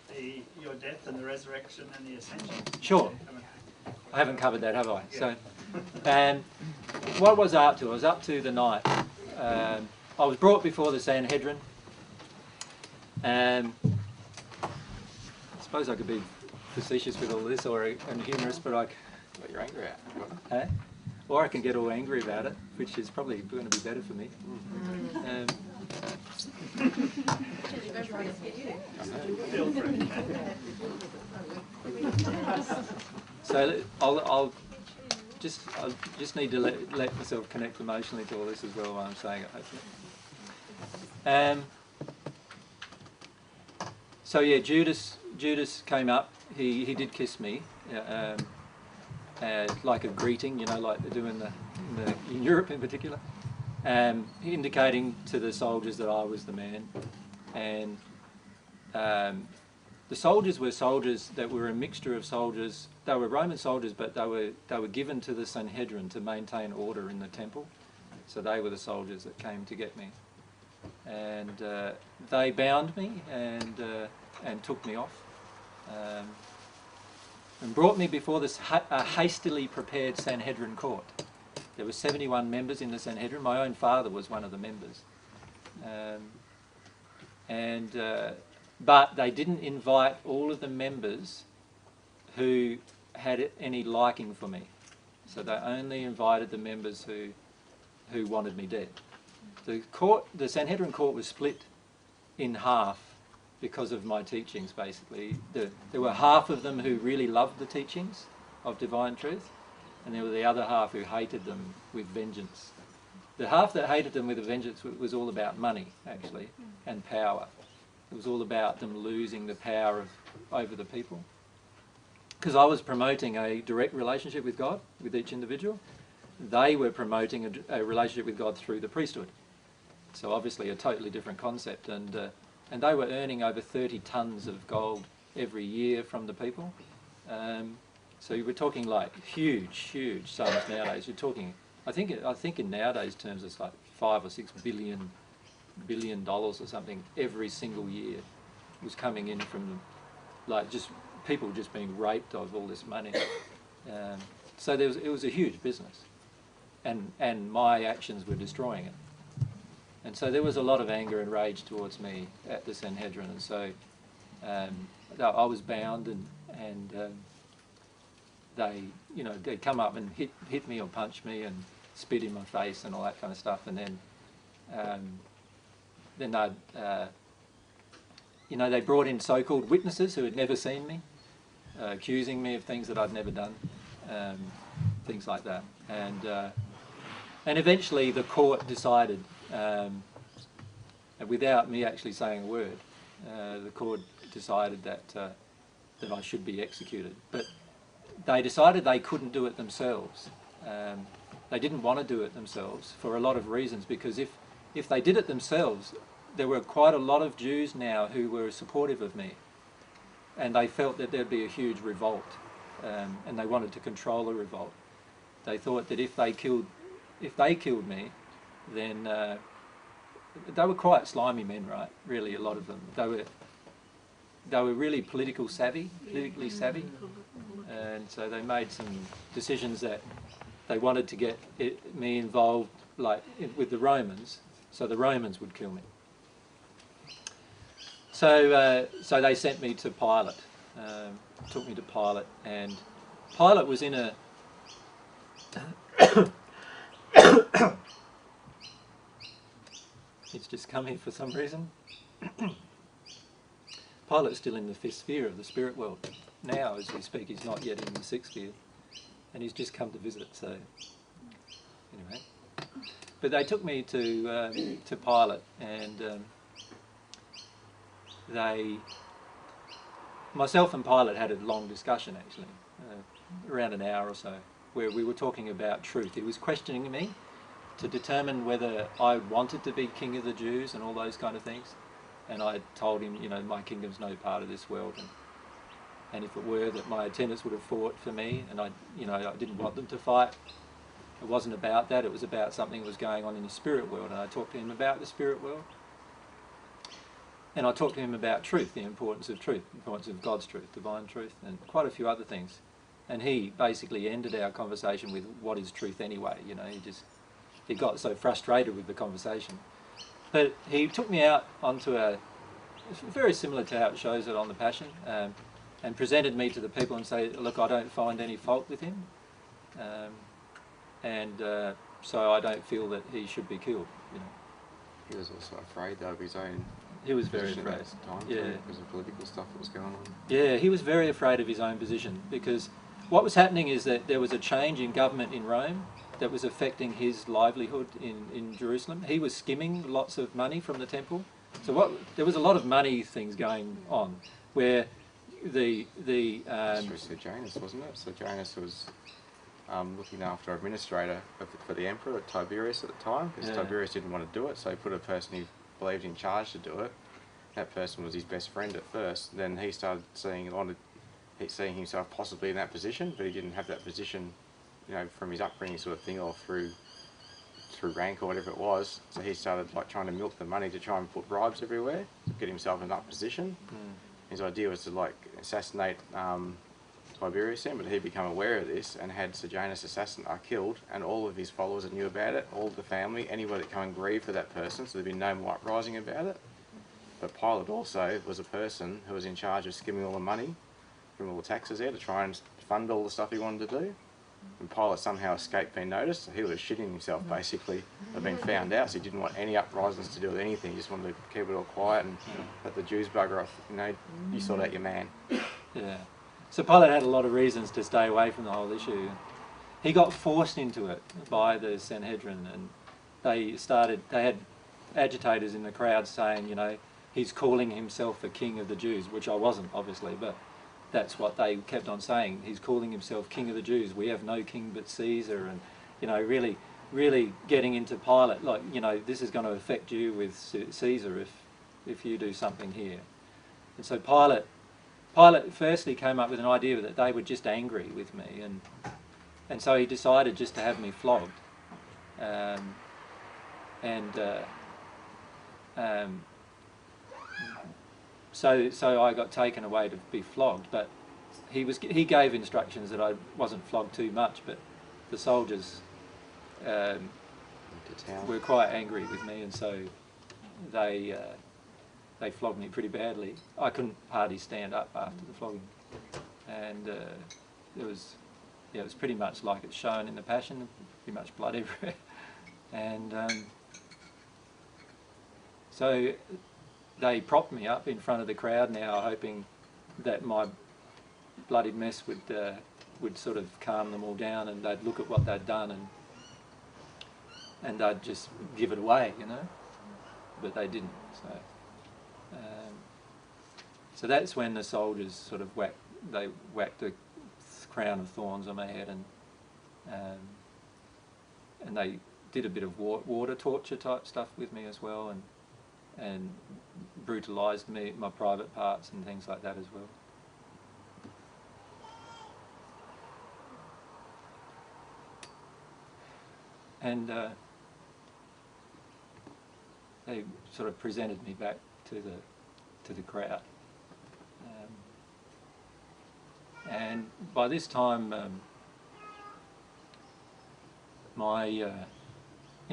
your death and the resurrection and the ascension? Sure. I haven't covered that, have I? Yeah. So, what was I up to? I was up to the night. I was brought before the Sanhedrin. I suppose I could be facetious with all this and humorous, but I... What you're angry at? Hey? Or I can get all angry about it, which is probably going to be better for me. So I'll just need to let myself connect emotionally to all this as well while I'm saying it, hopefully. So yeah, Judas came up. He did kiss me, like a greeting, you know, like they do in Europe in particular, indicating to the soldiers that I was the man. And the soldiers were soldiers that were a mixture of soldiers. They were Roman soldiers, but they were given to the Sanhedrin to maintain order in the temple. So they were the soldiers that came to get me, and they bound me and took me off, and brought me before this hastily prepared Sanhedrin court. There were 71 members in the Sanhedrin. My own father was one of the members, but they didn't invite all of the members who had any liking for me. So they only invited the members who wanted me dead. The Sanhedrin court was split in half because of my teachings, basically. There were half of them who really loved the teachings of divine truth, and there were the other half who hated them with vengeance. The half that hated them with a vengeance was all about money, actually, and power. It was all about them losing the power over the people. Because I was promoting a direct relationship with God, with each individual. They were promoting a relationship with God through the priesthood. So obviously a totally different concept. And they were earning over 30 tons of gold every year from the people. So you were talking like huge sums nowadays. You're talking, I think in nowadays terms it's like $5 or $6 billion or something every single year was coming in from like just people just being raped of all this money. So it was a huge business, and my actions were destroying it. And so there was a lot of anger and rage towards me at the Sanhedrin, and so I was bound, and they'd come up and hit me or punch me and spit in my face and all that kind of stuff, and then they brought in so-called witnesses who had never seen me, accusing me of things that I'd never done, things like that, and eventually the court decided, without me actually saying a word, the court decided that that I should be executed. But they decided they couldn't do it themselves. They didn't want to do it themselves for a lot of reasons, because if they did it themselves, there were quite a lot of Jews now who were supportive of me, and they felt that there'd be a huge revolt, and they wanted to control the revolt. They thought that if they killed me, then they were quite slimy men, right? Really, a lot of them. They were really politically savvy, and so they made some decisions that they wanted to get me involved, like with the Romans, so the Romans would kill me. So they sent me to Pilate, took me to Pilate, and Pilate was in a it's just come here for some reason. Pilate's still in the fifth sphere of the spirit world. Now, as we speak, he's not yet in the sixth sphere, and he's just come to visit, so anyway. But they took me to Pilate, and myself and Pilate had a long discussion, actually, around an hour or so, where we were talking about truth. He was questioning me to determine whether I wanted to be king of the Jews and all those kind of things. And I told him, you know, my kingdom's no part of this world, and if it were, that my attendants would have fought for me, and I didn't want them to fight. It wasn't about that, it was about something that was going on in the spirit world, and I talked to him about the spirit world. And I talked to him about truth, the importance of truth, the importance of God's truth, divine truth, and quite a few other things. And he basically ended our conversation with, what is truth anyway? You know, he got so frustrated with the conversation. But he took me out onto very similar to how it shows it on the Passion, and presented me to the people and say, look, I don't find any fault with him, so I don't feel that he should be killed. You know. He was also afraid, though, of his own. He was very afraid. At the time, yeah, because of political stuff that was going on. Yeah, he was very afraid of his own position, because what was happening is that there was a change in government in Rome that was affecting his livelihood in Jerusalem. He was skimming lots of money from the temple. So there was a lot of money things going on, where the through Sejanus, wasn't it? Sejanus was looking after administrator for the emperor, Tiberius, at the time, because Tiberius didn't want to do it, so he put a person he believed in charge to do it. That person was his best friend at first. Then he started seeing himself possibly in that position, but he didn't have that position, you know, from his upbringing sort of thing, or through rank or whatever it was. So he started like trying to milk the money to try and put bribes everywhere to get himself in that position. His idea was to like assassinate Tiberius then, but he became aware of this and had Sejanus killed, and all of his followers knew about it, all of the family, anybody that came and grieved for that person, so there'd be no more uprising about it. But Pilate also was a person who was in charge of skimming all the money from all the taxes there to try and fund all the stuff he wanted to do. And Pilate somehow escaped being noticed, so he was shitting himself basically of being found out, so he didn't want any uprisings to do with anything, he just wanted to keep it all quiet and let the Jews bugger off, you know, you sort out your man. Yeah. So Pilate had a lot of reasons to stay away from the whole issue. He got forced into it by the Sanhedrin, and they had agitators in the crowd saying, you know, he's calling himself the king of the Jews, which I wasn't, obviously, but that's what they kept on saying. He's calling himself king of the Jews. We have no king but Caesar, and, you know, really getting into Pilate, like, you know, this is going to affect you with Caesar if you do something here. And so Pilate firstly came up with an idea that they were just angry with me, and so he decided just to have me flogged. So I got taken away to be flogged, but he gave instructions that I wasn't flogged too much, but the soldiers were quite angry with me, and so they flogged me pretty badly. I couldn't hardly stand up after the flogging, and it was pretty much like it's shown in the Passion, pretty much blood everywhere, and so they propped me up in front of the crowd now, hoping that my bloody mess would sort of calm them all down, and they'd look at what they'd done and they'd just give it away, you know. But they didn't. So that's when the soldiers sort of whacked a crown of thorns on my head, and they did a bit of water torture type stuff with me as well, and brutalised my private parts and things like that as well. And they sort of presented me back to the crowd. And by this time,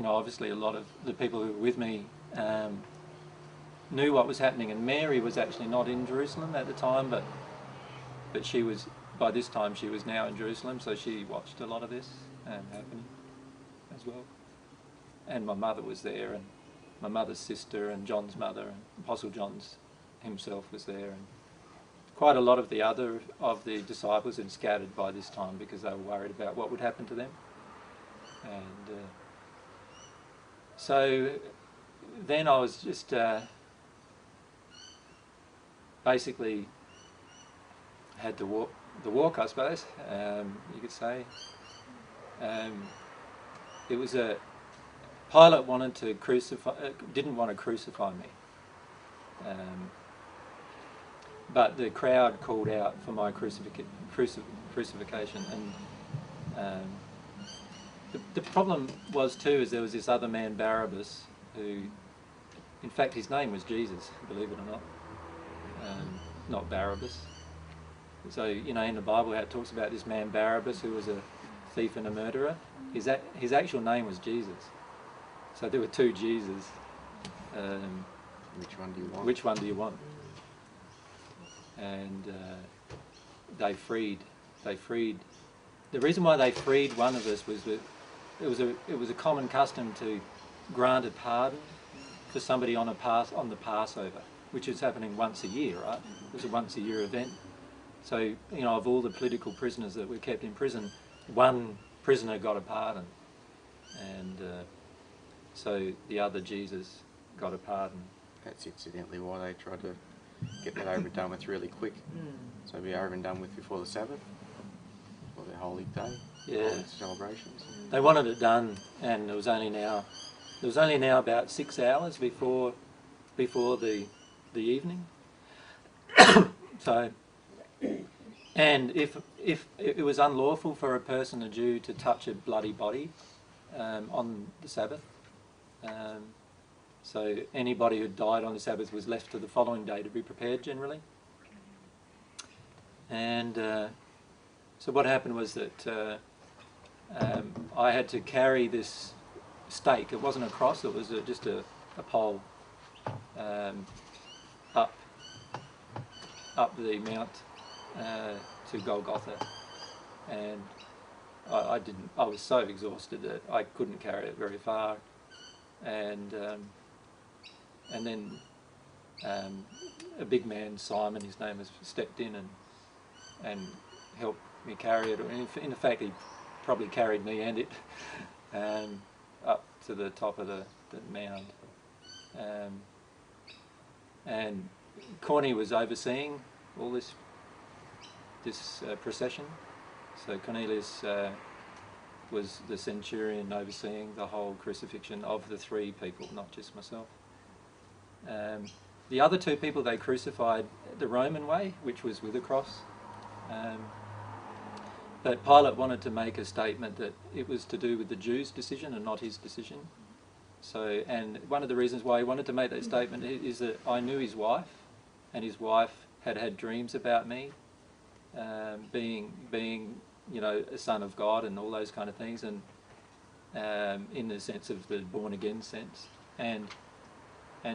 obviously a lot of the people who were with me knew what was happening, and Mary was actually not in Jerusalem at the time, but by this time she was now in Jerusalem, so she watched a lot of this happening as well. And my mother was there, and my mother's sister, and John's mother, and Apostle John's himself was there, and quite a lot of the disciples had scattered by this time because they were worried about what would happen to them. And so then I was just basically had to walk, I suppose, you could say. It was Pilate didn't want to crucify me, but the crowd called out for my crucifixion, and the problem was too is there was this other man, Barabbas, who, in fact, his name was Jesus, believe it or not, not Barabbas. So, in the Bible how it talks about this man Barabbas, who was a thief and a murderer, his actual name was Jesus. So there were two Jesus. Which one do you want? Which one do you want? And they freed. The reason why they freed one of us was that it was a common custom to grant a pardon for somebody on the Passover, which is happening once a year, right? It was a once a year event. So, of all the political prisoners that were kept in prison, one prisoner got a pardon. And so the other Jesus got a pardon. That's incidentally why they tried to get that over and done with really quick. So it'd be over and done with before the Sabbath, or their holy day, holy celebrations. They wanted it done, and it was only now about 6 hours before the evening. So, and if it was unlawful for a person, a Jew, to touch a bloody body on the Sabbath, so anybody who died on the Sabbath was left to the following day to be prepared generally. And so what happened was that I had to carry this stake. It wasn't a cross, it was just a pole up the mount to Golgotha. And I was so exhausted that I couldn't carry it very far. And then a big man, Simon, his name was, stepped in and helped me carry it. In fact, he probably carried me and it up to the top of the mound. And Corny was overseeing all this procession. So Cornelius was the centurion overseeing the whole crucifixion of the three people, not just myself. The other two people they crucified the Roman way, which was with a cross. But Pilate wanted to make a statement that it was to do with the Jews' decision and not his decision. So, and one of the reasons why he wanted to make that statement is that I knew his wife, and his wife had dreams about me, being a son of God and all those kind of things, and in the sense of the born again sense, and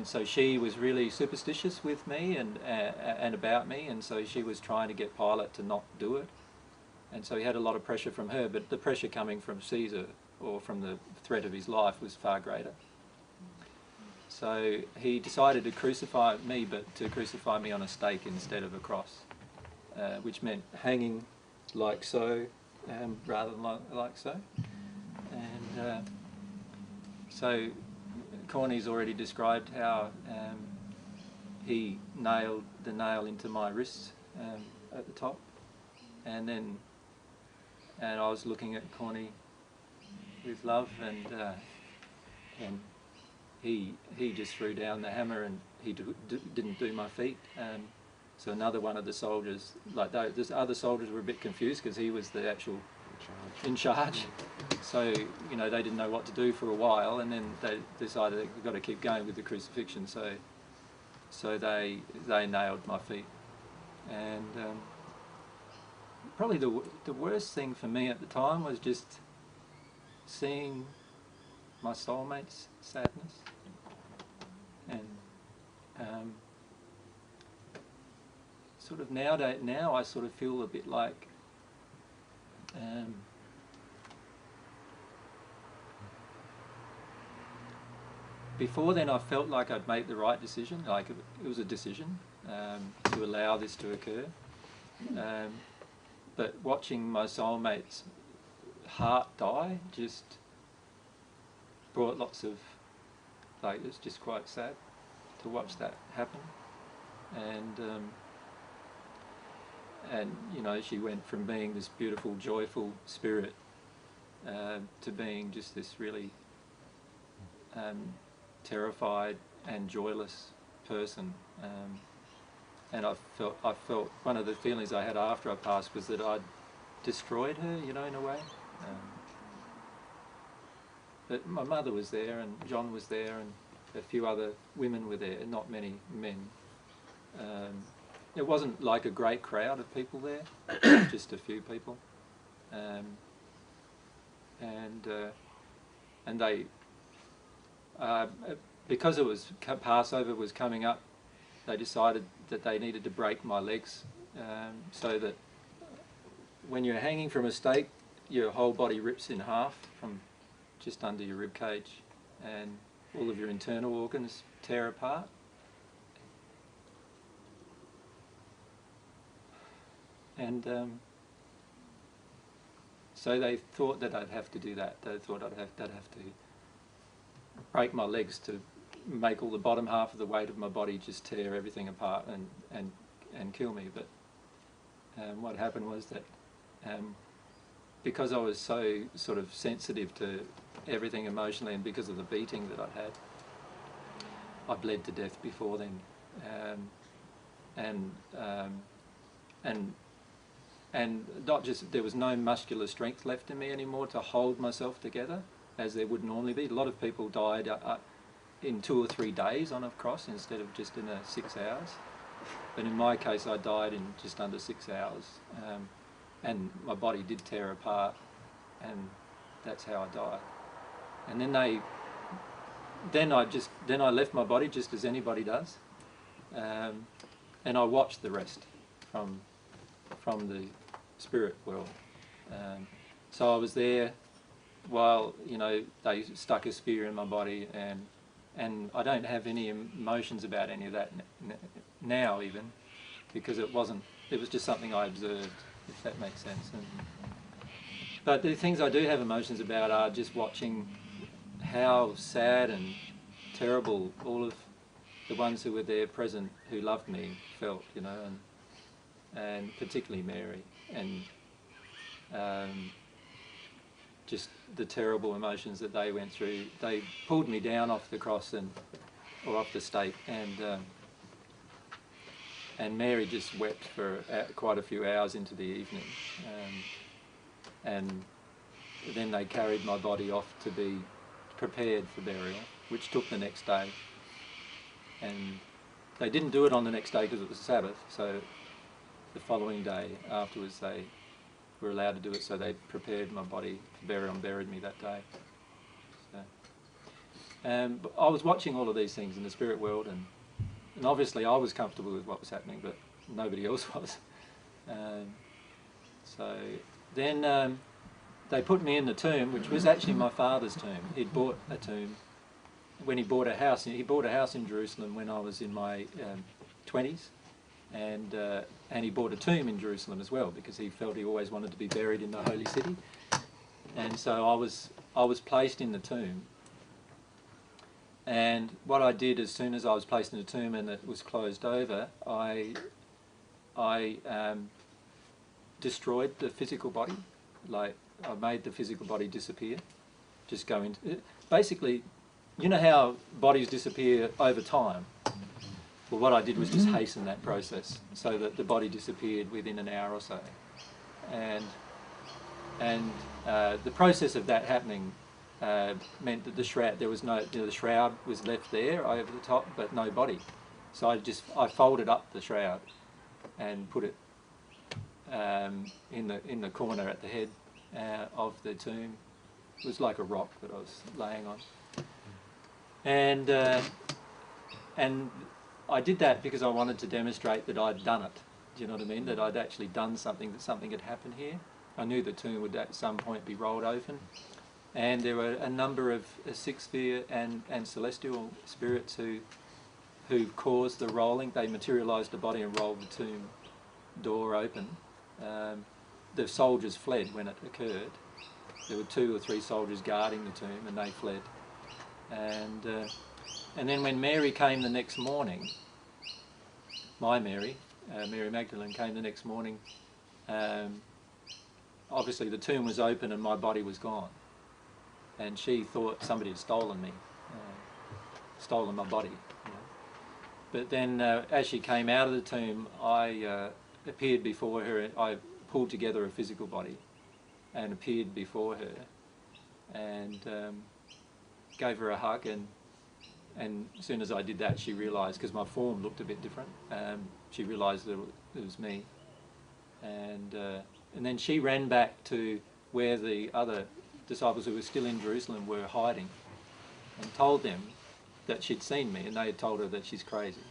so she was really superstitious with me and about me, and so she was trying to get Pilate to not do it, and so he had a lot of pressure from her, but the pressure coming from Caesar or from the threat of his life was far greater. So he decided to crucify me, but to crucify me on a stake instead of a cross, which meant hanging like so, rather than like so. And so Corny's already described how he nailed the nail into my wrist at the top, and I was looking at Corny with love, and he just threw down the hammer, and he didn't do my feet. So another one of the soldiers, like the other soldiers, were a bit confused because he was the actual in charge. So you know, they didn't know what to do for a while, and then they decided they've got to keep going with the crucifixion. So they nailed my feet, and probably the worst thing for me at the time was just seeing my soulmate's sadness, and sort of now I sort of feel a bit like before then I felt like I'd made the right decision, like it was a decision to allow this to occur. But watching my soulmate's heart die just brought lots of, like, it's just quite sad to watch that happen. And you know, she went from being this beautiful, joyful spirit to being just this really terrified and joyless person. And I felt one of the feelings I had after I passed was that I'd destroyed her, you know, in a way. But my mother was there, and John was there, and a few other women were there, not many men. It wasn't like a great crowd of people there, just a few people. And they, because it was Passover was coming up, they decided that they needed to break my legs, so that when you're hanging from a stake, your whole body rips in half from just under your rib cage, and all of your internal organs tear apart. And so they thought that I'd have to do that. They thought they'd have to break my legs to make all the bottom half of the weight of my body just tear everything apart and kill me. But what happened was that because I was so sort of sensitive to everything emotionally, and because of the beating that I'd had, I bled to death before then. And not just, there was no muscular strength left in me anymore to hold myself together as there would normally be. A lot of people died in 2 or 3 days on a cross instead of just in 6 hours. But in my case, I died in just under 6 hours, and my body did tear apart, and that's how I died. And then I left my body just as anybody does, and I watched the rest from the spirit world. So I was there while, you know, they stuck a spear in my body, and I don't have any emotions about any of that now, even, because it was just something I observed, if that makes sense. But the things I do have emotions about are just watching how sad and terrible all of the ones who were there present who loved me felt, you know, and particularly Mary, and just the terrible emotions that they went through. They pulled me down off the cross or off the stake, and Mary just wept for quite a few hours into the evening, and then they carried my body off to be prepared for burial, which took the next day. And they didn't do it on the next day because it was Sabbath, so the following day afterwards they were allowed to do it, so they prepared my body for burial and buried me that day. So, but I was watching all of these things in the spirit world, and obviously I was comfortable with what was happening, but nobody else was. So then they put me in the tomb, which was actually my father's tomb. He'd bought a tomb when he bought a house. He bought a house in Jerusalem when I was in my 20s, and he bought a tomb in Jerusalem as well, because he felt he always wanted to be buried in the holy city. And so I was placed in the tomb, And what I did as soon as I was placed in the tomb and it was closed over, I destroyed the physical body. Like, I made the physical body disappear. Just go into... Basically, you know how bodies disappear over time? Well, what I did was just hasten that process so that the body disappeared within an hour or so. And the process of that happening meant that the shroud, there was no, the shroud was left there over the top, but no body. So I folded up the shroud and put it in the corner at the head of the tomb. It was like a rock that I was laying on, and I did that because I wanted to demonstrate that I'd done it. Do you know what I mean? That I'd actually done something, that something had happened here. I knew the tomb would at some point be rolled open. And there were a number of sixth sphere and celestial spirits who caused the rolling. They materialised the body and rolled the tomb door open. The soldiers fled when it occurred. There were 2 or 3 soldiers guarding the tomb, and they fled. And then when Mary came the next morning, my Mary, Mary Magdalene, came the next morning, obviously the tomb was open and my body was gone. And she thought somebody had stolen me, stolen my body. You know. But then as she came out of the tomb, I appeared before her. I pulled together a physical body and appeared before her and gave her a hug. And as soon as I did that, she realised, because my form looked a bit different, she realised that it was me. And then she ran back to where the other disciples who were still in Jerusalem were hiding and told them that she'd seen me, and they had told her that she's crazy.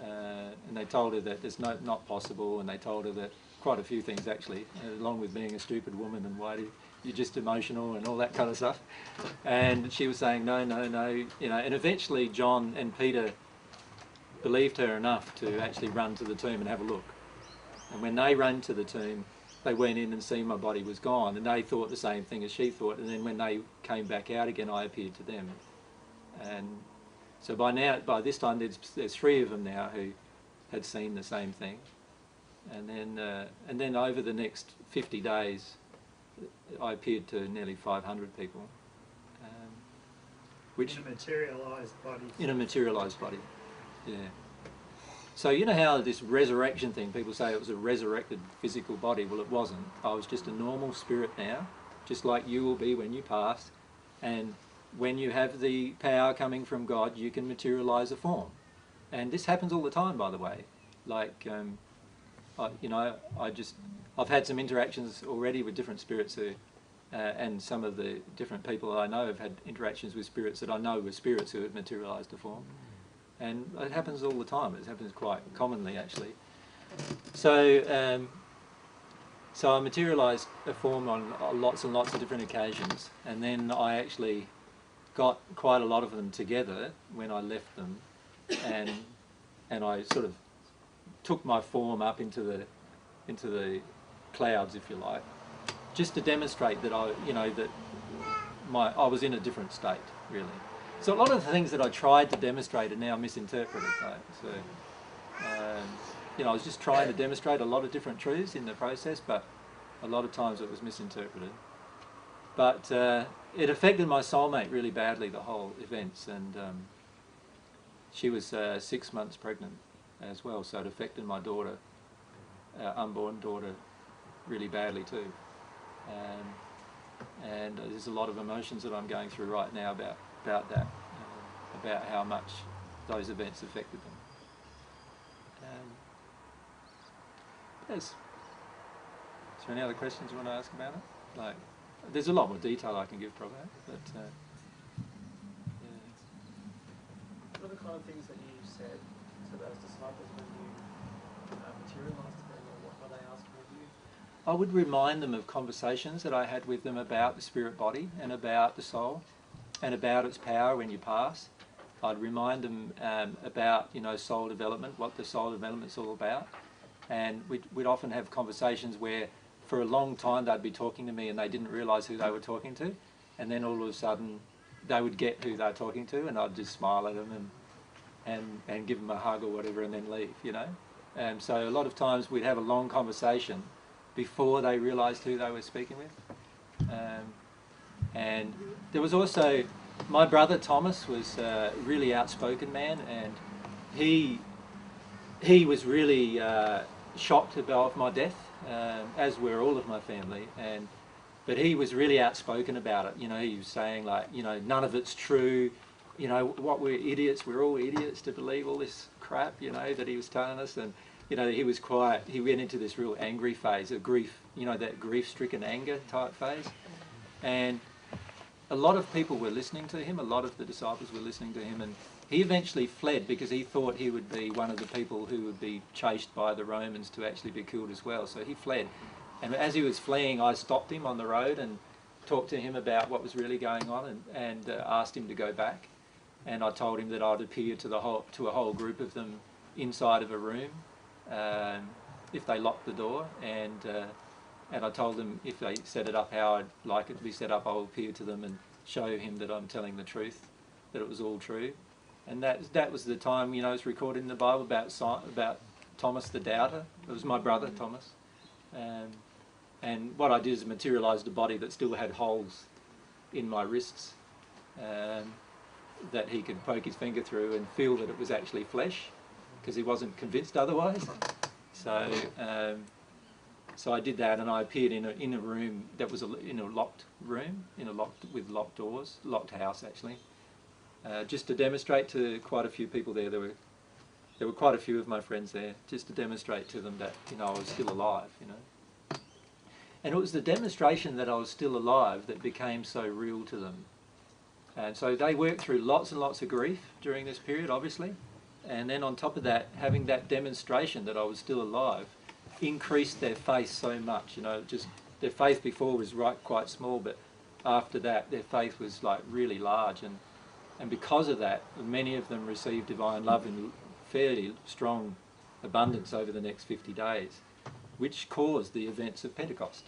And they told her that it's not possible, and they told her that quite a few things actually, along with being a stupid woman and why you're just emotional and all that kind of stuff. And she was saying, no, no, no, you know, and eventually John and Peter believed her enough to actually run to the tomb and have a look. And when they ran to the tomb, they went in and seen my body was gone, and they thought the same thing as she thought. And then when they came back out again, I appeared to them. And so by this time, there's 3 of them now who had seen the same thing. And then over the next 50 days, I appeared to nearly 500 people. Which in a materialised body. In a materialised body, yeah. So you know how this resurrection thing, people say it was a resurrected physical body. Well, it wasn't. I was just a normal spirit now, just like you will be when you pass. And when you have the power coming from God, you can materialise a form. And this happens all the time, by the way. Like, I've had some interactions already with different spirits who, and some of the different people I know have had interactions with spirits that I know were spirits who had materialised a form. And it happens all the time. It happens quite commonly, actually. So, so I materialised a form on lots and lots of different occasions, and then I actually got quite a lot of them together when I left them, and I sort of took my form up into the clouds, if you like, just to demonstrate that I was in a different state, really. So a lot of the things that I tried to demonstrate are now misinterpreted, though. So, I was just trying to demonstrate a lot of different truths in the process, but a lot of times it was misinterpreted. But it affected my soulmate really badly, the whole events, and she was 6 months pregnant as well, so it affected my daughter, unborn daughter, really badly too. And there's a lot of emotions that I'm going through right now about that, about how much those events affected them. Is there any other questions you want to ask about it? Like, there's a lot more detail I can give probably, but yeah. What are the kind of things that you said to those disciples when you materialised to them, or what were they asking of you? I would remind them of conversations that I had with them about the spirit body and about the soul and about its power when you pass. I'd remind them about, soul development, what the soul development's all about. And we'd often have conversations where for a long time they'd be talking to me and they didn't realise who they were talking to. And then all of a sudden they would get who they're talking to, and I'd just smile at them and give them a hug or whatever, and then leave, you know. So a lot of times we'd have a long conversation before they realised who they were speaking with. And there was also, my brother Thomas was a really outspoken man, and he was really shocked about my death, as were all of my family. But he was really outspoken about it. You know, he was saying, like, you know, none of it's true. You know, what, we're idiots. We're all idiots to believe all this crap, you know, that he was telling us. And, you know, he went into this real angry phase of grief, you know, that grief-stricken anger type phase. And a lot of people were listening to him. A lot of the disciples were listening to him. And he eventually fled because he thought he would be one of the people who would be chased by the Romans to actually be killed as well. So he fled. And as he was fleeing, I stopped him on the road and talked to him about what was really going on, and asked him to go back. And I told him that I'd appear to a whole group of them inside of a room if they locked the door, and I told them if they set it up how I'd like it to be set up, I'll appear to them and show him that I'm telling the truth, that it was all true. And that was the time, you know, it's recorded in the Bible about Thomas the doubter. It was my brother Thomas. And what I did is materialised a body that still had holes in my wrists that he could poke his finger through and feel that it was actually flesh, because he wasn't convinced otherwise. So I did that, and I appeared in a room that was in a locked room, with locked doors, locked house actually, just to demonstrate to quite a few people there. There were quite a few of my friends there, just to demonstrate to them that, you know, I was still alive, you know. And it was the demonstration that I was still alive that became so real to them. And so they worked through lots and lots of grief during this period, obviously. And then on top of that, having that demonstration that I was still alive increased their faith so much. You know, just their faith before was quite small, but after that, their faith was like really large. And because of that, many of them received divine love in fairly strong abundance over the next 50 days. Which caused the events of Pentecost,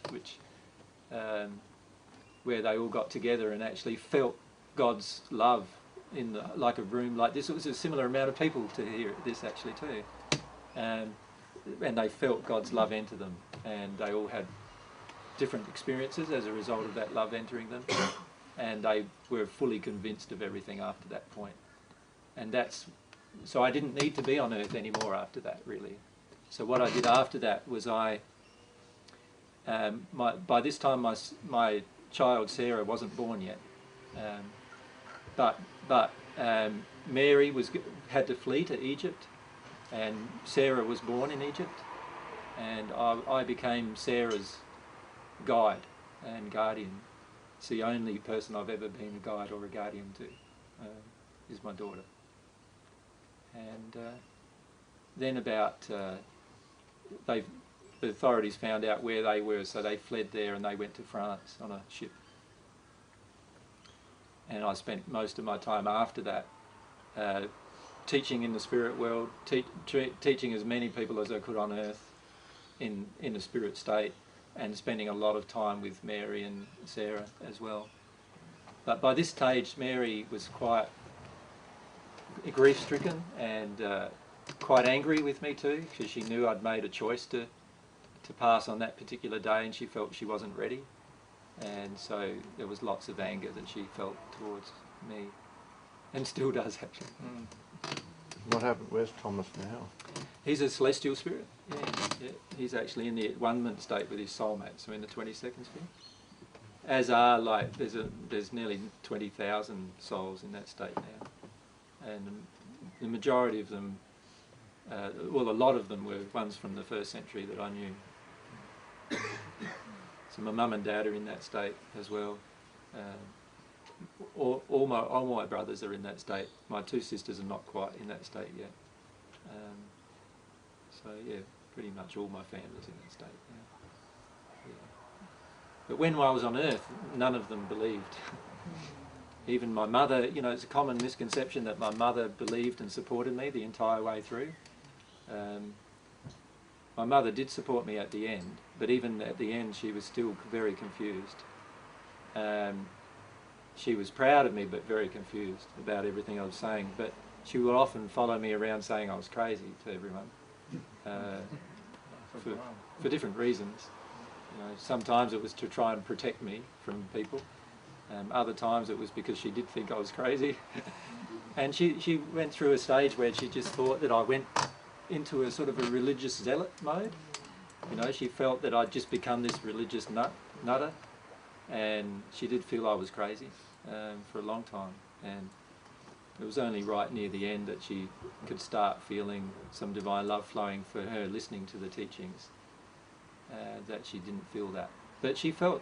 where they all got together and actually felt God's love in like a room like this. It was a similar amount of people to hear this actually too, and they felt God's love enter them, and they all had different experiences as a result of that love entering them, and they were fully convinced of everything after that point. And so I didn't need to be on earth anymore after that, really. So what I did after that was by this time my child Sarah wasn't born yet, but Mary had to flee to Egypt, and Sarah was born in Egypt, and I became Sarah's guide and guardian. It's the only person I've ever been a guide or a guardian to, is my daughter. And then the authorities found out where they were, so they fled there and they went to France on a ship. And I spent most of my time after that teaching in the spirit world, teaching as many people as I could on earth in a spirit state, and spending a lot of time with Mary and Sarah as well. But by this stage, Mary was quite grief-stricken and quite angry with me too, because she knew I'd made a choice to pass on that particular day, and she felt she wasn't ready, and so there was lots of anger that she felt towards me, and still does actually. What happened? Where's Thomas now? He's a celestial spirit. Yeah. He's actually in the one-ment state with his soulmate, so in the 22nd sphere. As are, like, there's nearly 20,000 souls in that state now, and the majority of them, well, a lot of them were ones from the 1st century that I knew. So my mum and dad are in that state as well. All my brothers are in that state. My 2 sisters are not quite in that state yet. So yeah, pretty much all my family's in that state now. Yeah. But when I was on earth, none of them believed. Even my mother, you know, it's a common misconception that my mother believed and supported me the entire way through. My mother did support me at the end, but even at the end she was still very confused. she was proud of me but very confused about everything I was saying. But she would often follow me around saying I was crazy to everyone for different reasons. You know, sometimes it was to try and protect me from people. Other times it was because she did think I was crazy. And she went through a stage where she just thought that I went into a sort of a religious zealot mode. You know, she felt that I'd just become this religious nutter, and she did feel I was crazy for a long time. And it was only right near the end that she could start feeling some divine love flowing for her, listening to the teachings, that she didn't feel that. But she felt,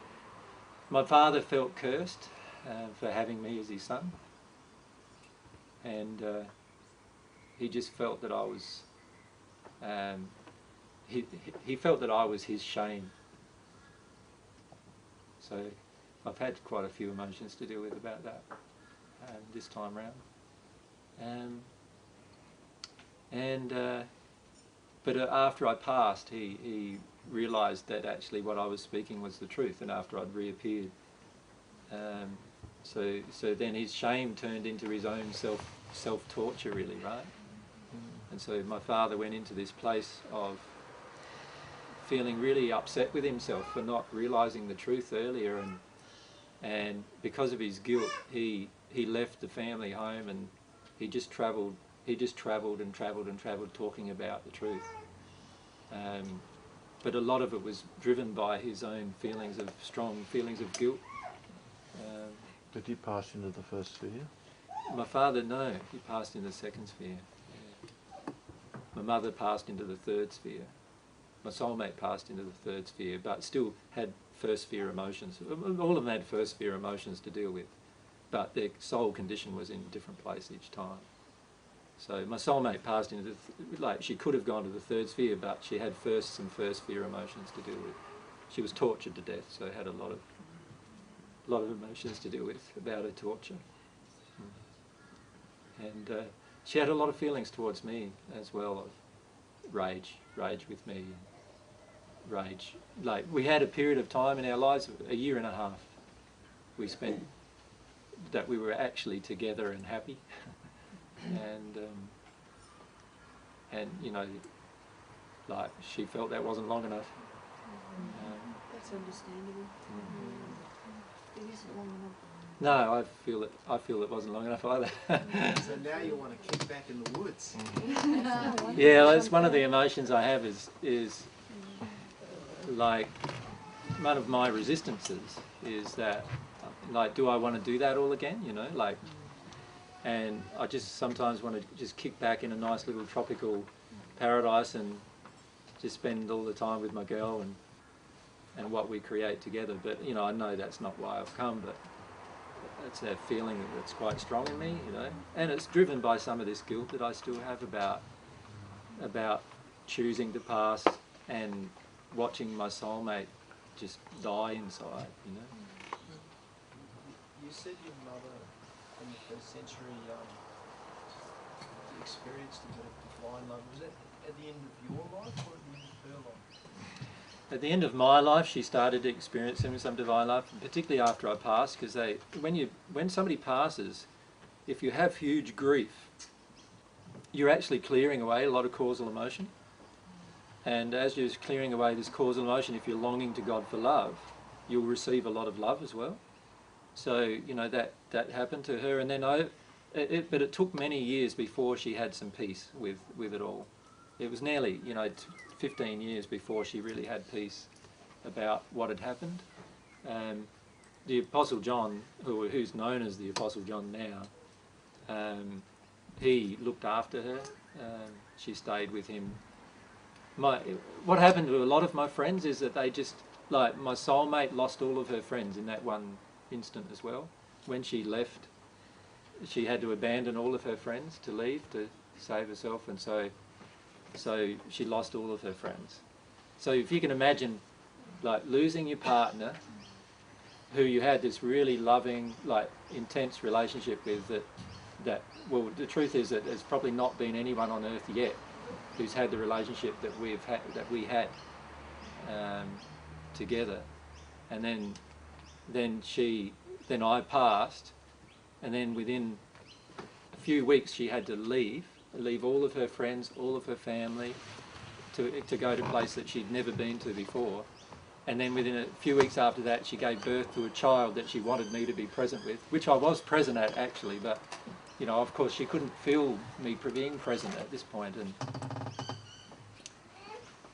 my father felt cursed for having me as his son, and he just felt that I was, he felt that I was his shame. So I've had quite a few emotions to deal with about that this time round. But after I passed, he realised that actually what I was speaking was the truth, and after I'd reappeared. So then his shame turned into his own self-torture, really, right? And so my father went into this place of feeling really upset with himself for not realising the truth earlier, and because of his guilt, he left the family home, and he just travelled and travelled talking about the truth. But a lot of it was driven by his own strong feelings of guilt. Did he pass into the first sphere? My father, no, he passed in the second sphere. My mother passed into the third sphere. My soulmate passed into the third sphere, but still had first sphere emotions. All of them had first sphere emotions to deal with, but their soul condition was in a different place each time. So my soulmate passed into she could have gone to the third sphere, but she had some first sphere emotions to deal with. She was tortured to death, so had a lot of emotions to deal with about her torture. And she had a lot of feelings towards me as well, of rage with me, rage. Like, we had a period of time in our lives, a year and a half, we spent that we were actually together and happy. And you know, like, she felt that wasn't long enough. That's understandable. It isn't long enough. No, I feel it wasn't long enough either. So now you want to kick back in the woods. Yeah, that's one of the emotions I have is like, one of my resistances is that, like, do I want to do that all again, you know, like, and I just sometimes want to just kick back in a nice little tropical paradise and just spend all the time with my girl and what we create together. But, you know, I know that's not why I've come, but it's a feeling that's quite strong in me, you know, and it's driven by some of this guilt that I still have about choosing to pass and watching my soulmate just die inside, you know. You said your mother in the first century experienced a bit of divine love. Was it at the end of your life or at the end of her life? At the end of my life, she started experiencing some divine love, particularly after I passed, because when somebody passes, if you have huge grief, you're actually clearing away a lot of causal emotion. And as you're clearing away this causal emotion, if you're longing to God for love, you'll receive a lot of love as well. So, you know, that happened to her, and then but it took many years before she had some peace with it all. It was nearly, you know, 15 years before she really had peace about what had happened. The Apostle John, who's known as the Apostle John now, he looked after her. She stayed with him. What happened to a lot of my friends is that they just, like, my soulmate lost all of her friends in that one instant as well. When she left, she had to abandon all of her friends to leave to save herself, and so she lost all of her friends. So if you can imagine, like, losing your partner who you had this really loving, like, intense relationship with, well, the truth is that there's probably not been anyone on earth yet who's had the relationship that we had together, and then she then I passed, and then within a few weeks she had to leave all of her friends, all of her family, to go to a place that she'd never been to before. And then within a few weeks after that, she gave birth to a child that she wanted me to be present with, which I was present at actually, but you know, of course she couldn't feel me being present at this point,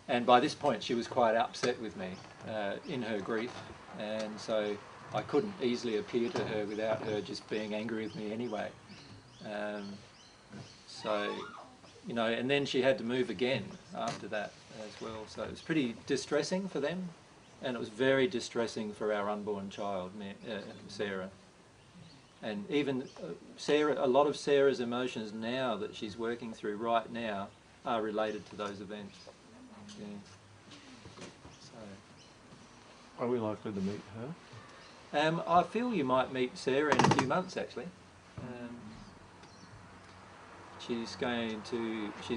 and by this point she was quite upset with me in her grief, and so I couldn't easily appear to her without her just being angry with me anyway. So, you know, and then she had to move again after that as well, so it was pretty distressing for them, and it was very distressing for our unborn child, Sarah. And even Sarah, a lot of Sarah's emotions now that she's working through right now are related to those events. Yeah. So. Are we likely to meet her? I feel you might meet Sarah in a few months actually. She's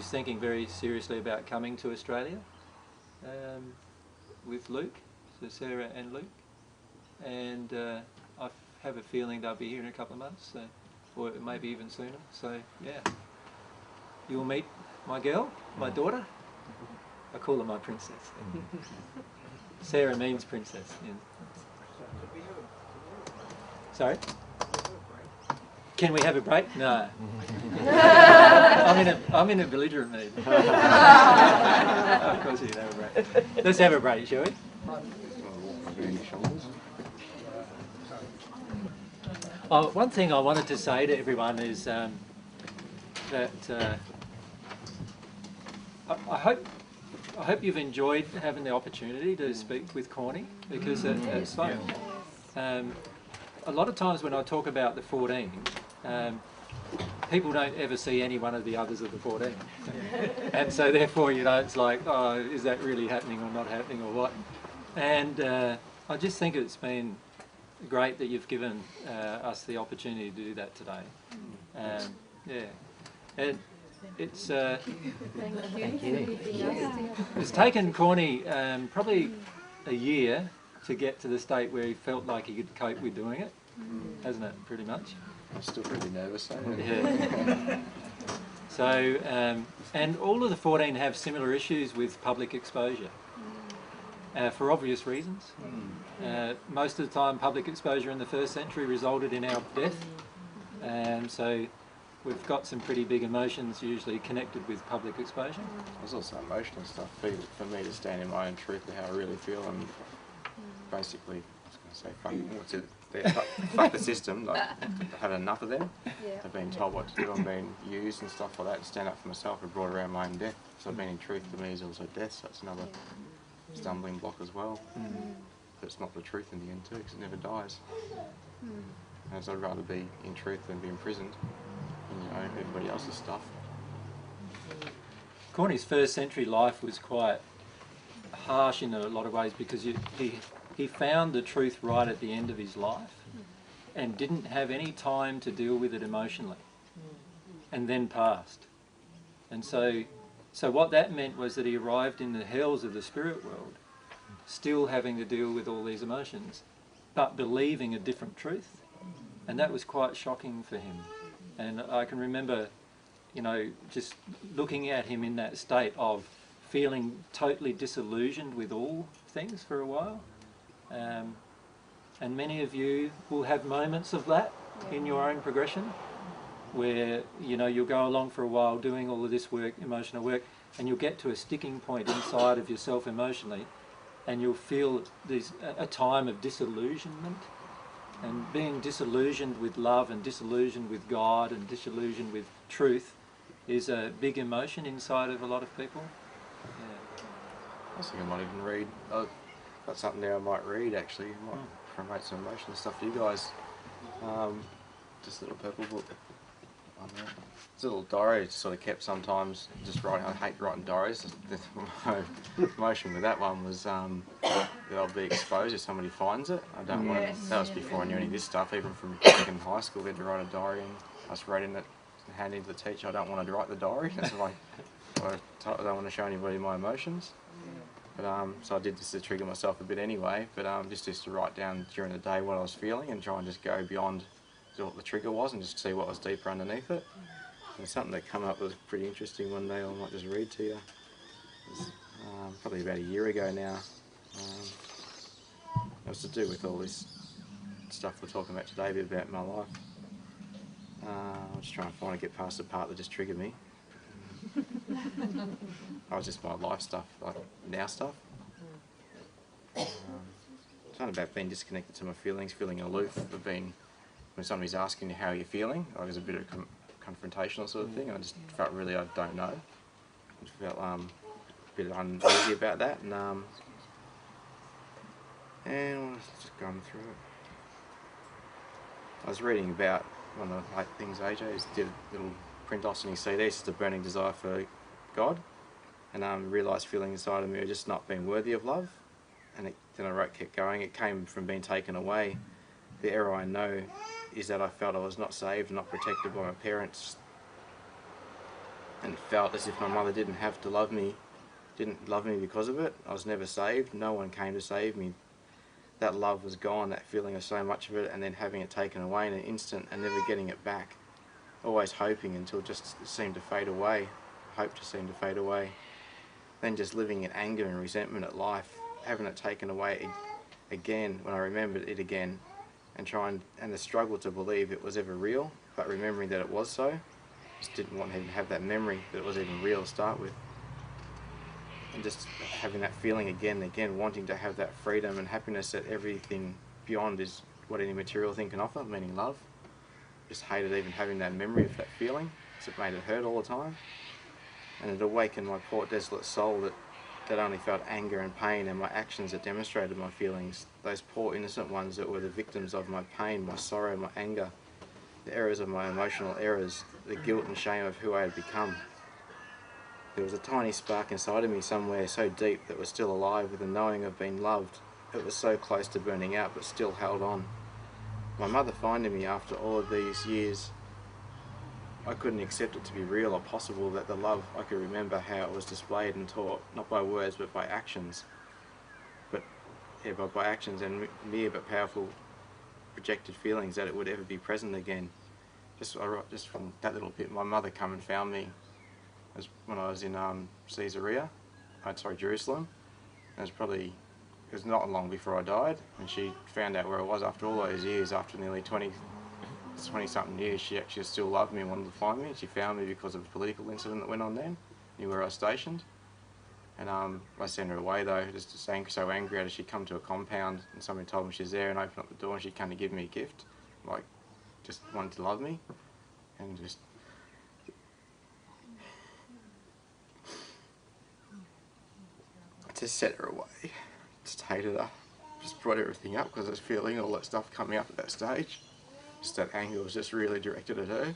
thinking very seriously about coming to Australia with Luke, so Sarah and Luke. And I have a feeling they'll be here in a couple of months, or maybe even sooner. So yeah, you'll meet my girl, my daughter. I call her my princess. Sarah means princess. Yeah. Sorry? Can we have a break? No. I'm in a belligerent mood. Of course we can have a break. Let's have a break, shall we? Oh, one thing I wanted to say to everyone is that I hope you've enjoyed having the opportunity to speak with Corny, because it's like a lot of times when I talk about the 14, people don't ever see any one of the others of the 14, and so therefore, you know, it's like, oh, is that really happening or not happening or what? And I just think it's been great that you've given us the opportunity to do that today. Yeah, and it's it's taken Corny probably a year to get to the state where he felt like he could cope with doing it, hasn't it? Pretty much. I'm still really nervous. Yeah. So, and all of the 14 have similar issues with public exposure. For obvious reasons. Most of the time public exposure in the first century resulted in our death, and so we've got some pretty big emotions usually connected with public exposure. There's also emotional stuff for me to stand in my own truth of how I really feel, and basically, I was going to say, fuck the system. Like, I've had enough of them. Yeah. I've been told what to do, I'm being used and stuff like that to stand up for myself. I've brought around my own death. So being in truth for me is also death, so it's another stumbling block as well. But it's not the truth in the end too, because it never dies. As I'd rather be in truth than be imprisoned in, you know, everybody else's stuff. Corny's first century life was quite harsh in a lot of ways, because he found the truth right at the end of his life and didn't have any time to deal with it emotionally, and then passed. And so what that meant was that he arrived in the hells of the spirit world, still having to deal with all these emotions, but believing a different truth. And that was quite shocking for him. And I can remember, you know, just looking at him in that state of feeling totally disillusioned with all things for a while. And many of you will have moments of that in your own progression, where, you know, you'll go along for a while doing all of this work, emotional work, and you'll get to a sticking point inside of yourself emotionally, and you'll feel a time of disillusionment. And being disillusioned with love and disillusioned with God and disillusioned with truth is a big emotion inside of a lot of people. Yeah. I think I might even read, I've got something there I might read actually. I might promote some emotional stuff for you guys. Just a little purple book. It's a little diary, sort of kept sometimes, just writing. I hate writing diaries. My emotion with that one was that I'll be exposed if somebody finds it. I don't want it. That was before I knew any of this stuff. Even from back in high school, we had to write a diary, and I was writing it, handing it to the teacher. I don't want to write the diary. That's like, I don't want to show anybody my emotions. But so I did this to trigger myself a bit anyway, but just to write down during the day what I was feeling and try and just go beyond what the trigger was and just see what was deeper underneath it. And something that came up was pretty interesting one day. I might just read to you. It was probably about a year ago now. It was to do with all this stuff we're talking about today, a bit about my life. I'm just trying to get past the part that just triggered me. I was just my life stuff, like now stuff. It's not about being disconnected to my feelings, feeling aloof, but being, when somebody's asking you how you're feeling, like there's a bit of confrontational sort of thing, I just felt really I don't know. I felt a bit uneasy about that, and I was just going through it. I was reading about one of the things AJ did a little print off in his CD, it's just a burning desire for God, and realised feeling inside of me of just not being worthy of love. And then I wrote, kept going, it came from being taken away. The error I know is that I felt I was not saved, not protected by my parents, and felt as if my mother didn't have to love me, didn't love me because of it. I was never saved, no one came to save me. That love was gone, that feeling of so much of it, and then having it taken away in an instant and never getting it back. Always hoping until it just seemed to fade away, hope just seemed to fade away. Then just living in anger and resentment at life, having it taken away again when I remembered it again, and the struggle to believe it was ever real, but remembering that it was so. Just didn't want to even have that memory that it was even real to start with. And just having that feeling again and again, wanting to have that freedom and happiness that everything beyond is what any material thing can offer, meaning love. Just hated even having that memory of that feeling, because it made it hurt all the time. And it awakened my poor desolate soul that only felt anger and pain, and my actions that demonstrated my feelings, those poor innocent ones that were the victims of my pain, my sorrow, my anger, the errors of my emotional errors, the guilt and shame of who I had become. There was a tiny spark inside of me somewhere so deep that was still alive with the knowing of being loved. It was so close to burning out but still held on. My mother finding me after all of these years, I couldn't accept it to be real or possible that the love, I could remember how it was displayed and taught, not by words but by actions. But by actions and mere but powerful projected feelings, that it would ever be present again. Just from that little bit, my mother come and found me when I was in Jerusalem. It was not long before I died, and she found out where I was after all those years, after nearly 20-something years. She actually still loved me and wanted to find me. She found me because of a political incident that went on then, knew where I was stationed. And I sent her away though, just so angry at her. She'd come to a compound and somebody told me she's there and opened up the door and she'd come to give me a gift, like just wanted to love me, and just set her away. Just hated her. Just brought everything up because I was feeling all that stuff coming up at that stage. Just that anger was just really directed at her,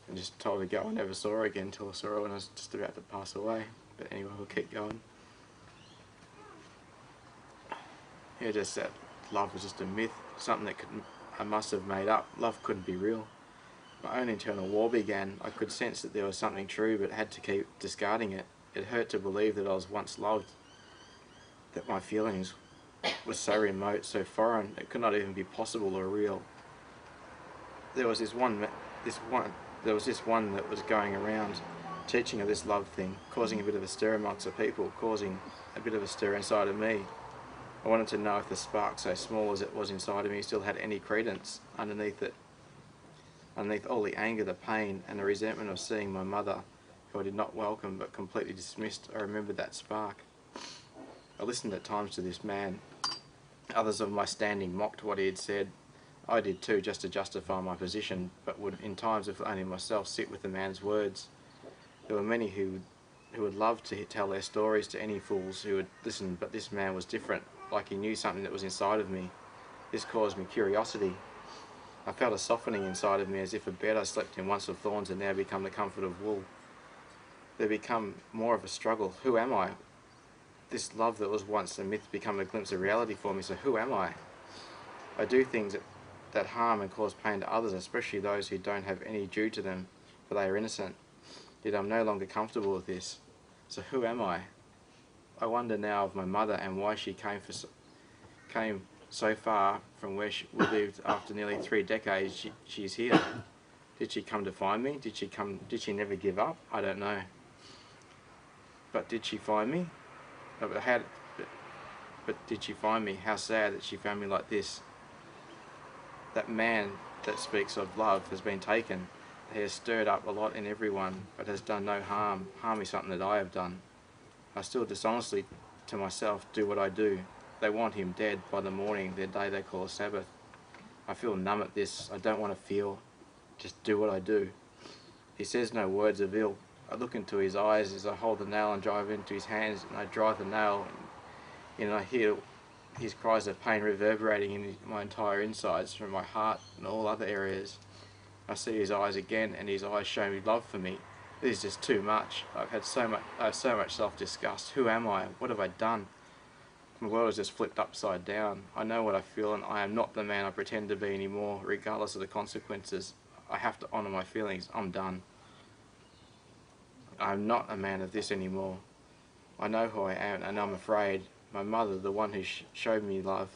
and just told her to go. I never saw her again until I saw her when I was just about to pass away. But anyway, we'll keep going. Yeah, just that love was just a myth, something that I must have made up. Love couldn't be real. My own internal war began. I could sense that there was something true, but had to keep discarding it. It hurt to believe that I was once loved, that my feelings were so remote, so foreign, it could not even be possible or real. There was this one that was going around teaching of this love thing, causing a bit of a stir amongst the people, causing a bit of a stir inside of me. I wanted to know if the spark, so small as it was inside of me, still had any credence underneath it. Underneath all the anger, the pain, and the resentment of seeing my mother, who I did not welcome but completely dismissed, I remembered that spark. I listened at times to this man. Others of my standing mocked what he had said. I did too, just to justify my position, but would, in times of only myself, sit with the man's words. There were many who would love to tell their stories to any fools who would listen, but this man was different, like he knew something that was inside of me. This caused me curiosity. I felt a softening inside of me, as if a bed I slept in once of thorns had now become the comfort of wool. There become more of a struggle. Who am I? This love that was once a myth became a glimpse of reality for me, so who am I? I do things that harm and cause pain to others, especially those who don't have any due to them, for they are innocent. Yet I'm no longer comfortable with this. So who am I? I wonder now of my mother and why she came so far from where we lived after nearly 3 decades. She's here. Did she come to find me? Did she never give up? I don't know. But did she find me? But did she find me? How sad that she found me like this. That man that speaks of love has been taken. He has stirred up a lot in everyone, but has done no harm. Harm is something that I have done. I still dishonestly to myself do what I do. They want him dead by the morning, their day they call a Sabbath. I feel numb at this. I don't want to feel. Just do what I do. He says no words of ill. I look into his eyes as I hold the nail and drive into his hands, and I drive the nail, and I hear his cries of pain reverberating in my entire insides, from my heart and all other areas. I see his eyes again, and his eyes show me love for me. This is just too much. I have so much self-disgust. Who am I? What have I done? My world has just flipped upside down. I know what I feel, and I am not the man I pretend to be anymore, regardless of the consequences. I have to honour my feelings. I'm done. I'm not a man of this anymore. I know who I am, and I'm afraid. My mother, the one who showed me love,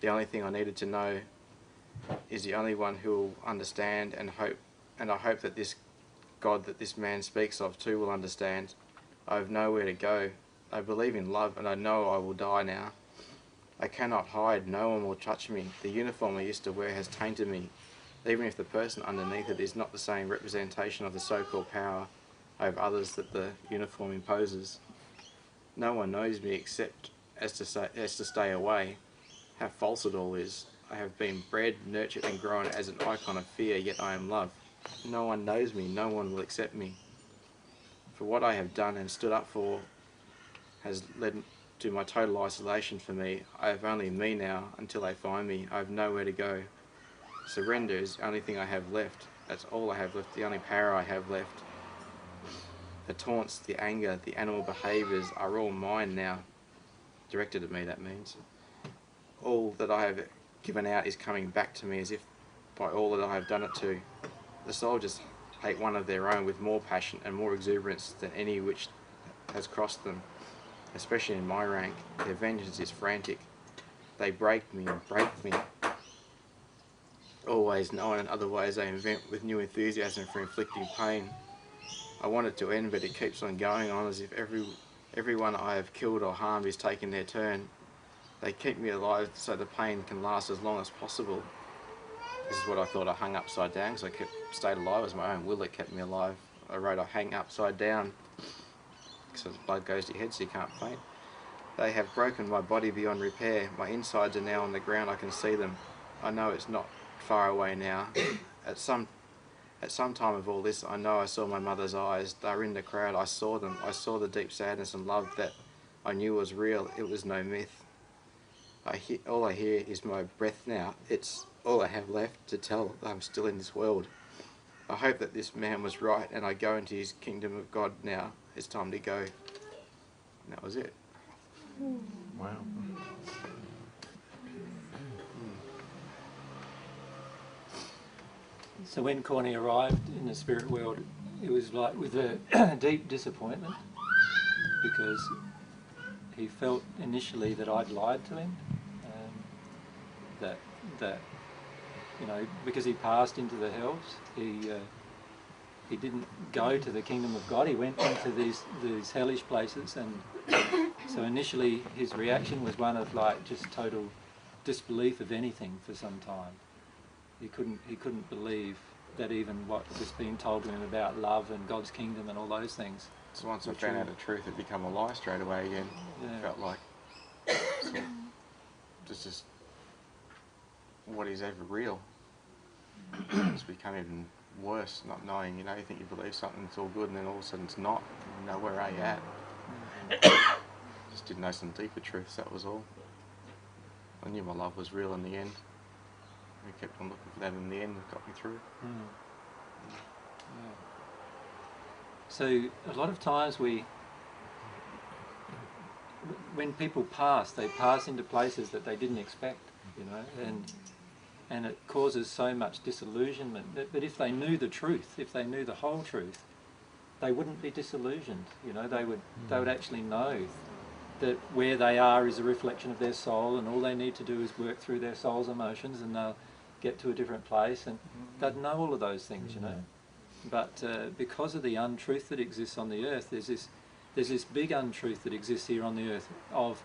the only thing I needed to know, is the only one who will understand, and I hope that this God that this man speaks of too will understand. I have nowhere to go. I believe in love, and I know I will die now. I cannot hide. No one will touch me. The uniform I used to wear has tainted me, even if the person underneath it is not the same representation of the so-called power over others that the uniform imposes. No one knows me except as to stay away. How false it all is. I have been bred, nurtured and grown as an icon of fear, yet I am love. No one knows me, no one will accept me. For what I have done and stood up for has led to my total isolation for me. I have only me now until they find me. I have nowhere to go. Surrender is the only thing I have left. That's all I have left, the only power I have left. The taunts, the anger, the animal behaviours are all mine now. Directed at me, that means. All that I have given out is coming back to me as if by all that I have done it to. The soldiers hate one of their own with more passion and more exuberance than any which has crossed them, especially in my rank. Their vengeance is frantic. They break me and break me. Always knowing in other ways they invent with new enthusiasm for inflicting pain. I want it to end, but it keeps on going on as if everyone I have killed or harmed is taking their turn. They keep me alive so the pain can last as long as possible. This is what I thought I hung upside down, because I stayed alive. It was my own will that kept me alive. I wrote I hang upside down, because the blood goes to your head so you can't faint. They have broken my body beyond repair. My insides are now on the ground. I can see them. I know it's not far away now. At some time of all this, I know I saw my mother's eyes. They were in the crowd. I saw them. I saw the deep sadness and love that I knew was real. It was no myth. All I hear is my breath now. It's all I have left to tell that I'm still in this world. I hope that this man was right, and I go into his kingdom of God now. It's time to go. And that was it. Wow. So when Corny arrived in the spirit world, it was like with a deep disappointment, because he felt initially that I'd lied to him, that you know, because he passed into the hells, he didn't go to the kingdom of God. He went into these hellish places, and so initially his reaction was one of like just total disbelief of anything for some time. He couldn't believe that even what was being told to him about love and God's kingdom and all those things. So once I found out the truth, it became a lie straight away again. Yeah. Felt like just what is ever real. It's become even worse, not knowing. You know, you think you believe something, it's all good, and then all of a sudden it's not. You know, where are you at? Just didn't know some deeper truths. That was all. I knew my love was real in the end. We kept on looking for that in the end. It got me through. Yeah. So a lot of times when people pass, they pass into places that they didn't expect, you know, and it causes so much disillusionment. But if they knew the truth, if they knew the whole truth, they wouldn't be disillusioned. You know, they would actually know that where they are is a reflection of their soul, and all they need to do is work through their soul's emotions and they'll get to a different place, and doesn't know all of those things, you know. But because of the untruth that exists on the earth, there's this big untruth that exists here on the earth of,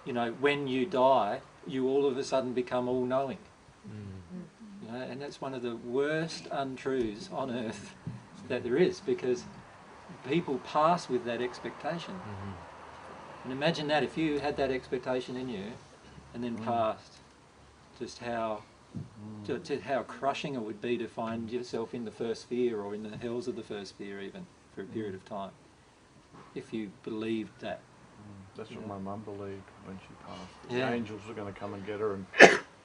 you know, when you die, you all of a sudden become all-knowing. You know, and that's one of the worst untruths on earth that there is, because people pass with that expectation. And imagine that, if you had that expectation in you and then passed, just how how crushing it would be to find yourself in the first sphere or in the hells of the first sphere even for a period of time, if you believed that. That's what my mum believed when she passed. Yeah. The angels were going to come and get her and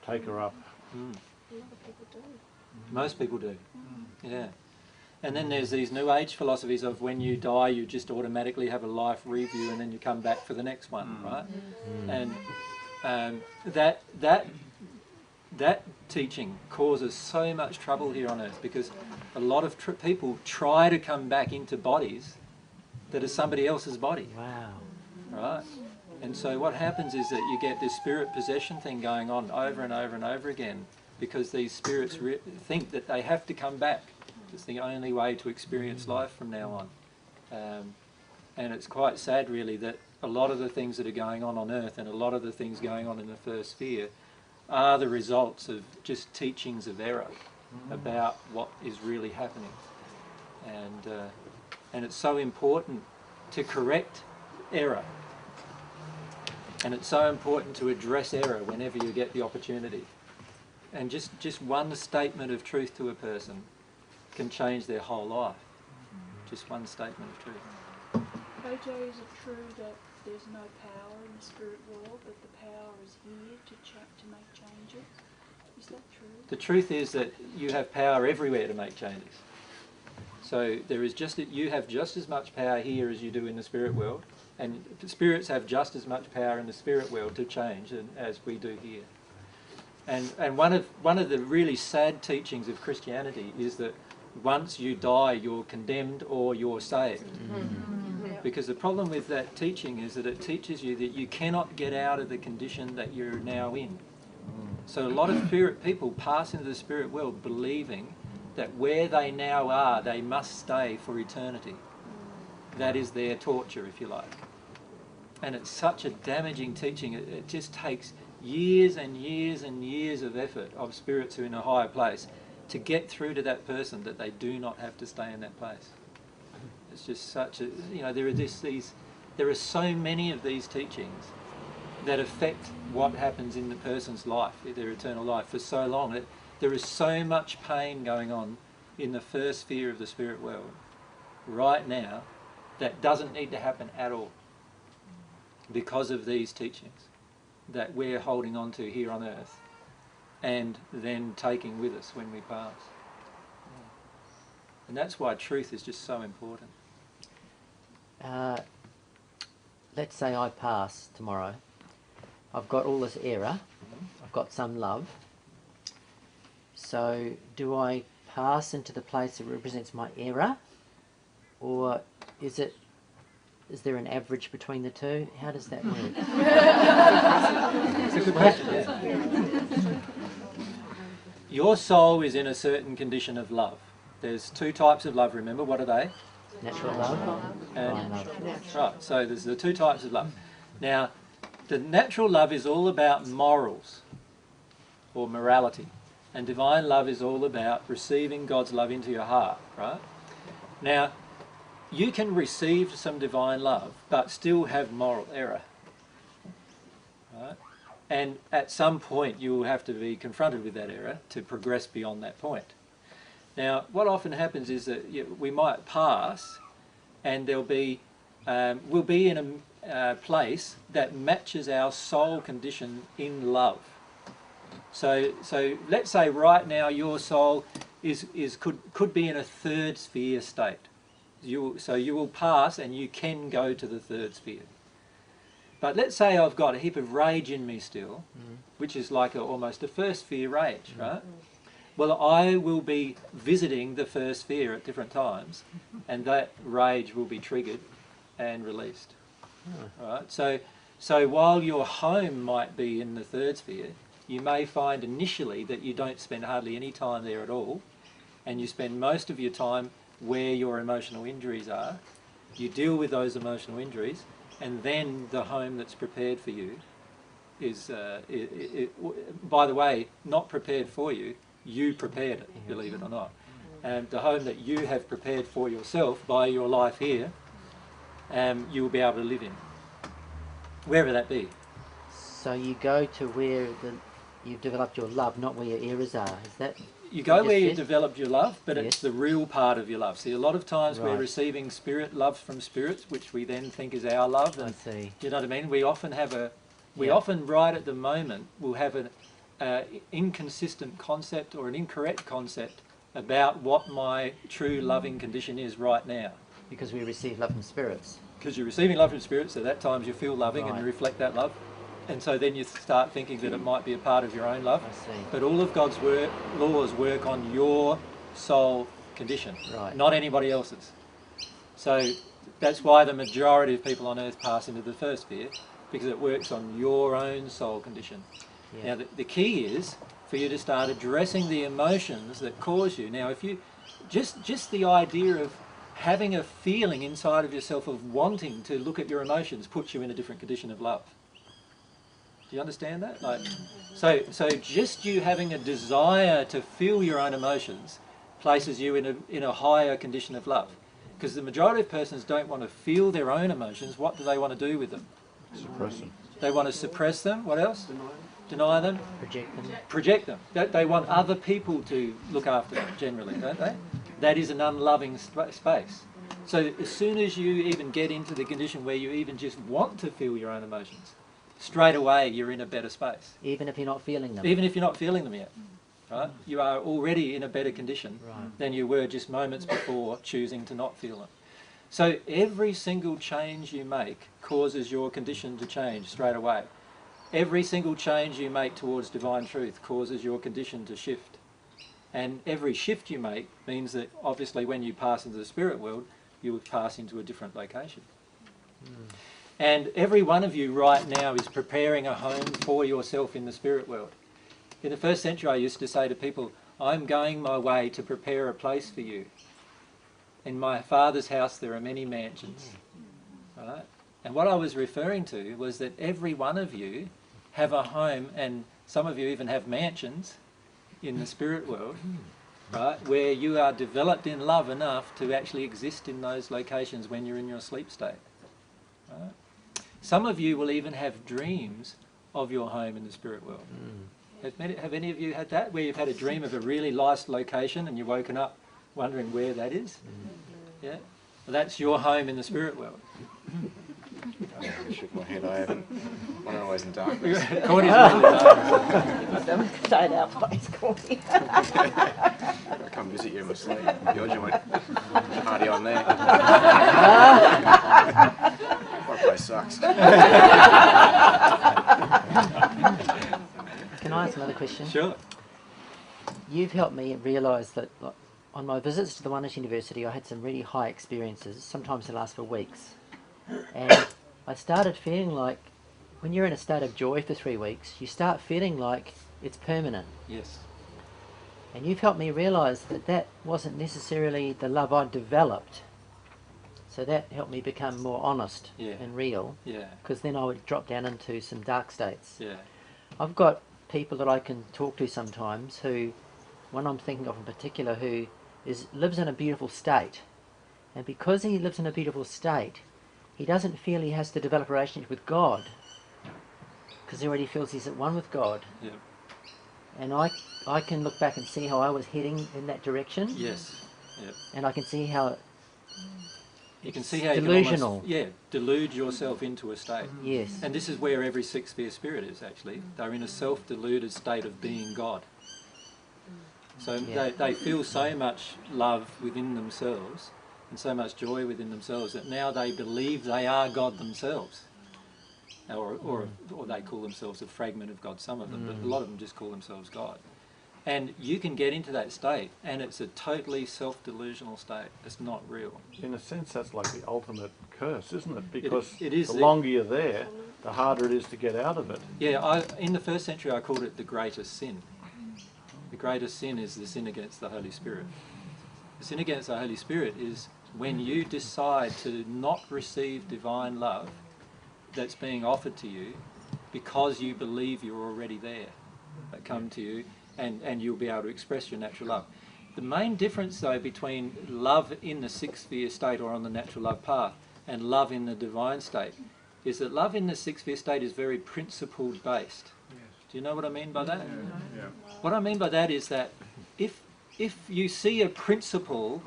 take her up. A lot of people do. Most people do. Yeah. And then there's these New Age philosophies of when you die, you just automatically have a life review and then you come back for the next one, right? And that teaching causes so much trouble here on earth, because a lot of people try to come back into bodies that are somebody else's body. Wow. Right? And so what happens is that you get this spirit possession thing going on over and over and over again, because these spirits think that they have to come back. It's the only way to experience life from now on. And it's quite sad, really, that a lot of the things that are going on earth and a lot of the things going on in the first sphere are the results of just teachings of error about what is really happening. And it's so important to correct error. And it's so important to address error whenever you get the opportunity. And just one statement of truth to a person can change their whole life. Just one statement of truth. AJ, is it true that there's no power in the spirit world, but the power is here to make changes? Is that true? The truth is that you have power everywhere to make changes. So there is you have just as much power here as you do in the spirit world, and spirits have just as much power in the spirit world to change as we do here. And one of the really sad teachings of Christianity is that once you die, you're condemned or you're saved. Because the problem with that teaching is that it teaches you that you cannot get out of the condition that you're now in. So a lot of spirit people pass into the spirit world believing that where they now are, they must stay for eternity. That is their torture, if you like. And it's such a damaging teaching. It just takes years and years and years of effort of spirits who are in a higher place to get through to that person that they do not have to stay in that place. It's just such a, you know, there are so many of these teachings that affect what happens in the person's life, their eternal life, for so long. There is so much pain going on in the first sphere of the spirit world right now that doesn't need to happen at all because of these teachings that we're holding on to here on earth and then taking with us when we pass. And that's why truth is just so important. Let's say I pass tomorrow. I've got all this error. I've got some love. So do I pass into the place that represents my error? Or is there an average between the two? How does that work? It's a good question. Your soul is in a certain condition of love. There's two types of love, remember. What are they? Natural love and love. Right, so there's the two types of love. Now, the natural love is all about morals or morality. And divine love is all about receiving God's love into your heart, right? Now, you can receive some divine love, but still have moral error, right? And at some point, you will have to be confronted with that error to progress beyond that point. Now, what often happens is that we might pass, and we'll be in a place that matches our soul condition in love. So let's say right now your soul could be in a third sphere state. So you will pass and you can go to the third sphere. But let's say I've got a heap of rage in me still, which is like almost a first sphere rage, right? Well, I will be visiting the first sphere at different times, and that rage will be triggered and released. Right? So while your home might be in the third sphere, you may find initially that you don't spend hardly any time there at all, and you spend most of your time where your emotional injuries are. You deal with those emotional injuries, and then the home that's prepared for you is, by the way, not prepared for you, you prepared it, believe it or not. And the home that you have prepared for yourself by your life here, you will be able to live in, wherever that be. So you go to where you've developed your love, not where your errors are. Is that? You go where you developed your love, but it's the real part of your love. See, a lot of times we're receiving love from spirits, which we then think is our love. And, I see. Do you know what I mean? We often have often right at the moment will have an inconsistent concept or an incorrect concept about what my true loving condition is right now. Because we receive love from spirits. Because you're receiving love from spirits, so at times you feel loving and reflect that love. And so then you start thinking that it might be a part of your own love. I see. But all of God's laws work on your soul condition, not anybody else's. So that's why the majority of people on earth pass into the first sphere, because it works on your own soul condition. Yeah. Now the key is for you to start addressing the emotions that cause you. Now if you, just the idea of having a feeling inside of yourself of wanting to look at your emotions puts you in a different condition of love. Do you understand that? Like, so just you having a desire to feel your own emotions places you in a higher condition of love. Because the majority of persons don't want to feel their own emotions. What do they want to do with them? Suppress them. They want to suppress them. What else? Deny them. Project them. Project them. They want other people to look after them, generally, don't they? That is an unloving space. So as soon as you even get into the condition where you even just want to feel your own emotions, straight away you're in a better space. Even if you're not feeling them? Even if you're not feeling them yet. Right? You are already in a better condition than you were just moments before choosing to not feel it. So every single change you make causes your condition to change straight away. Every single change you make towards divine truth causes your condition to shift. And every shift you make means that obviously when you pass into the spirit world, you will pass into a different location. And every one of you right now is preparing a home for yourself in the spirit world. In the first century I used to say to people, I'm going my way to prepare a place for you. In my Father's house there are many mansions. Right? And what I was referring to was that every one of you have a home, and some of you even have mansions in the spirit world, right, where you are developed in love enough to actually exist in those locations when you're in your sleep state. Right? Some of you will even have dreams of your home in the spirit world. Have any of you had that, where you've had a dream of a really nice location and you've woken up wondering where that is? Yeah? Well, that's your home in the spirit world. I shook my head, I haven't. I'm always in darkness. Corny's always in darkness. Someone stayed our place, Corny. I'll come visit you in my sleep. Your joint. Party on there. My place sucks. Can I ask another question? Sure. You've helped me realise that on my visits to the Oneness University I had some really high experiences, sometimes they last for weeks. And I started feeling like when you're in a state of joy for 3 weeks, you start feeling like it's permanent. Yes. And you've helped me realise that that wasn't necessarily the love I'd developed. So that helped me become more honest and real. Yeah. Because then I would drop down into some dark states. Yeah. I've got people that I can talk to sometimes who, one I'm thinking of in particular, who lives in a beautiful state. And because he lives in a beautiful state, he doesn't feel he has to develop a relationship with God, because he already feels he's at one with God. Yep. And I can look back and see how I was heading in that direction. Yes. Yep. And I can see how you can see how delusional. You can almost, delude yourself into a state. Yes. And this is where every sixth sphere spirit is actually. They're in a self-deluded state of being God. So they feel so much love within themselves and so much joy within themselves that now they believe they are God themselves. Or they call themselves a fragment of God, some of them, but a lot of them just call themselves God. And you can get into that state, and it's a totally self-delusional state. It's not real. In a sense, that's like the ultimate curse, isn't it? Because it is the longer you're there, the harder it is to get out of it. Yeah, in the first century I called it the greatest sin. The greatest sin is the sin against the Holy Spirit. The sin against the Holy Spirit is when you decide to not receive divine love that's being offered to you because you believe you're already there, that come to you, and you'll be able to express your natural love. The main difference, though, between love in the sixth sphere state or on the natural love path and love in the divine state is that love in the sixth sphere state is very principled based. Yes. Do you know what I mean by that? Yeah. Yeah. What I mean by that is that if you see a principle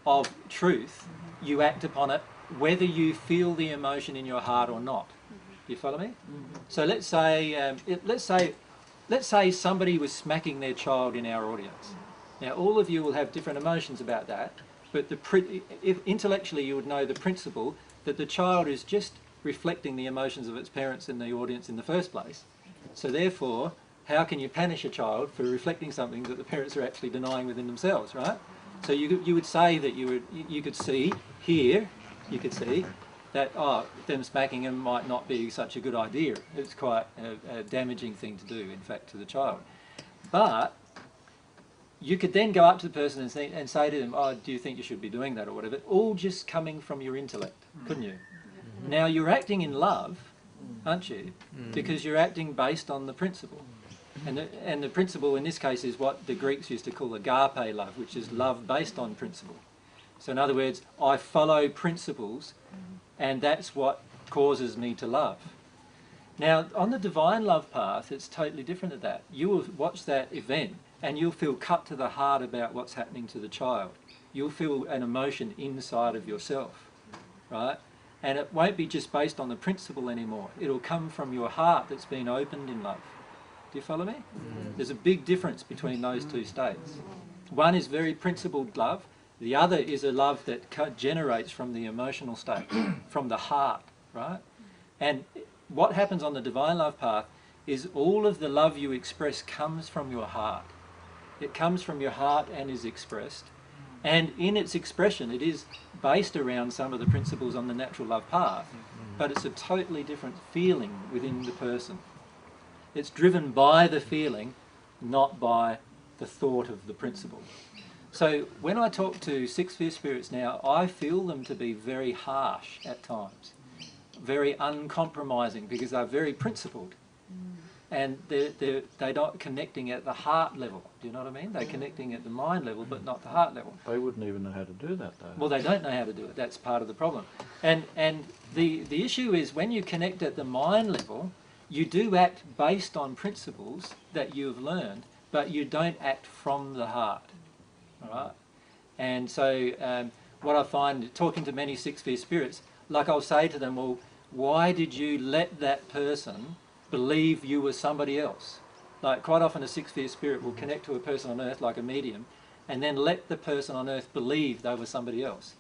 of truth, you act upon it whether you feel the emotion in your heart or not. Do you follow me? So let's say somebody was smacking their child in our audience. Now, all of you will have different emotions about that, but if intellectually you would know the principle that the child is just reflecting the emotions of its parents in the audience in the first place. So therefore, how can you punish a child for reflecting something that the parents are actually denying within themselves, right? So you would say that you could see here, you could see that, them smacking him might not be such a good idea. It's quite a damaging thing to do, in fact, to the child. But you could then go up to the person and say to them, do you think you should be doing that or whatever, all just coming from your intellect, couldn't you? Now you're acting in love, aren't you? Because you're acting based on the principle. And the principle in this case is what the Greeks used to call agape love, which is love based on principle. So in other words, I follow principles and that's what causes me to love. Now on the divine love path, it's totally different to that. You will watch that event and you'll feel cut to the heart about what's happening to the child. You'll feel an emotion inside of yourself, right? And it won't be just based on the principle anymore. It'll come from your heart that's been opened in love. Do you follow me? There's a big difference between those two states. One is very principled love. The other is a love that generates from the emotional state, from the heart, right? And what happens on the divine love path is all of the love you express comes from your heart. It comes from your heart and is expressed. And in its expression, it is based around some of the principles on the natural love path, but it's a totally different feeling within the person. It's driven by the feeling, not by the thought of the principle. So when I talk to sixth sphere spirits now, I feel them to be very harsh at times, very uncompromising, because they're very principled. And they're not connecting at the heart level. Do you know what I mean? They're connecting at the mind level, but not the heart level. They wouldn't even know how to do that, though. Well, they don't know how to do it. That's part of the problem. And the issue is when you connect at the mind level, you do act based on principles that you've learned, but you don't act from the heart. All right? And so what I find, talking to many sixth sphere spirits, like I'll say to them, well, why did you let that person believe you were somebody else? Like quite often a sixth sphere spirit will connect to a person on earth like a medium and then let the person on earth believe they were somebody else.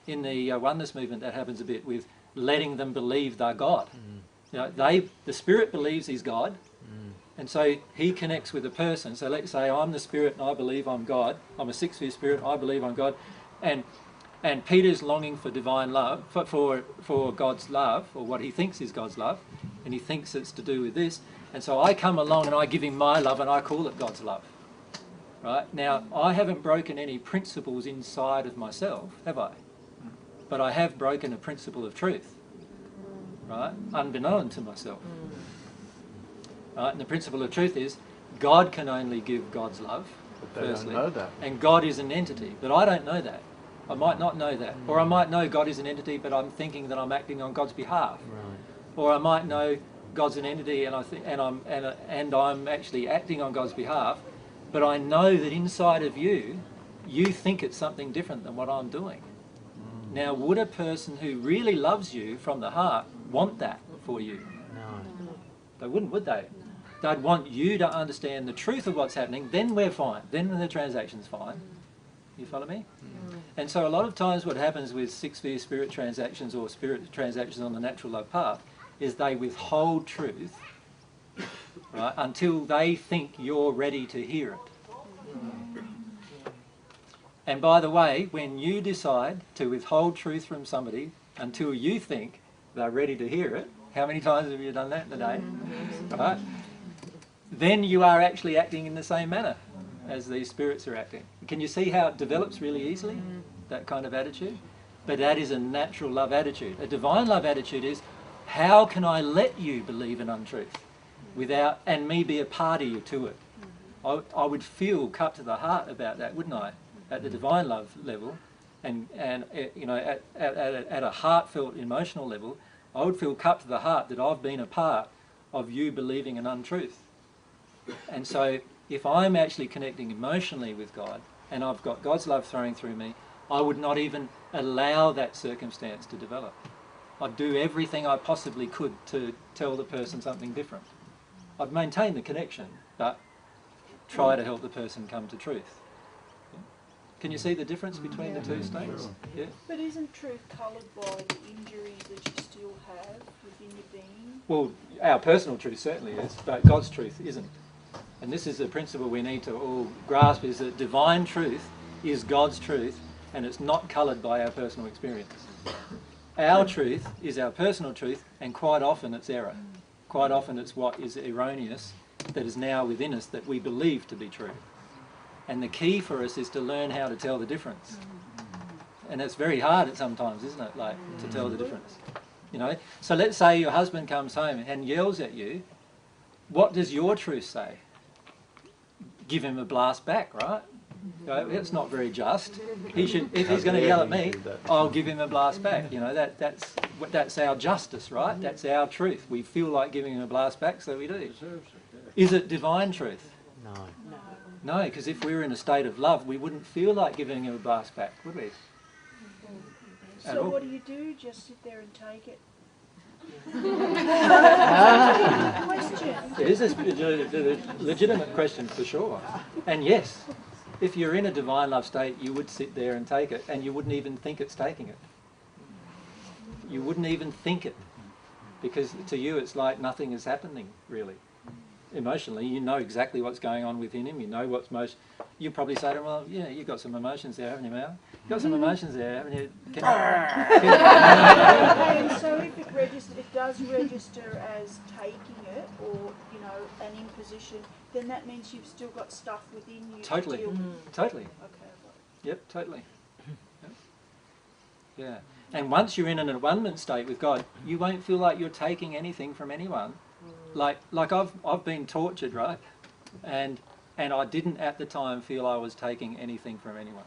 In the oneness movement that happens a bit with letting them believe they're God. You know, the spirit believes he's God, and so he connects with the person. So let's say I'm the spirit and I believe I'm God. I'm a sixth sphere spirit, I believe I'm God, and Peter's longing for divine love, for God's love, or what he thinks is God's love, and he thinks it's to do with this. And so I come along and I give him my love and I call it God's love. Right? Now, I haven't broken any principles inside of myself, have I? But I have broken a principle of truth, right? Unbeknown to myself. Right? And the principle of truth is God can only give God's love, but they don't know that. And God is an entity, but I don't know that. I might not know that. Or I might know God is an entity, but I'm thinking that I'm acting on God's behalf. Right. Or I might know God's an entity and I'm actually acting on God's behalf, but I know that inside of you think it's something different than what I'm doing. Now, would a person who really loves you from the heart want that for you? No. They wouldn't, would they? They'd want you to understand the truth of what's happening, then we're fine. Then the transaction's fine. You follow me? And so a lot of times what happens with sixth sphere spirit transactions or spirit transactions on the natural love path is they withhold truth, right, until they think you're ready to hear it. And by the way, when you decide to withhold truth from somebody, until you think they're ready to hear it. How many times have you done that in a day? Right? Then you are actually acting in the same manner as these spirits are acting. Can you see how it develops really easily, that kind of attitude? But that is a natural love attitude. A divine love attitude is, how can I let you believe an untruth without, and me be a party to it? I would feel cut to the heart about that, wouldn't I? At the divine love level, and you know, at a heartfelt emotional level, I would feel cut to the heart that I've been a part of you believing an untruth. And so if I'm actually connecting emotionally with God, and I've got God's love flowing through me, I would not even allow that circumstance to develop. I'd do everything I possibly could to tell the person something different. I'd maintain the connection, but try to help the person come to truth. Can you see the difference between the two states? Yeah. But isn't truth coloured by the injuries that you still have within your being? Well, our personal truth certainly is, but God's truth isn't. And this is the principle we need to all grasp, is that divine truth is God's truth, and it's not coloured by our personal experience. Our truth is our personal truth, and quite often it's error. Quite often it's what is erroneous that is now within us that we believe to be true. And the key for us is to learn how to tell the difference. And it's very hard at sometimes, isn't it, like, to tell the difference? You know? So let's say your husband comes home and yells at you. What does your truth say? Give him a blast back, right? It's not very just. He should, if he's going to yell at me, I'll give him a blast back. You know, that's our justice, right? That's our truth. We feel like giving him a blast back, so we do. Is it divine truth? No. No, because if we were in a state of love, we wouldn't feel like giving him a blast back, would we? So what do? Just sit there and take it? It is a legitimate question for sure. And yes, if you're in a divine love state, you would sit there and take it, and you wouldn't even think it's taking it. You wouldn't even think it, because to you it's like nothing is happening, really. Emotionally, you know exactly what's going on within him. You know what's most. You probably say to him, "Well, yeah, you've got some emotions there, haven't you, Mal? You've got some emotions there, haven't you?" And so if it does register as taking it, or an imposition, then that means you've still got stuff within you. Totally, to deal with. Totally. Okay. Yep, totally. Yep. Yeah, and once you're in an abundant state with God, you won't feel like you're taking anything from anyone. Like I've been tortured, right? And I didn't at the time feel I was taking anything from anyone.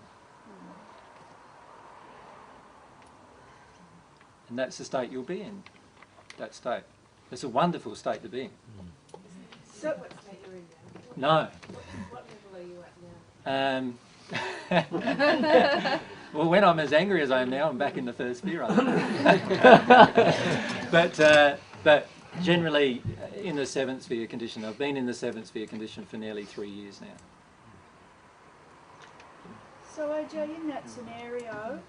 And that's the state you'll be in. That state. It's a wonderful state to be in. So what state you're in now? No. What level are you at now? Well, when I'm as angry as I am now, I'm back in the first sphere. But generally in the seventh sphere condition. I've been in the seventh sphere condition for nearly 3 years now. So AJ, in that scenario,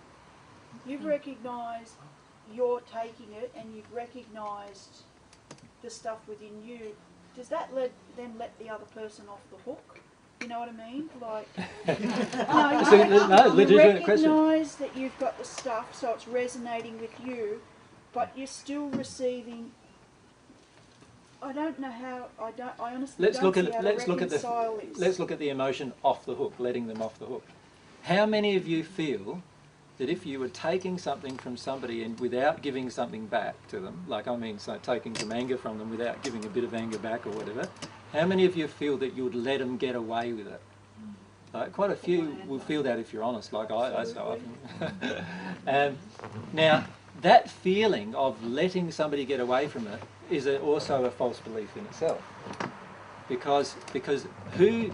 you've recognised you're taking it, and you've recognised the stuff within you. Does that then let the other person off the hook? You know what I mean? Like, you recognise that you've got the stuff, so it's resonating with you, but you're still receiving. I don't know how. I honestly don't see how to reconcile this. Let's look at the emotion off the hook, letting them off the hook. How many of you feel that if you were taking something from somebody and without giving something back to them, like so taking some anger from them without giving a bit of anger back or whatever, how many of you feel that you would let them get away with it? Quite a few will feel that if you're honest, like I so often. Now, that feeling of letting somebody get away from it is also a false belief in itself. Because who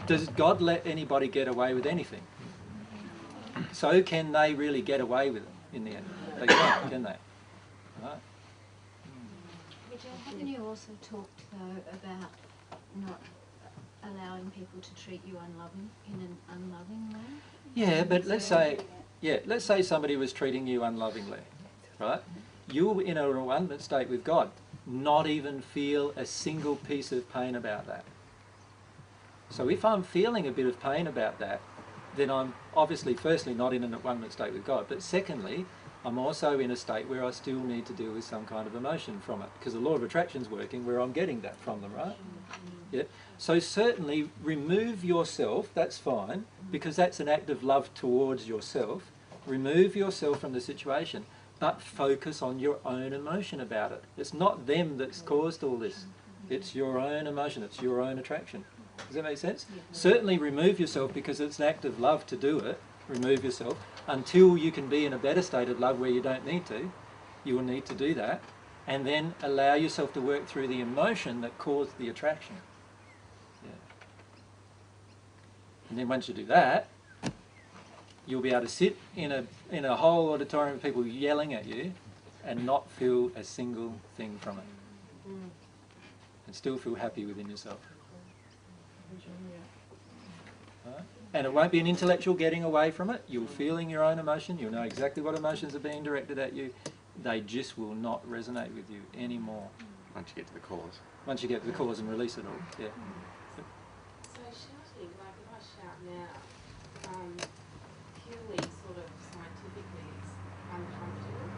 does God let anybody get away with anything? So can they really get away with it in the end? They can't, can they? Right. Haven't you also talked though about not allowing people to treat you in an unloving way? Yeah, but let's say somebody was treating you unlovingly, right? You're in a abundant state with God, not even feel a single piece of pain about that. So if I'm feeling a bit of pain about that, then I'm obviously, firstly, not in an abundant state with God, but secondly, I'm also in a state where I still need to deal with some kind of emotion from it, because the law of attraction's working where I'm getting that from them, right? Yeah. So certainly remove yourself, that's fine, because that's an act of love towards yourself. Remove yourself from the situation, but focus on your own emotion about it. It's not them that's caused all this. It's your own emotion, it's your own attraction. Does that make sense? Certainly remove yourself because it's an act of love to do it. Remove yourself until you can be in a better state of love where you don't need to. You will need to do that. And then allow yourself to work through the emotion that caused the attraction. Yeah. And then once you do that, you'll be able to sit in a whole auditorium of people yelling at you and not feel a single thing from it. And still feel happy within yourself. Right? And it won't be an intellectual getting away from it. You're feeling your own emotion. You'll know exactly what emotions are being directed at you. They just will not resonate with you anymore. Once you get to the cause. Once you get to the cause and release it all, yeah. So shouting, like if I shout now, purely sort of scientifically it's uncomfortable.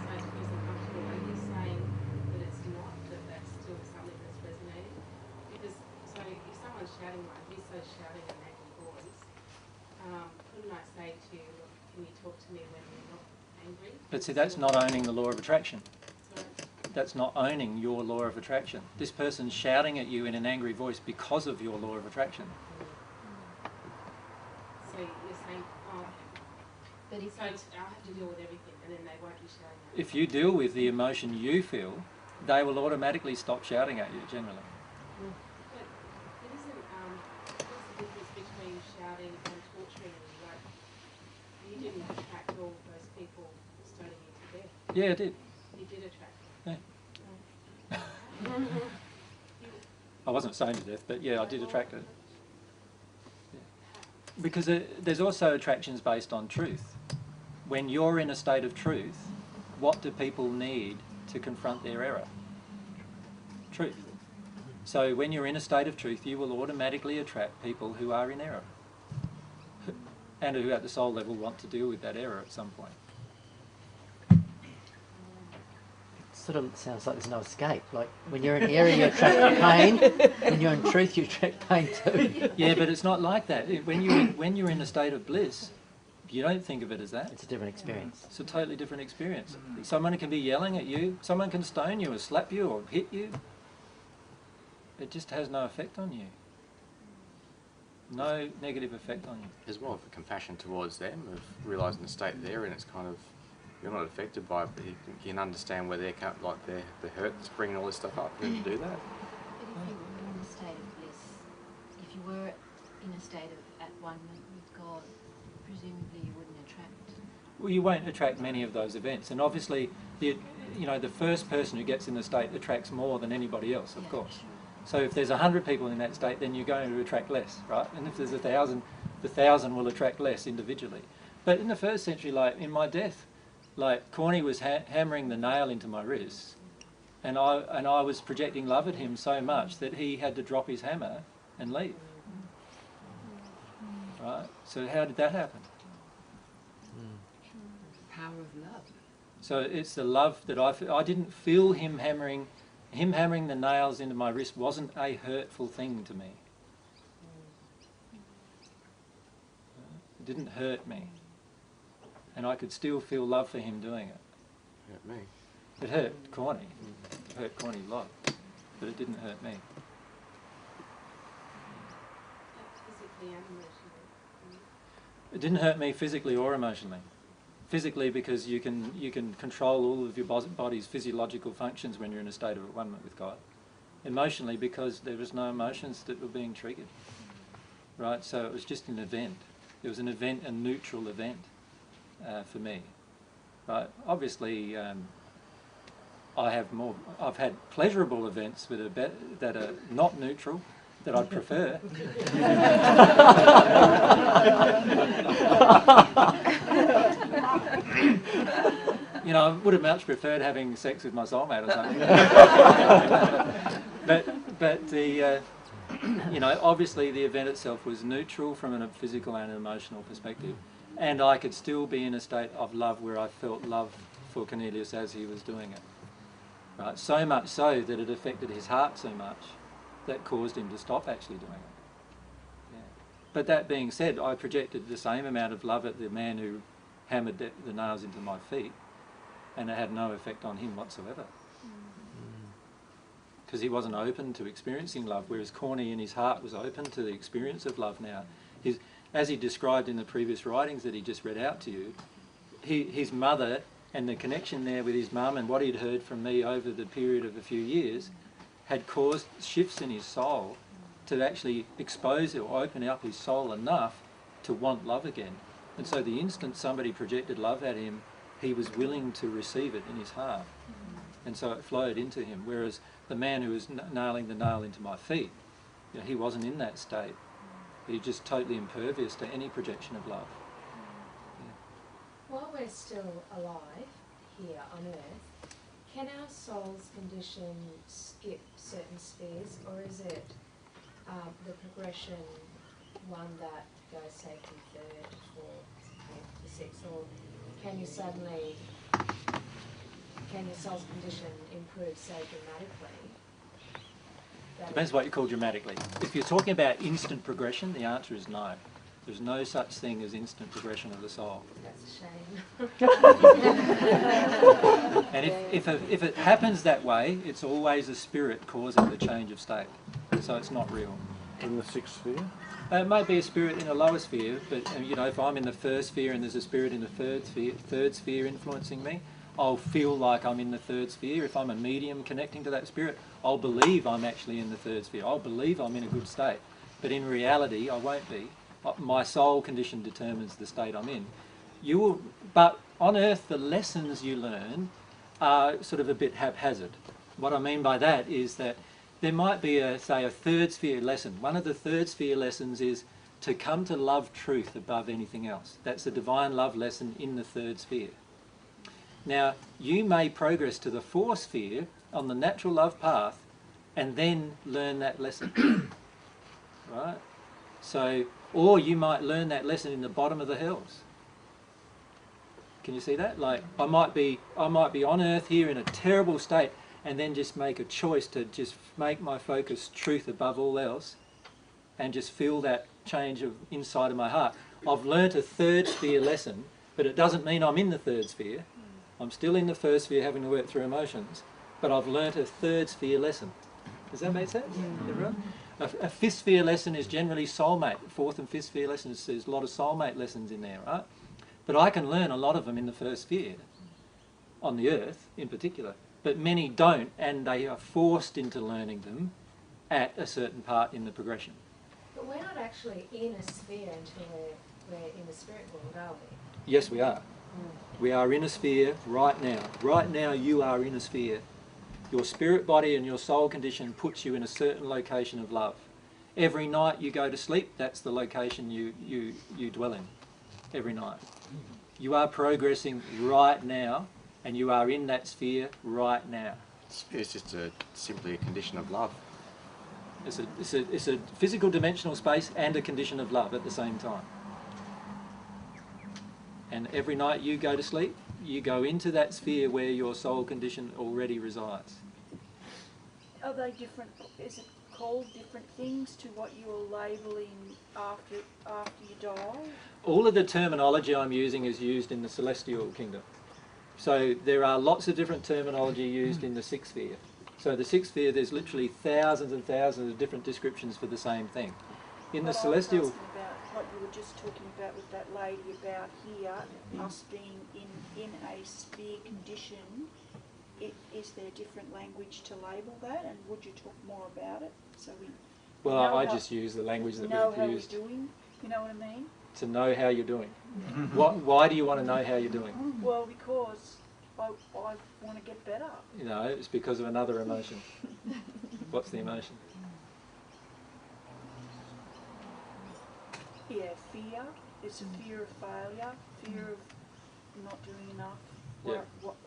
So it feels uncomfortable. Are you saying that it's not, that that's still something that's resonating? Because, so if someone's shouting like this, so shouting an angry voice, couldn't I say to you, look, can you talk to me when you're not angry? But see, that's not owning the law of attraction. That's not owning your law of attraction. This person's shouting at you in an angry voice because of your law of attraction. So you're saying, oh, but if so I'll have to deal with everything and then they won't be shouting at me. If you deal with the emotion you feel, they will automatically stop shouting at you, generally. But it isn't, what's the difference between shouting and torturing you? Like, you didn't attract all those people stoning you to death. Yeah, I did. You did attract them. Yeah. I wasn't stoned to death, but yeah, I did attract it. Yeah. Because there's also attractions based on truth. When you're in a state of truth, what do people need to confront their error? Truth. So when you're in a state of truth, you will automatically attract people who are in error and who at the soul level want to deal with that error at some point. Sort of sounds like there's no escape. Like when you're in area, you attract pain. When you're in truth, you attract pain too. Yeah, but it's not like that. When you're in a state of bliss, you don't think of it as that. It's a different experience. It's a totally different experience. Someone can be yelling at you. Someone can stone you or slap you or hit you. It just has no effect on you. No negative effect on you. There's more of a compassion towards them, of realising the state they're in. It's kind of, you're not affected by it, but you can understand where they're like the hurt that's bringing all this stuff up. You can do that. But if you were in a state of bliss, if you were in a state of at one with God, presumably you wouldn't attract. Well, you won't attract many of those events, and obviously, the first person who gets in the state attracts more than anybody else, of course. So if there's 100 people in that state, then you're going to attract less, right? And if there's 1,000, the 1,000 will attract less individually. But in the first century, like in my death, like Corny was hammering the nail into my wrist, and I was projecting love at him so much that he had to drop his hammer and leave. Right? So how did that happen? Power of love. So it's the love that I didn't feel him hammering. Him hammering the nails into my wrist wasn't a hurtful thing to me. It didn't hurt me. And I could still feel love for him doing it. Hurt me. It hurt Corny. It hurt Corny a lot. But it didn't hurt me. Physically and emotionally. It didn't hurt me physically or emotionally. Physically, because you can control all of your body's physiological functions when you're in a state of one-ment with God. Emotionally, because there was no emotions that were being triggered. Right? So it was just an event. It was an event, a neutral event for me. Right? Obviously, I've had pleasurable events with that are not neutral, that I'd prefer. You know, I would have much preferred having sex with my soulmate or something. but the, obviously the event itself was neutral from a physical and an emotional perspective. and I could still be in a state of love where I felt love for Cornelius as he was doing it. Right? So much so that it affected his heart so much that caused him to stop actually doing it. Yeah. But that being said, I projected the same amount of love at the man who hammered the nails into my feet, and it had no effect on him whatsoever. Because he wasn't open to experiencing love, whereas Corny in his heart was open to the experience of love now. As he described in the previous writings that he just read out to you, his mother and the connection there with his mum and what he'd heard from me over the period of a few years had caused shifts in his soul to actually expose or open up his soul enough to want love again. And so the instant somebody projected love at him, he was willing to receive it in his heart. And so it flowed into him, whereas the man who was nailing the nail into my feet, you know, he wasn't in that state. He was just totally impervious to any projection of love. While we're still alive here on earth, can our soul's condition skip certain spheres, or is it the progression one that goes, say, from third, fourth, fifth, sixth, or can you suddenly, can your soul's condition improve so dramatically? Depends what you call dramatically. If you're talking about instant progression, the answer is no. There's no such thing as instant progression of the soul. That's a shame. And if it happens that way, it's always a spirit causing the change of state. So it's not real. In the sixth sphere? It may be a spirit in a lower sphere, but you know, if I'm in the first sphere and there's a spirit in the third sphere influencing me, I'll feel like I'm in the third sphere. If I'm a medium connecting to that spirit, I'll believe I'm actually in the third sphere. I'll believe I'm in a good state. But in reality, I won't be. My soul condition determines the state I'm in. But on earth, the lessons you learn are sort of a bit haphazard. What I mean by that is that there might be, say, a third sphere lesson. One of the third sphere lessons is to come to love truth above anything else. That's the divine love lesson in the third sphere. Now, you may progress to the fourth sphere on the natural love path and then learn that lesson. Right? So, or you might learn that lesson in the bottom of the hells. Can you see that? Like, I might be on earth here in a terrible state and then just make a choice to just make my focus truth above all else and just feel that change of inside of my heart. I've learnt a third sphere lesson, but it doesn't mean I'm in the third sphere. I'm still in the first sphere having to work through emotions, but I've learnt a third sphere lesson. Does that make sense? Everyone? A fifth sphere lesson is generally soulmate. Fourth and fifth sphere lessons, there's a lot of soulmate lessons in there, right? But I can learn a lot of them in the first sphere, on the earth in particular. But many don't, and they are forced into learning them at a certain part in the progression. But we're not actually in a sphere until we're in the spirit world, are we? Yes, we are. We are in a sphere right now. Right now you are in a sphere. Your spirit body and your soul condition puts you in a certain location of love. Every night you go to sleep, that's the location you dwell in. Every night. You are progressing right now, and you are in that sphere right now. It's just simply a condition of love. It's a physical dimensional space and a condition of love at the same time. And every night you go to sleep, you go into that sphere where your soul condition already resides. Are they different? Is it called different things to what you're labelling after you die? All of the terminology I'm using is used in the celestial kingdom. So there are lots of different terminology used in the sixth sphere. So the sixth sphere, there's literally thousands and thousands of different descriptions for the same thing. In the celestial... I was asking about what you were just talking about with that lady about here, us being in a sphere condition. Is there different language to label that, and would you talk more about it? So we Well, I just use the language that we've used. Know how we're doing, you know what I mean? To know how you're doing. Why do you want to know how you're doing? Well, because I want to get better. You know, it's because of another emotion. What's the emotion? Yeah, fear. It's a fear of failure, fear of not doing enough. Yeah.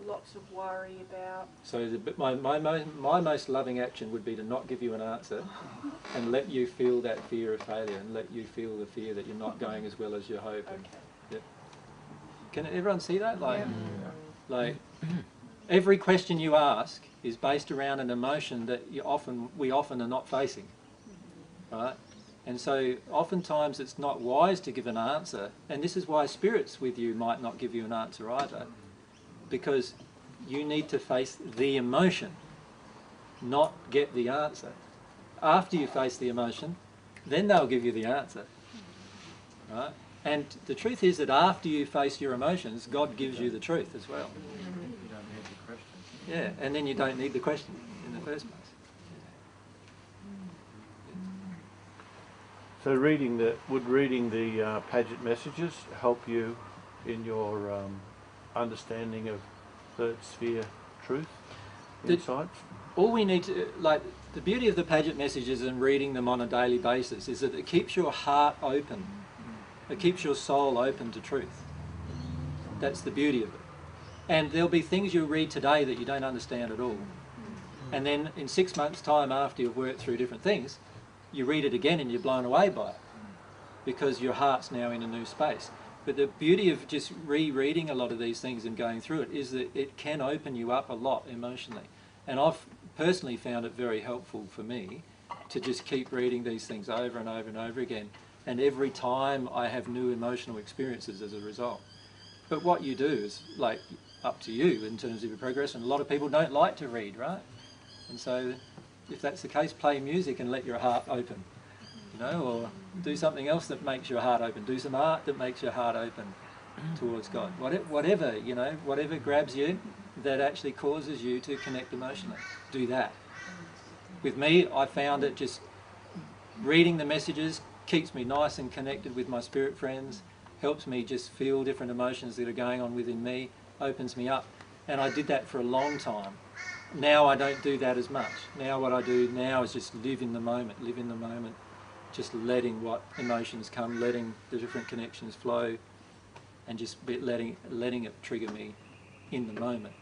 Lots of worry about. So my most loving action would be to not give you an answer and let you feel that fear of failure and let you feel the fear that you're not going as well as you hope. Okay. Yep. Can everyone see that? Like every question you ask is based around an emotion that we often are not facing, right? And so oftentimes it's not wise to give an answer, and this is why spirits with you might not give you an answer either, because you need to face the emotion, not get the answer. After you face the emotion, then they'll give you the answer, right? And the truth is that after you face your emotions, God gives you the truth as well. You don't need the question. Yeah, and then you don't need the question in the first place. So would reading the Paget messages help you in your understanding of third sphere truth, insights? All we need to, like, the beauty of the Paget messages and reading them on a daily basis is that it keeps your heart open. It keeps your soul open to truth. That's the beauty of it. And there'll be things you'll read today that you don't understand at all. And then in 6 months' time, after you've worked through different things, you read it again and you're blown away by it because your heart's now in a new space. But the beauty of just rereading a lot of these things and going through it is that it can open you up a lot emotionally. And I've personally found it very helpful for me to just keep reading these things over and over and over again. And every time I have new emotional experiences as a result. But what you do is like up to you in terms of your progress. And a lot of people don't like to read, right? And so if that's the case, play music and let your heart open, you know, or do something else that makes your heart open. Do some art that makes your heart open towards God. Whatever, you know, whatever grabs you that actually causes you to connect emotionally, do that. With me, I found it just reading the messages keeps me nice and connected with my spirit friends, helps me just feel different emotions that are going on within me, opens me up. And I did that for a long time. Now I don't do that as much. Now what I do now is just live in the moment, just letting what emotions come, letting the different connections flow, and just letting it trigger me in the moment.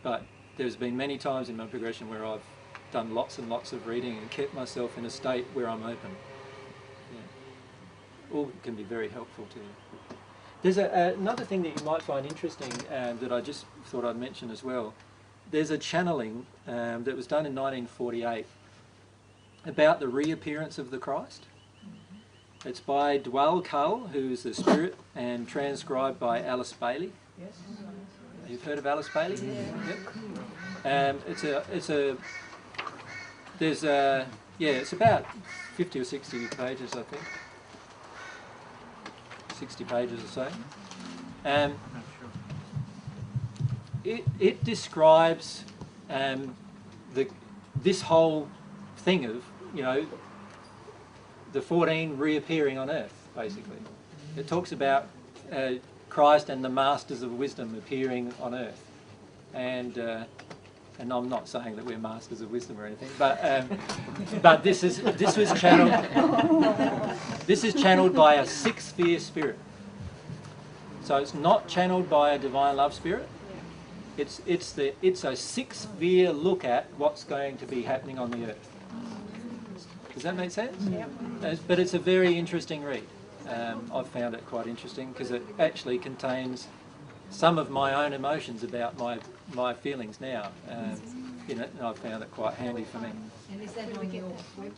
But there's been many times in my progression where I've done lots and lots of reading and kept myself in a state where I'm open. Yeah. All can be very helpful to you. There's another thing that you might find interesting that I just thought I'd mention as well. There's a channeling that was done in 1948 about the reappearance of the Christ. It's by Dwal Kull, who's the spirit, and transcribed by Alice Bailey. Yes. You've heard of Alice Bailey? Yeah. It's about 50 or 60 pages, I think. 60 pages or so. It describes this whole thing of, you know, the 14 reappearing on earth, basically. It talks about Christ and the masters of wisdom appearing on earth. And I'm not saying that we're masters of wisdom or anything, but this was channeled. This is channeled by a six-sphere spirit. So it's not channeled by a divine love spirit. It's a six-sphere look at what's going to be happening on the earth. Does that make sense? Yeah. But it's a very interesting read. I've found it quite interesting because it actually contains some of my own emotions about my feelings now. You know, and I've found it quite handy for me. And is that on your web?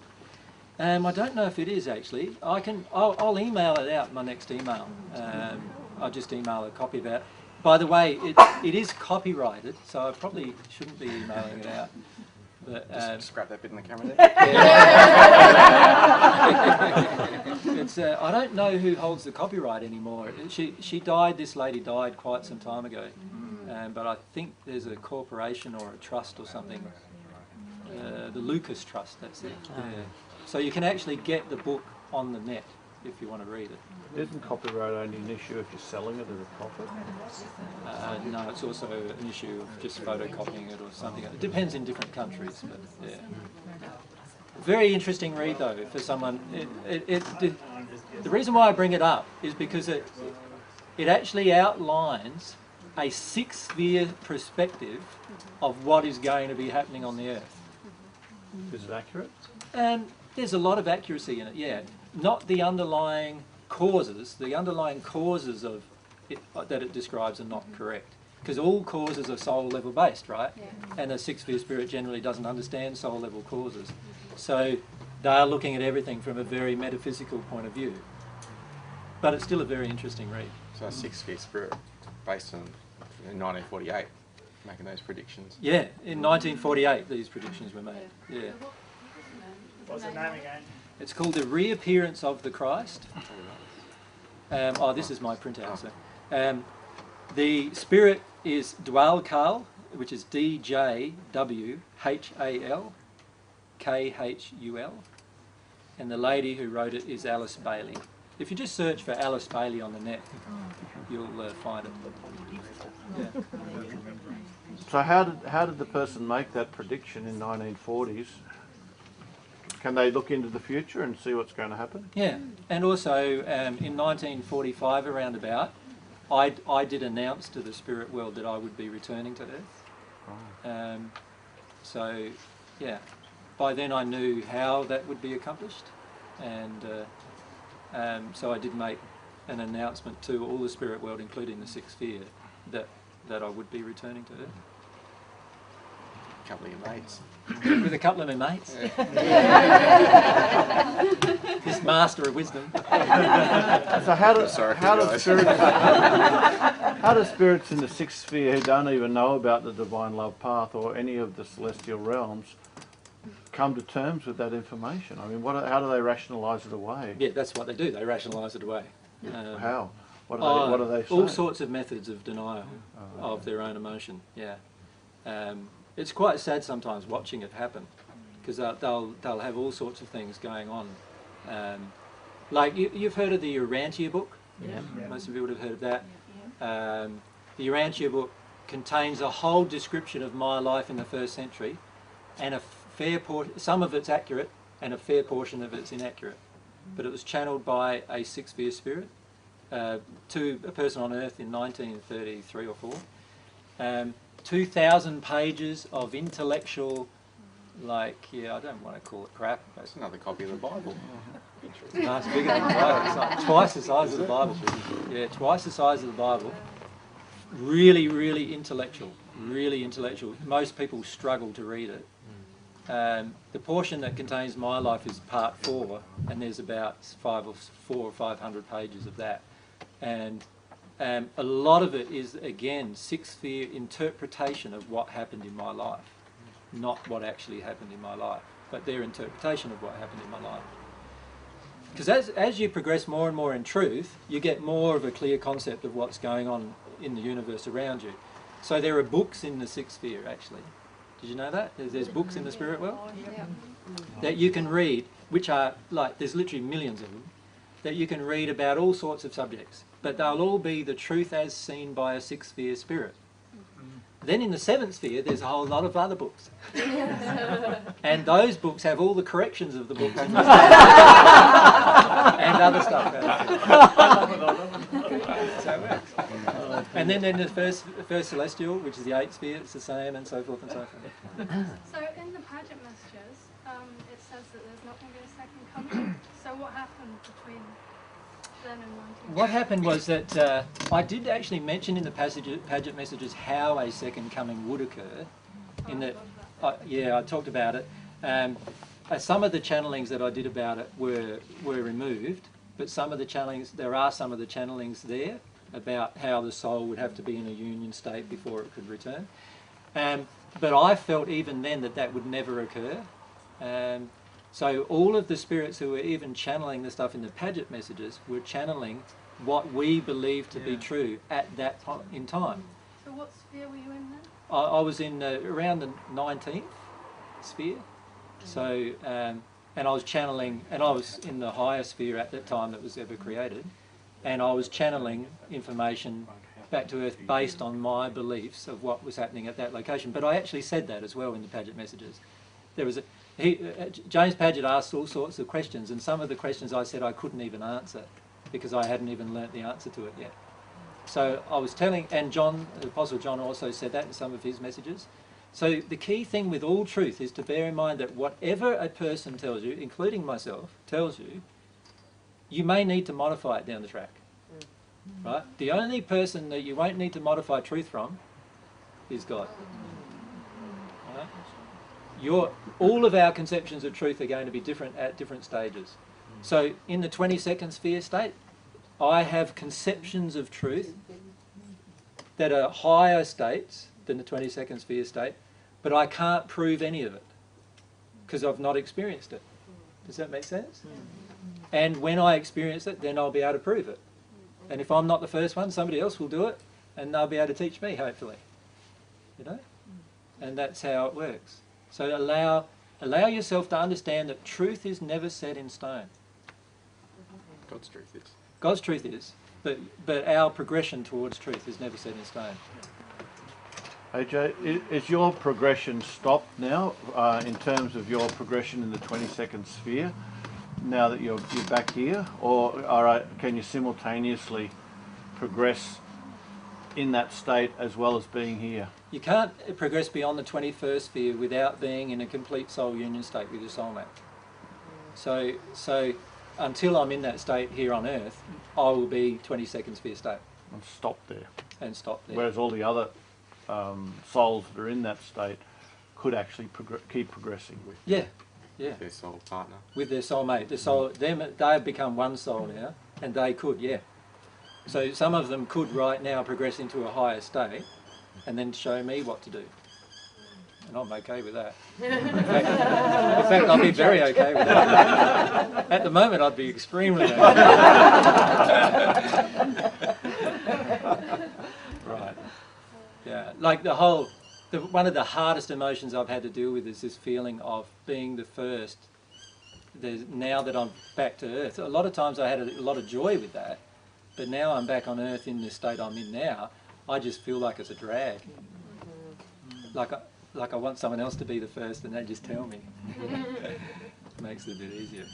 I don't know if it is actually. I'll email it out in my next email. I'll just email a copy of it. By the way, it is copyrighted, so I probably shouldn't be emailing it out. But, just scrap that bit in the camera there. It's, I don't know who holds the copyright anymore. She died, this lady died quite some time ago. But I think there's a corporation or a trust or something. The Lucas Trust, that's it. Yeah. So you can actually get the book on the net if you want to read it. Isn't copyright only an issue if you're selling it at a profit? No, it's also an issue of just photocopying it or something. It depends in different countries, but yeah. Very interesting read though for someone. The reason why I bring it up is because it actually outlines a six-sphere perspective of what is going to be happening on the earth. Is it accurate? There's a lot of accuracy in it, yeah. Not the underlying causes. The underlying causes of that it describes are not correct. Because all causes are soul level based, right? Yeah. And the sixth sphere spirit generally doesn't understand soul level causes. So they are looking at everything from a very metaphysical point of view. But it's still a very interesting read. So sixth sphere spirit, based on in 1948, making those predictions. Yeah, in 1948 these predictions were made. Yeah. What's the name again? It's called The Reappearance of the Christ. Oh, this is my printout. So. The spirit is Dwalkhal, which is DJWHALKHUL, and the lady who wrote it is Alice Bailey. If you just search for Alice Bailey on the net, you'll find it. Yeah. So how did the person make that prediction in 1940s? Can they look into the future and see what's going to happen? Yeah, and also in 1945 around about, I did announce to the spirit world that I would be returning to Earth. So, yeah, by then I knew how that would be accomplished, and so I did make an announcement to all the spirit world, including the sixth sphere, that I would be returning to Earth. A couple of your mates. With a couple of my mates. This master of wisdom. So how do spirits in the sixth sphere who don't even know about the divine love path or any of the celestial realms come to terms with that information? I mean, how do they rationalise it away? Yeah, that's what they do. They rationalise it away. How? What do they say? All sorts of methods of denial of their own emotion. Yeah. It's quite sad sometimes watching it happen, because they'll have all sorts of things going on. Like you've heard of the Urantia book? Yeah. Most of you would have heard of that. The Urantia book contains a whole description of my life in the 1st century, and some of it's accurate and a fair portion of it's inaccurate. But it was channeled by a sixth sphere spirit to a person on Earth in 1933 or 4. 2,000 pages of intellectual, I don't want to call it crap. That's another copy of the Bible. No, it's bigger than the Bible. It's like twice the size of the Bible. Yeah, twice the size of the Bible. Really, really intellectual. Really intellectual. Most people struggle to read it. The portion that contains my life is part 4, and there's about 400 or 500 pages of that. And a lot of it is, again, sixth sphere interpretation of what happened in my life. Not what actually happened in my life, but their interpretation of what happened in my life. Because as you progress more and more in truth, you get more of a clear concept of what's going on in the universe around you. So there are books in the sixth sphere, actually. Did you know that? There's books in the spirit world that you can read, which are, there's literally millions of them, that you can read about all sorts of subjects. But they'll all be the truth as seen by a sixth sphere spirit. Then in the 7th sphere, there's a whole lot of other books. And those books have all the corrections of the books in the and other stuff. So it works. And then in the first celestial, which is the 8th sphere, it's the same, and so forth and so forth. So in the pageant messages, it says that there's not going to be a second coming. So what happened between then and 19? What happened was that I did actually mention in the pageant messages how a second coming would occur. I talked about it. Some of the channelings that I did about it were removed, but there are some of the channelings there about how the soul would have to be in a union state before it could return. But I felt even then that would never occur. So all of the spirits who were even channeling the stuff in the pageant messages were channeling what we believed to be true at that point in time. So what sphere were you in then? I was in around the 19th sphere. So, and I was channeling, and I was in the higher sphere at that time that was ever created, and I was channeling information back to Earth based on my beliefs of what was happening at that location. But I actually said that as well in the pageant messages. There was James Paget asked all sorts of questions, and some of the questions I said I couldn't even answer because I hadn't even learnt the answer to it yet. So I was telling, and John, the Apostle John also said that in some of his messages. So the key thing with all truth is to bear in mind that whatever a person tells you, including myself, tells you, you may need to modify it down the track. right? The only person that you won't need to modify truth from is God. Right? All of our conceptions of truth are going to be different at different stages. So in the 22nd sphere state, I have conceptions of truth that are higher states than the 22nd sphere state, but I can't prove any of it because I've not experienced it. Does that make sense? And when I experience it, then I'll be able to prove it. And if I'm not the first one, somebody else will do it, and they'll be able to teach me, hopefully. You know? And that's how it works. So allow yourself to understand that truth is never set in stone. God's truth is. God's truth is, but our progression towards truth is never set in stone. AJ, is your progression stopped now in terms of your progression in the 22nd sphere, now that you're back here? Or can you simultaneously progress in that state as well as being here? You can't progress beyond the 21st sphere without being in a complete soul union state with your soulmate. So until I'm in that state here on Earth, I will be 22nd sphere state. And stop there. And stop there. Whereas all the other souls that are in that state could actually keep progressing. Yeah. With their soul partner. With their soulmate. They have become one soul now, and they could, yeah. So some of them could right now progress into a higher state and then show me what to do. And I'm okay with that. In fact, I'll be very okay with that. At the moment, I'd be extremely okay. Right. Yeah. Like one of the hardest emotions I've had to deal with is this feeling of being the first. Now that I'm back to Earth, a lot of times I had a lot of joy with that, but now I'm back on Earth in the state I'm in now, I just feel like it's a drag. Like I want someone else to be the first and they just tell me. Makes it a bit easier.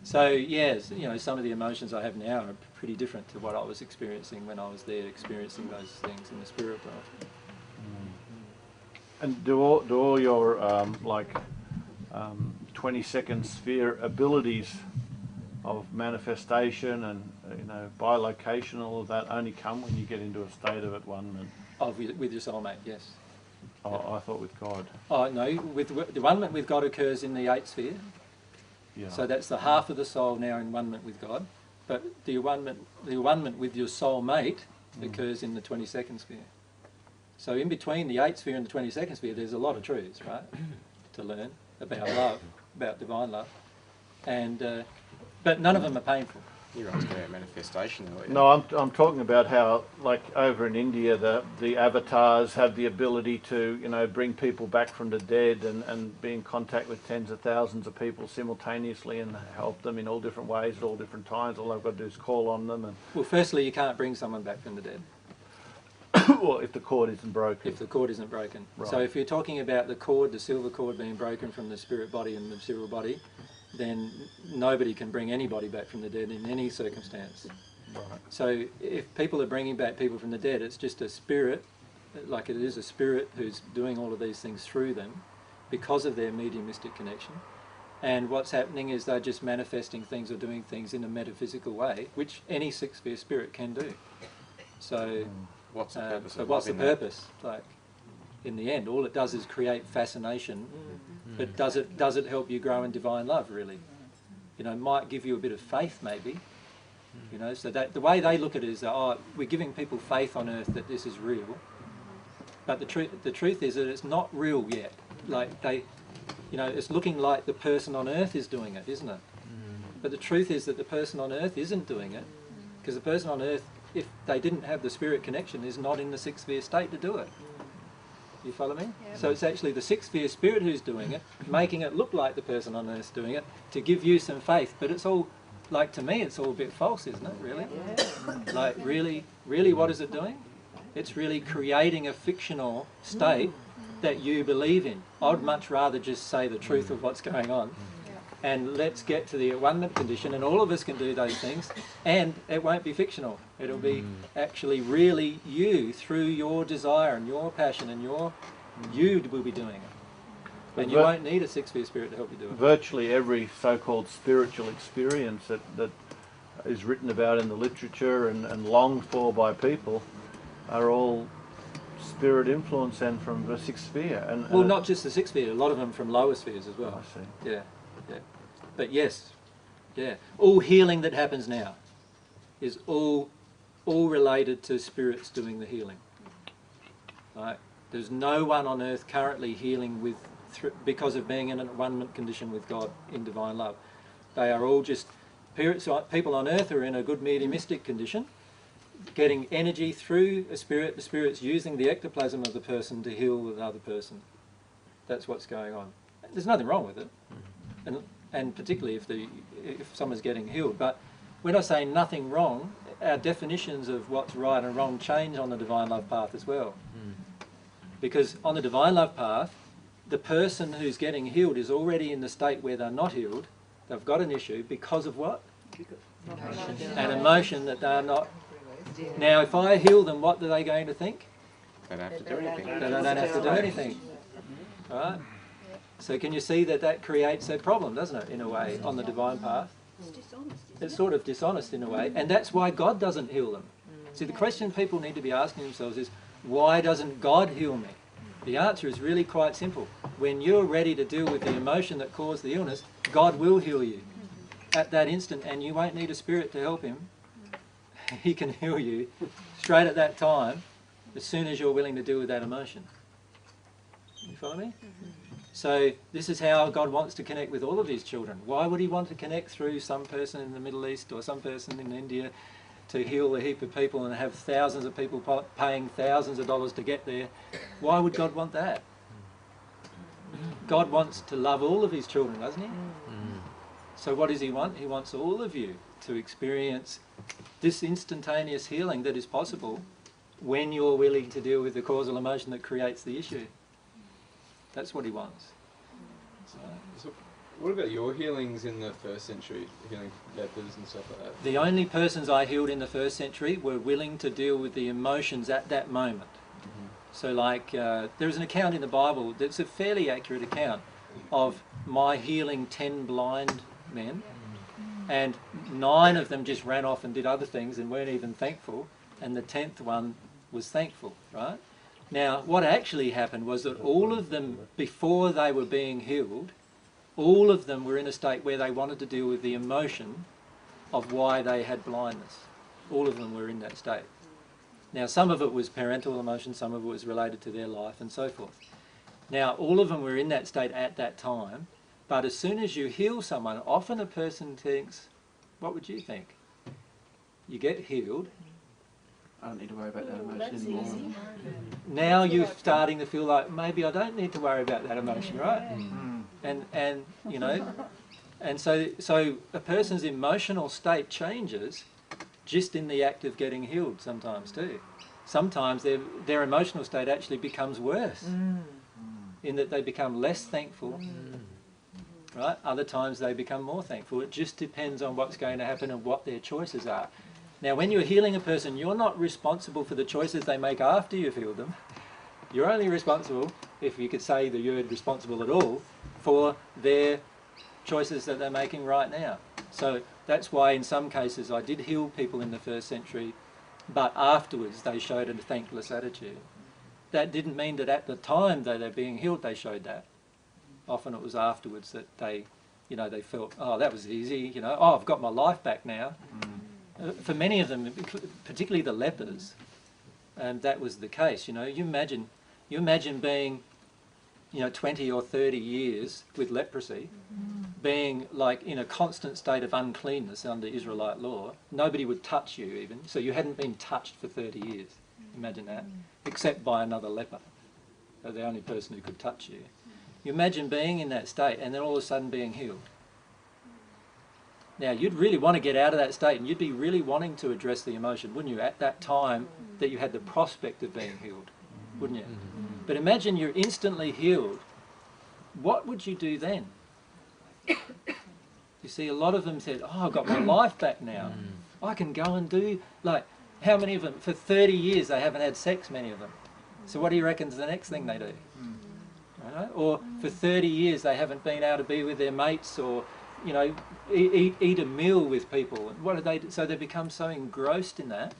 So yes, some of the emotions I have now are pretty different to what I was experiencing when I was there experiencing those things in the spirit world. And do all your 22nd sphere abilities of manifestation and bilocation, all of that only come when you get into a state of at-one-ment? With your soulmate, yes. Oh, I thought with God. Oh no, the one-ment with God occurs in the 8th sphere. Yeah. So that's the half of the soul now in one-ment with God. But the one-ment with your soulmate occurs in the 22nd sphere. So in between the 8th sphere and the 22nd sphere, there's a lot of truths, right, to learn about love, about divine love, and but none of them are painful. You're asking about manifestation earlier. No, I'm talking about how, like over in India, the avatars have the ability to bring people back from the dead and be in contact with tens of thousands of people simultaneously and help them in all different ways at all different times. All I've got to do is call on them. And well, firstly, you can't bring someone back from the dead. Well, if the cord isn't broken. If the cord isn't broken. Right. So if you're talking about the cord, the silver cord being broken from the spirit body and the material body, then nobody can bring anybody back from the dead in any circumstance. Right. So if people are bringing back people from the dead, it's just a spirit, like it is a spirit who's doing all of these things through them because of their mediumistic connection. And what's happening is they're just manifesting things or doing things in a metaphysical way, which any sixth sphere spirit can do. So what's the purpose? But what's the purpose? Like, in the end, all it does is create fascination. But does it help you grow in divine love? Really, might give you a bit of faith, maybe. So that the way they look at it is, we're giving people faith on earth that this is real. But the truth is that it's not real yet. Like it's looking like the person on earth is doing it, isn't it? But the truth is that the person on earth isn't doing it, because the person on earth, if they didn't have the spirit connection, is not in the sixth sphere state to do it. You follow me? Yeah. So it's actually the sixth sphere spirit who's doing it, making it look like the person on earth's doing it, to give you some faith. But it's all, like, to me, it's all a bit false, isn't it, really? Yeah. Like, really, what is it doing? It's really creating a fictional state that you believe in. I'd much rather just say the truth of what's going on. And let's get to the at-one-ment condition, and all of us can do those things, and it won't be fictional. It'll be actually really you, through your desire and your passion and you will be doing it. And you won't need a sixth sphere spirit to help you do it. Virtually every so-called spiritual experience that is written about in the literature and longed for by people are all spirit influence and from the sixth sphere. And well, not just the sixth sphere, a lot of them from lower spheres as well. I see. Yeah, yeah. But yes, yeah. All healing that happens now is all related to spirits doing the healing. Right? There's no one on earth currently healing with because of being in a one-ment condition with God in divine love. They are all just people on earth are in a good mediumistic condition, getting energy through a spirit. The spirit's using the ectoplasm of the person to heal another person. That's what's going on. There's nothing wrong with it, and particularly if someone's getting healed. But when I say nothing wrong, our definitions of what's right and wrong change on the divine love path as well. Because on the divine love path, the person who's getting healed is already in the state where they're not healed. They've got an issue because of what? An emotion that they're not. Now, if I heal them, what are they going to think? They don't have to do anything. They don't have to do anything. Right? So can you see that creates a problem, doesn't it, in a way, on the divine path? It's sort of dishonest in a way, and that's why God doesn't heal them. See, the question people need to be asking themselves is, why doesn't God heal me? The answer is really quite simple. When you're ready to deal with the emotion that caused the illness, God will heal you at that instant, and you won't need a spirit to help him. He can heal you straight at that time, as soon as you're willing to deal with that emotion. You follow me? So this is how God wants to connect with all of his children. Why would he want to connect through some person in the Middle East or some person in India to heal a heap of people and have thousands of people paying thousands of dollars to get there? Why would God want that? God wants to love all of his children, doesn't he? So what does he want? He wants all of you to experience this instantaneous healing that is possible when you're willing to deal with the causal emotion that creates the issue. That's what he wants. So what about your healings in the first century, healing lepers and stuff like that? The only persons I healed in the first century were willing to deal with the emotions at that moment. So like, there's an account in the Bible that's a fairly accurate account of my healing 10 blind men, and 9 of them just ran off and did other things and weren't even thankful, and the 10th one was thankful, right? Now, what actually happened was that all of them, before they were being healed, all of them were in a state where they wanted to deal with the emotion of why they had blindness. All of them were in that state. Now, some of it was parental emotion, some of it was related to their life and so forth. Now, all of them were in that state at that time, but as soon as you heal someone, often a person thinks, what would you think? You get healed. I don't need to worry about that emotion anymore. Now you're starting to feel like maybe I don't need to worry about that emotion, right? And you know, and so a person's emotional state changes just in the act of getting healed sometimes too. Sometimes their emotional state actually becomes worse in that they become less thankful, right? Other times they become more thankful. It just depends on what's going to happen and what their choices are. Now, when you're healing a person, you're not responsible for the choices they make after you've healed them. You're only responsible, if you could say the word responsible at all, for their choices that they're making right now. So that's why in some cases I did heal people in the first century, but afterwards they showed a thankless attitude. That didn't mean that at the time that they're being healed they showed that. Often it was afterwards that they, you know, they felt, oh, that was easy, you know, oh, I've got my life back now. For many of them, particularly the lepers, that was the case. You know, you imagine being, you know, 20 or 30 years with leprosy, being like in a constant state of uncleanness under Israelite law. Nobody would touch you even, so you hadn't been touched for 30 years. Imagine that, except by another leper. They're the only person who could touch you. You imagine being in that state and then all of a sudden being healed. Now, you'd really want to get out of that state and you'd be really wanting to address the emotion, wouldn't you, at that time that you had the prospect of being healed, wouldn't you? But imagine you're instantly healed. What would you do then? You see, a lot of them said, oh, I've got my life back now. I can go and do, like, how many of them? For 30 years they haven't had sex, many of them. So what do you reckon's the next thing they do? Right? Or for 30 years they haven't been able to be with their mates, or you know, eat a meal with people. And what do they do? So they become so engrossed in that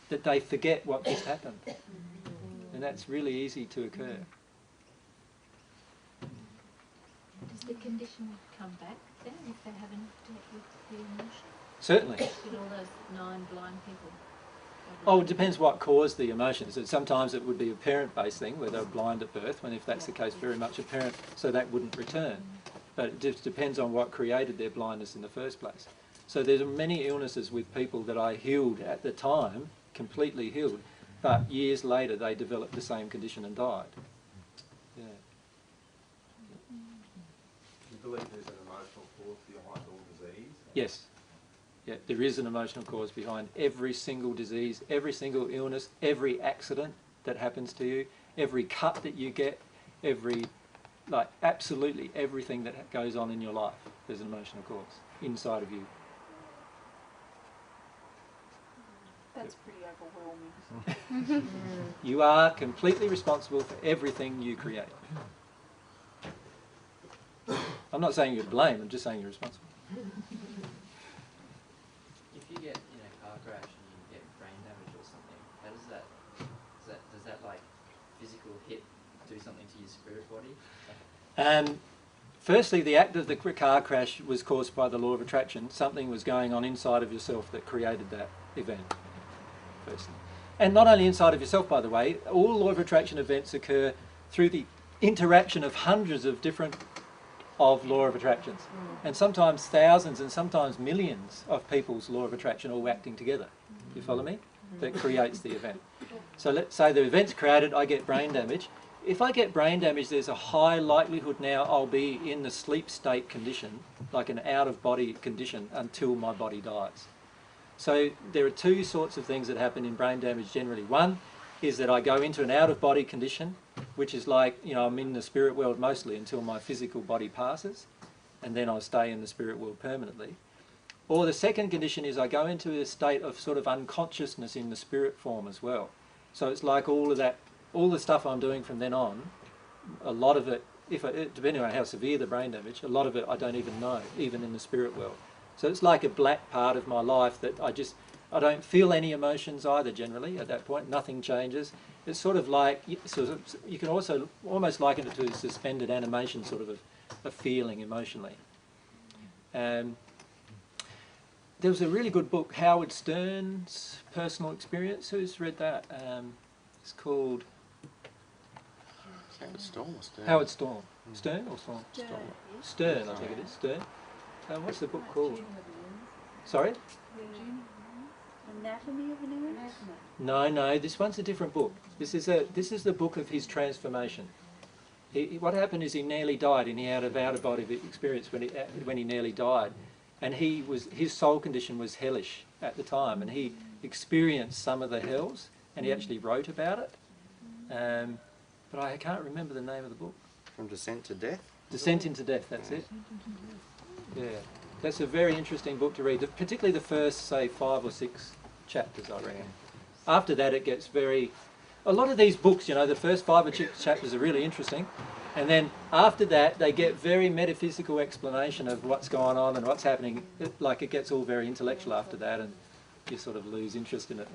that they forget what just happened. And that's really easy to occur. Does the condition come back then if they haven't dealt with the emotion? Certainly. With all those 9 blind people? Oh, it depends what caused the emotions. Sometimes it would be a parent-based thing where they were blind at birth, when if that's the case, very much a parent, so that wouldn't return. But it just depends on what created their blindness in the first place. So there's many illnesses with people that I healed at the time, completely healed, but years later they developed the same condition and died. Yeah. You believe there's an emotional cause behind all disease? Yes. Yeah, there is an emotional cause behind every single disease, every single illness, every accident that happens to you, every cut that you get, like absolutely everything that goes on in your life, there's an emotional cause inside of you. That's pretty overwhelming. You are completely responsible for everything you create. I'm not saying you're to blame, I'm just saying you're responsible. If you get in a car crash and you get brain damage or something, how does that like physical hit do something to your spirit body? Firstly, the act of the car crash was caused by the law of attraction. Something was going on inside of yourself that created that event. Firstly. And not only inside of yourself, by the way, all law of attraction events occur through the interaction of hundreds of different law of attractions. And sometimes thousands and sometimes millions of people's law of attraction all acting together. You follow me? That creates the event. So let's say the event's created, I get brain damage. If I get brain damage, there's a high likelihood now I'll be in the sleep state condition, like an out-of-body condition, until my body dies. So there are 2 sorts of things that happen in brain damage generally. One is that I go into an out-of-body condition, which is like, you know, I'm in the spirit world mostly until my physical body passes, and then I'll stay in the spirit world permanently. Or the second condition is I go into a state of sort of unconsciousness in the spirit form as well. So it's like all of that, all the stuff I'm doing from then on, a lot of it, depending on how severe the brain damage, a lot of it I don't even know, even in the spirit world. So it's like a black part of my life that I don't feel any emotions either generally at that point, nothing changes. It's sort of like, you can also almost liken it to a suspended animation, sort of a feeling emotionally. There was a really good book, Howard Stern's Personal Experience. Who's read that? It's called... Howard Storm or Stern? Howard Storm. Stern or Storm? Stern. Stern, I think it is. Stern. What's the book called? Sorry? Anatomy of an illness? No, this one's a different book. This is the book of his transformation. What happened is he nearly died, and he had an out-of-body experience when he nearly died, and his soul condition was hellish at the time, and he experienced some of the hells, and he actually wrote about it. But I can't remember the name of the book. From Descent to Death? Descent into Death, that's it. Yeah, that's a very interesting book to read, particularly the first, say, 5 or 6 chapters, I reckon. After that it gets very... A lot of these books, you know, the first 5 or 6 chapters are really interesting, and then after that they get very metaphysical explanation of what's going on and what's happening. It gets all very intellectual after that, and you sort of lose interest in it.